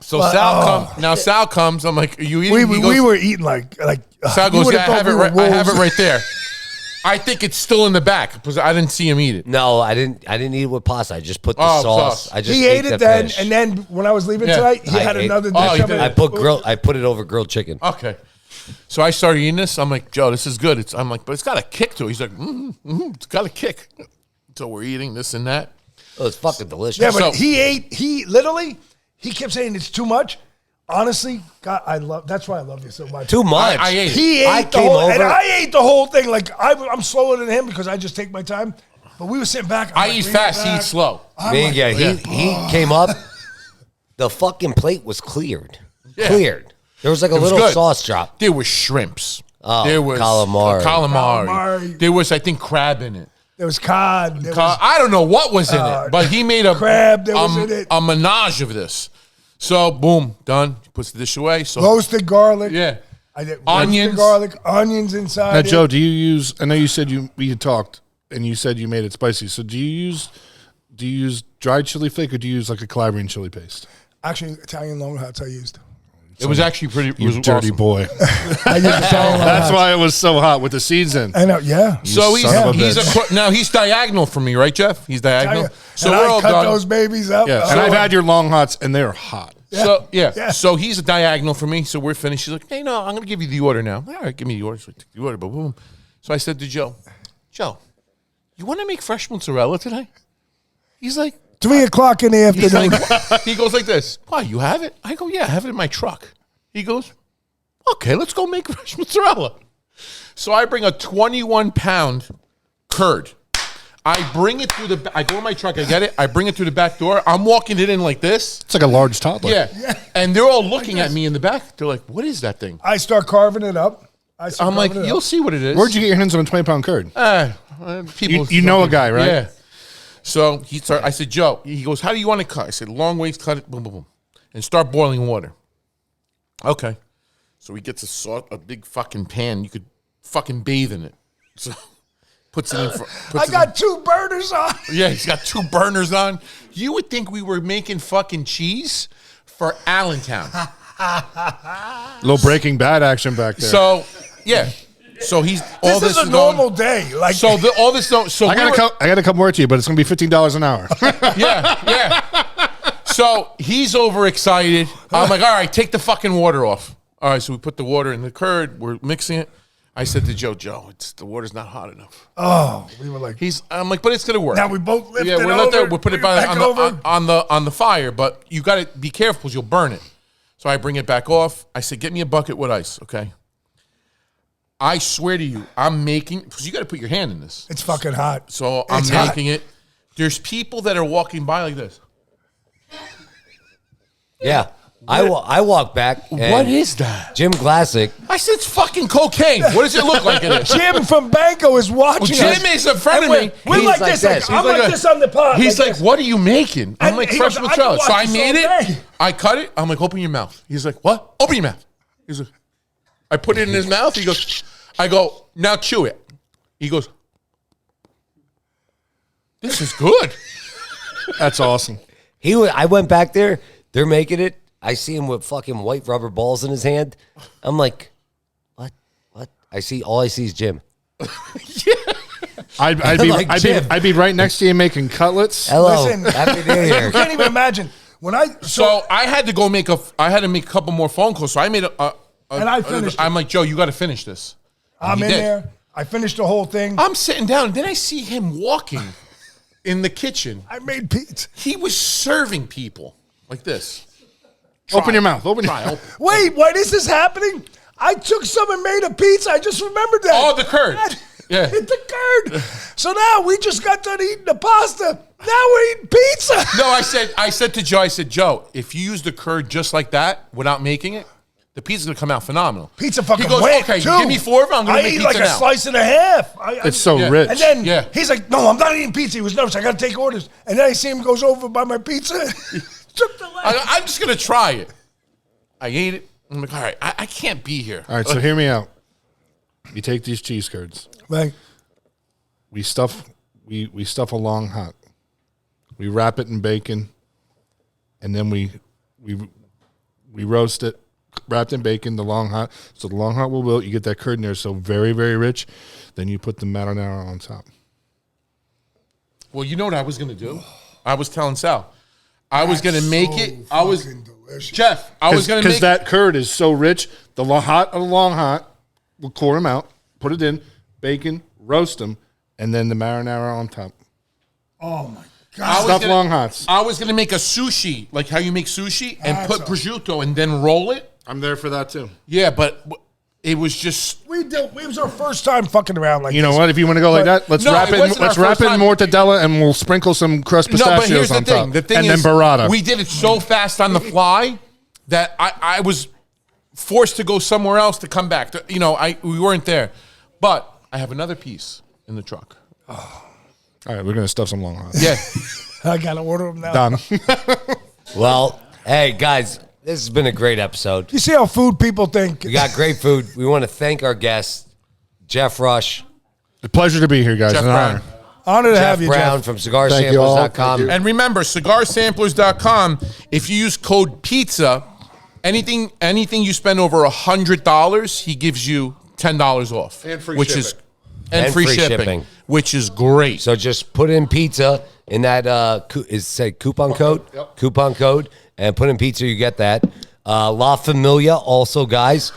So Sal comes. I'm like, "Are you eating?" we were eating like Sal you goes, would've "Yeah, thought we were I have it wolves." right there." I think it's still in the back because I didn't see him eat it. No, I didn't eat it with pasta. I just put the Oh, sauce. sauce. I just He ate the it then, fish. and then when I was leaving Yeah. tonight, he I had ate- another Oh, dish you of did. it. I put it over grilled chicken. Okay. So I started eating this. I'm like, "Joe, this is good." I'm like, "But it's got a kick to it." He's like, "It's got a kick." So we're eating this and that. Oh, it's fucking delicious. Yeah, but So- he literally kept saying it's too much. Honestly, God, that's why I love you so much. Too much. I ate it. He I ate the came whole, and over- I ate the whole thing. Like I'm slower than him because I just take my time. But we were sitting back. I eat fast. He eats slow. Man, yeah, he came up. The fucking plate was cleared. Cleared. There was like a was little good. sauce drop. There was shrimps. Oh, there was calamari. Calamari. There was, I think, crab in it. There was cod. There was, I don't know what was in it, but he made a crab that was in it. a menage of this. So boom, done. He puts the dish away. So roasted garlic. yeah, I did Onions. roasted garlic, onions inside. Now, it. Joe, do you use? I know you said we had talked, and you said you made it spicy. So do you use dried chili flake, or do you use like a Calabrian chili paste? Actually, Italian long hots I used. it was actually pretty. It You was dirty awesome. boy. I used Italian long That's hots. why it was so hot with the seeds in. I know. Yeah. So son of a he's bitch. now he's diagonal for me, right, Jeff? He's diagonal. So So we're I all cut done. those babies up. Yeah, and I've had your long hots, and they're hot. So yeah. Yeah. So he's a diagonal for me. So we're finished. She's like, "Hey, no, I'm gonna give you the order now." All right, give me the order. So I took the order, but boom. So I said to Joe, you want to make fresh mozzarella today? He's like, 3 o'clock in the he's afternoon. like he goes like this. Why, you have it? I go, yeah, I have it in my truck. He goes, okay, let's go make fresh mozzarella. So I bring a 21-pound curd. I bring it through the. I go in my truck. I get it. I bring it through the back door. I'm walking it in like this. It's like a large toddler. Yeah. And they're all looking at me in the back. They're like, "What is that thing?" I start carving it up. I'm like, "You'll see what it is." Where'd you get your hands on a 20-pound curd? People, You know a guy, right? Yeah. So I said, Joe. He goes, "How do you want to cut?" I said, "Long ways, cut it, boom, boom, boom, and start boiling water." Okay. So he gets a big fucking pan. You could fucking bathe in it. So puts it in. I got 2 burners on. Yeah, he's got 2 burners on. You would think we were making fucking cheese for Allentown. Little Breaking Bad action back there. So yeah. So he's all This is a normal day. Like So all this don't. So I got to come work to you, but it's going to be $15 an hour. yeah. So he's overexcited. I'm like, all right, take the fucking water off. All right, so we put the water in the curd. We're mixing it. I said to Joe, the water's not hot enough. Oh, we were like, I'm like, but it's gonna work. Now we both lift it we'll over. We'll put it back on the fire, but you got to be careful because you'll burn it. So I bring it back off. I said, get me a bucket with ice, okay? I swear to you, I'm making because you got to put your hand in this. It's fucking hot. So I'm making it. There's people that are walking by like this. Yeah. I walk back. What is that? Jim Classic. I said it's fucking cocaine. What does it look like it is? Jim from Banco is watching us. Jim is in front of me. We're He's like like this. this. I'm like this on the pod. He's like, this. what are you making? I'm And like, he fresh goes, mozzarella. I can So I watch made this all it. day. I cut it. I'm like, open your mouth. He's like, what? Open your mouth. He's like, I put it in his mouth. He goes, I go, now chew it. He goes, this is good. That's awesome. I went back there. They're making it. I see him with fucking white rubber balls in his hand. I'm like, what? All I see is Jim. I'd be right next to you making cutlets. Hello. Listen, Happy New Year. you can't even imagine when So I had to go I had to make a couple more phone calls. So I made And I finished I'm like, Joe, you got to finish this. And I'm he in did. there. I finished the whole thing. I'm sitting down, and then I see him walking in the kitchen. I made pizza. He was serving people like this. Open your mouth. Open your mouth. Wait, why is this happening? I took some and made a pizza. I just remembered that. Oh, the curd. Yeah. The curd. So now we just got done eating the pasta. Now we're eating pizza. No, I said to Joe, Joe, if you use the curd just like that without making it, the pizza's gonna come out phenomenal. Pizza fucking He goes, wet, okay, too. give me 4 of them. I'm gonna I make eat pizza like now. a slice and a half. It's so Yeah. rich. And then Yeah. he's like, no, I'm not eating pizza. He was nervous. I got to take orders. And then I see him goes over by my pizza. Took the last. I'm just gonna try it. I ate it. I'm like, all right, I can't be here. All right, so hear me out. You take these cheese curds. Like, We stuff a long hot. We wrap it in bacon, and then we roast it, wrapped in bacon. The long hot, so the long hot will wilt. You get that curd in there, so very very rich. Then you put the marinara on top. Well, you know what I was gonna do? I was telling Sal, I was gonna make it. I was delicious. Jeff. I was gonna make because that curd is so rich. The long hot, we'll core them out, put it in bacon, roast them, and then the marinara on top. oh my I God. was Stuff gonna- long hots. I was gonna make a sushi, like how you make sushi, and That's put prosciutto and then roll it. I'm there for that too. Yeah, but it was just. It was our first time fucking around like You know this. what? If you want to go like But- that, let's No, wrap it it. wasn't Let's our wrap first it in time. mortadella, and we'll sprinkle some crushed No, pistachios but here's the on thing. top, The thing and is, then burrata. we did it so fast on the fly that I was forced to go somewhere else to come back. We weren't there, but I have another piece in the truck. All right, we're gonna stuff some long hots. Yeah, I got to order them now. Done. Well, hey, guys, this has been a great episode. You see how food people think? We got great food. We want to thank our guest, Jeff Rush, A pleasure to be here, guys. Jeff An Brown. honor. Honor to Jeff have you, Brown Jeff. from Thank you all. Thank cigarsamplers.com. you. and remember, cigarsamplers.com. If you use code PIZZA, anything you spend over $100, he gives you $10 off, And free which shipping. is and free shipping, which is great. So just put in pizza in that coupon code, Yep. coupon code, and put in pizza. You get that. La Familia, also, guys.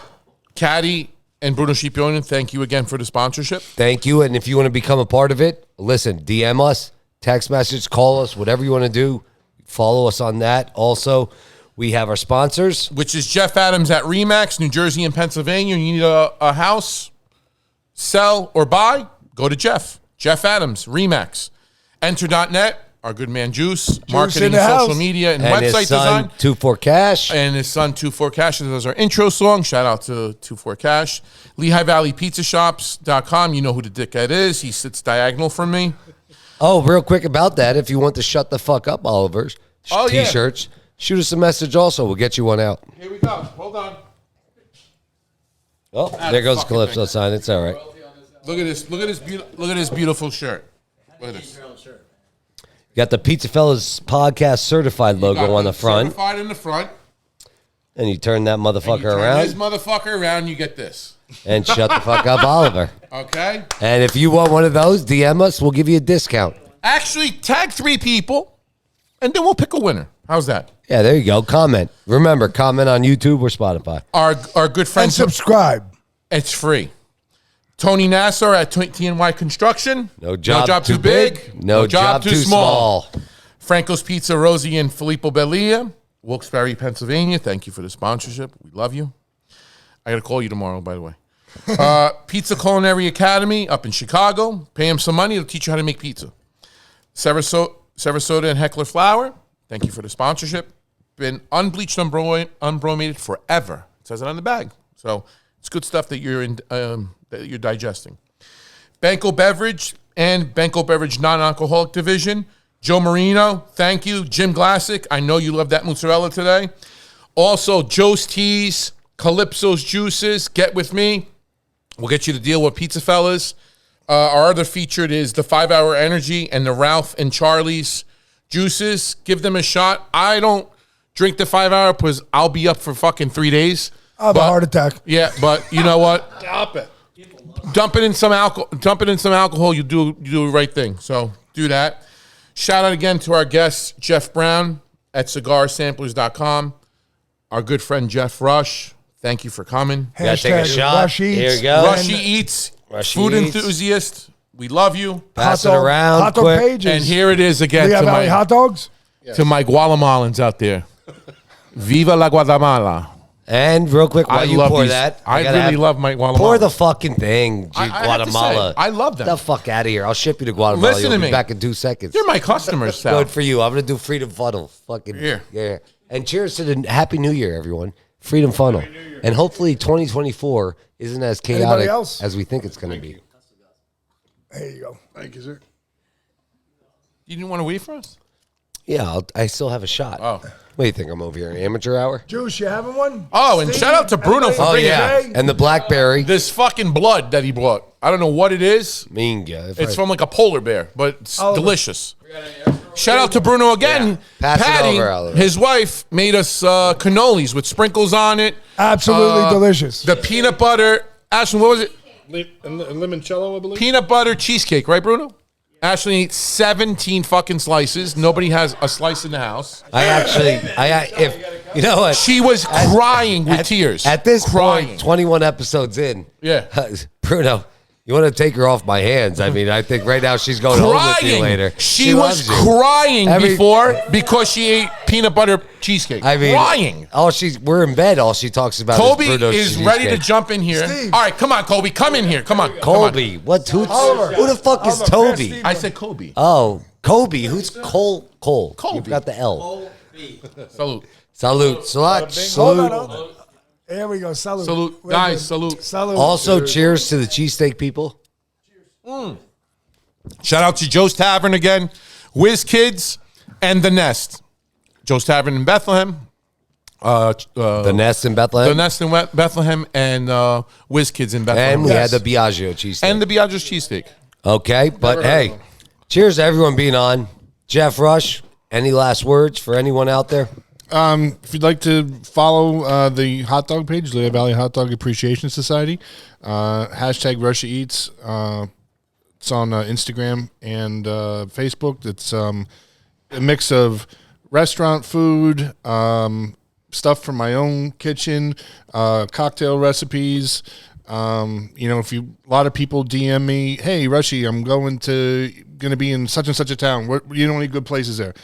Caddy and Bruno Scipione, thank you again for the sponsorship. Thank you. And if you want to become a part of it, listen, DM us, text message, call us, whatever you want to do. Follow us on that. Also, we have our sponsors. Which is Jeff Adams at Remax, New Jersey and Pennsylvania. You need a house, sell, or buy, go to Jeff. Jeff Adams, Remax. Enter.net, our good man Juice, in marketing, the and social house. media, and And his website son, design. 24 Cash. And his son, 24 Cash, does our intro song. Shout out to 24 Cash. Lehigh Valley PizzaShops.com. You know who the dickhead is. He sits diagonal from me. Oh, real quick about that. If you want to shut the fuck up, Oliver's Oh, yeah. T-shirts, shoot us a message also. We'll get you one out. Here we go. Hold on. Oh, there goes Calypso sign. It's all right. Look at this. Look at this beautiful shirt. Look at this. You got the PizzaFellas podcast certified logo on the front, Certified in the front. and you turn that You motherfucker turn this around motherfucker around, you get this. and shut the fuck up, Oliver. Okay? And if you want one of those, DM us. We'll give you a discount. Actually, tag 3 people, and then we'll pick a winner. How's that? Yeah, there you go. Comment. Remember, comment on YouTube or Spotify. Our good friend. And subscribe. It's free. Tony Nassar at TNY Construction. No job too big. No job too small. Franco's Pizza, Rosie and Filippo Belia, Wilkes-Barre, Pennsylvania. Thank you for the sponsorship. We love you. I got to call you tomorrow, by the way. Pizza Culinary Academy up in Chicago. Pay him some money. It'll teach you how to make pizza. Sarasota and Heckler Flour. Thank you for the sponsorship. Been unbleached, unbromated forever. It says it on the bag. So it's good stuff that you're digesting. Banco Beverage and Banco Beverage non-alcoholic division. Joe Marino, thank you. Jim Glassick, I know you love that mozzarella today. Also, Joe's Teas, Calypso's Juices, get with me. We'll get you the deal with PizzaFellas. Our other featured is the 5 Hour Energy and the Ralph and Charlie's Juices. Give them a shot. I don't drink the 5 Hour because I'll be up for fucking 3 days. I'll have a heart attack. Yeah, but you know what? Stop it. Dump it in some alcohol. You do the right thing. So do that. Shout out again to our guest Jeff Brown at cigarsamplers.com. Our good friend Jeff Rush. Thank you for coming. Gotta take a shot. Rush Eats. Here you go. Rushie Eats, Rushie food Eats. enthusiast. We love you. Pass it Hot dog- around Hot dog quick. pages. And here it is again Lehigh to Valley hot dogs. to my Guatemalans out there. Viva la Guatemala. And real quick, while I you love pour these. that, I gotta really love my Guatemala. Pour the fucking thing, I have to Guatemala. say, I love them. Get the fuck out of here. I'll ship you to Guatemala. Listen You'll to be me. back in 2 seconds. You're my customers, Sal. Good for you. I'm going to do Freedom Funnel. Fucking Here. yeah. And cheers to the Happy New Year, everyone. Freedom Funnel. And hopefully 2024 isn't as chaotic Anybody else? as we think it's going to be. There you go. Thank you, sir. You didn't want to wait for us? Yeah, I still have a shot. Oh. What do you think? I'm over here amateur hour? Juice, you having one? Oh, and Steve, shout out to Bruno for everybody- bringing Yeah. Jay? And the blackberry. this fucking blood that he brought. I don't know what it is. Mean guy. It's from like a polar bear, but it's Oliver. delicious. Shout out to Bruno again. Yeah. Pass it Patty, over, Oliver. his wife, made us cannolis with sprinkles on it. Absolutely delicious. The peanut butter. Ashley, what was it? And limoncello, I believe. Peanut butter cheesecake, right, Bruno? Ashley ate 17 fucking slices. Nobody has a slice in the house. if you know what? She was crying with tears. At this crying. point, 21 episodes in. Yeah. Bruno, you want to take her off my hands. I mean, I think right now she's going home with you Crying. later. She was loves you. crying Every- before because she ate peanut butter cheesecake. I mean, crying. we're in bed. All she talks about Kobe is Bruno's is ready to cheesecake. jump in here. Steve. All right, come on, Kobe. Come in here. Come on. Kobe. What? Who the fuck is Oliver, Toby? Steve. I said Kobe. Oh, Kobe. Who's Cole? Cole. Kobe. You've got the L. Salute. Salute. Salute. Hold Salute. on. There we go. Salute. Salute. We're Guys, good. salute. Salute. Also, cheers to the cheesesteak people. Shout out to Joe's Tavern again, Whiz Kids, and The Nest. Joe's Tavern in Bethlehem. The Nest in Bethlehem. The Nest in Bethlehem and Whiz Kids in Bethlehem. And we Yes. Yes. had the Biagio cheesesteak. And the Biagio's cheesesteak. Okay, but hey, cheers to everyone being on. Jeff Rush, any last words for anyone out there? If you'd like to follow the hot dog page, Lehigh Valley Hot Dog Appreciation Society, hashtag Rushie Eats. It's on Instagram and Facebook. It's a mix of restaurant food, stuff from my own kitchen, cocktail recipes. If a lot of people DM me, hey, Rushie, I'm going to be in such and such a town. What you know any good places there?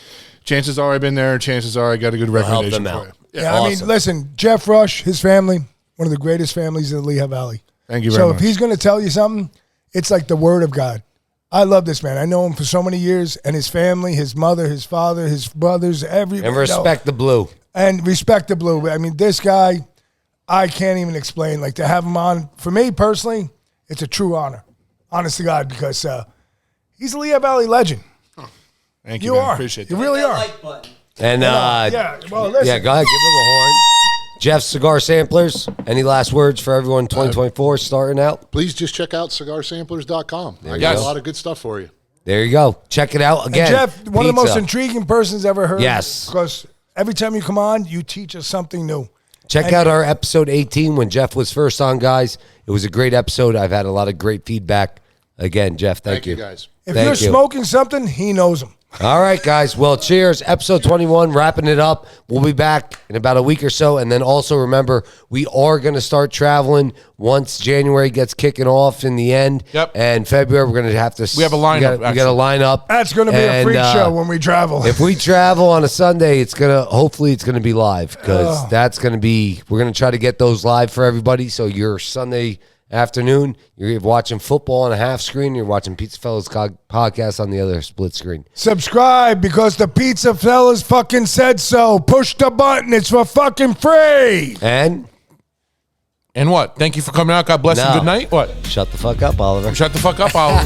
Chances are I've been there. Chances are I got a good help recommendation them for out. you. Yeah, I mean, listen, Jeff Rush, his family, one of the greatest families in the Lehigh Valley. Thank you very So much. if he's going to tell you something, it's like the word of God. I love this man. I know him for so many years, and his family, his mother, his father, his brothers, everybody. And respect the blue. And respect the blue. I mean, this guy, I can't even explain. Like, to have him on, for me personally, it's a true honor. Honest to God, because he's a Lehigh Valley legend. Thank you, You man. are. Appreciate You that. really are. Like button. And Yeah, well, listen. yeah, go ahead, give him a horn. Jeff, Cigar Samplers, any last words for everyone 2024 starting out? Please just check out cigarsamplers.com. I you got go. a lot of good stuff for you. There you go. Check it out again. And Jeff, one of the most pizza. intriguing persons ever heard. Yes. Because every time you come on, you teach us something new. Check out our episode 18 when Jeff was first on, guys. It was a great episode. I've had a lot of great feedback. Again, Jeff, thank you. guys. If Thank you're you. smoking something, he knows them. All right, guys. Well, cheers. Episode 21, wrapping it up. We'll be back in about a week or so. And then also remember, we are going to start traveling once January gets kicking off in the end. Yep. And February, we're going to have to. We have a lineup, We got a lineup. That's going to be a freak show when we travel. If we travel on a Sunday, hopefully it's going to be live because that's going to be, we're going to try to get those live for everybody. So your Sunday afternoon, you're watching football on a half screen, you're watching PizzaFellas podcast on the other split screen. Subscribe because the Pizza Fellas fucking said so. Push the button. It's for fucking free. And what? Thank you for coming out. God bless No. and good night. What? Shut the fuck up, Oliver. Shut the fuck up, Oliver.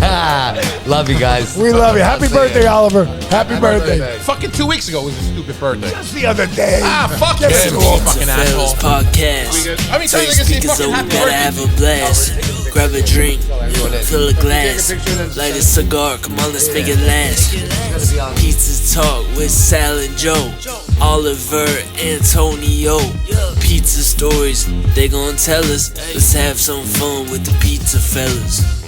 Love you guys. We love you. Happy birthday, Oliver. Happy birthday. Fucking 2 weeks ago was a stupid birthday. Just the other day. Fuck him. Get it. Fucking PizzaFellas asshole. podcast. I mean, tell you Three they can say speakers, so fucking we happy better birthday. have a blast. Grab a drink, fill a glass, light a cigar. Come on, let's make it last. Pizza talk with Sal and Joe, Oliver, Antonio. Pizza stories they gon' tell us. Let's have some fun with the Pizza Fellas.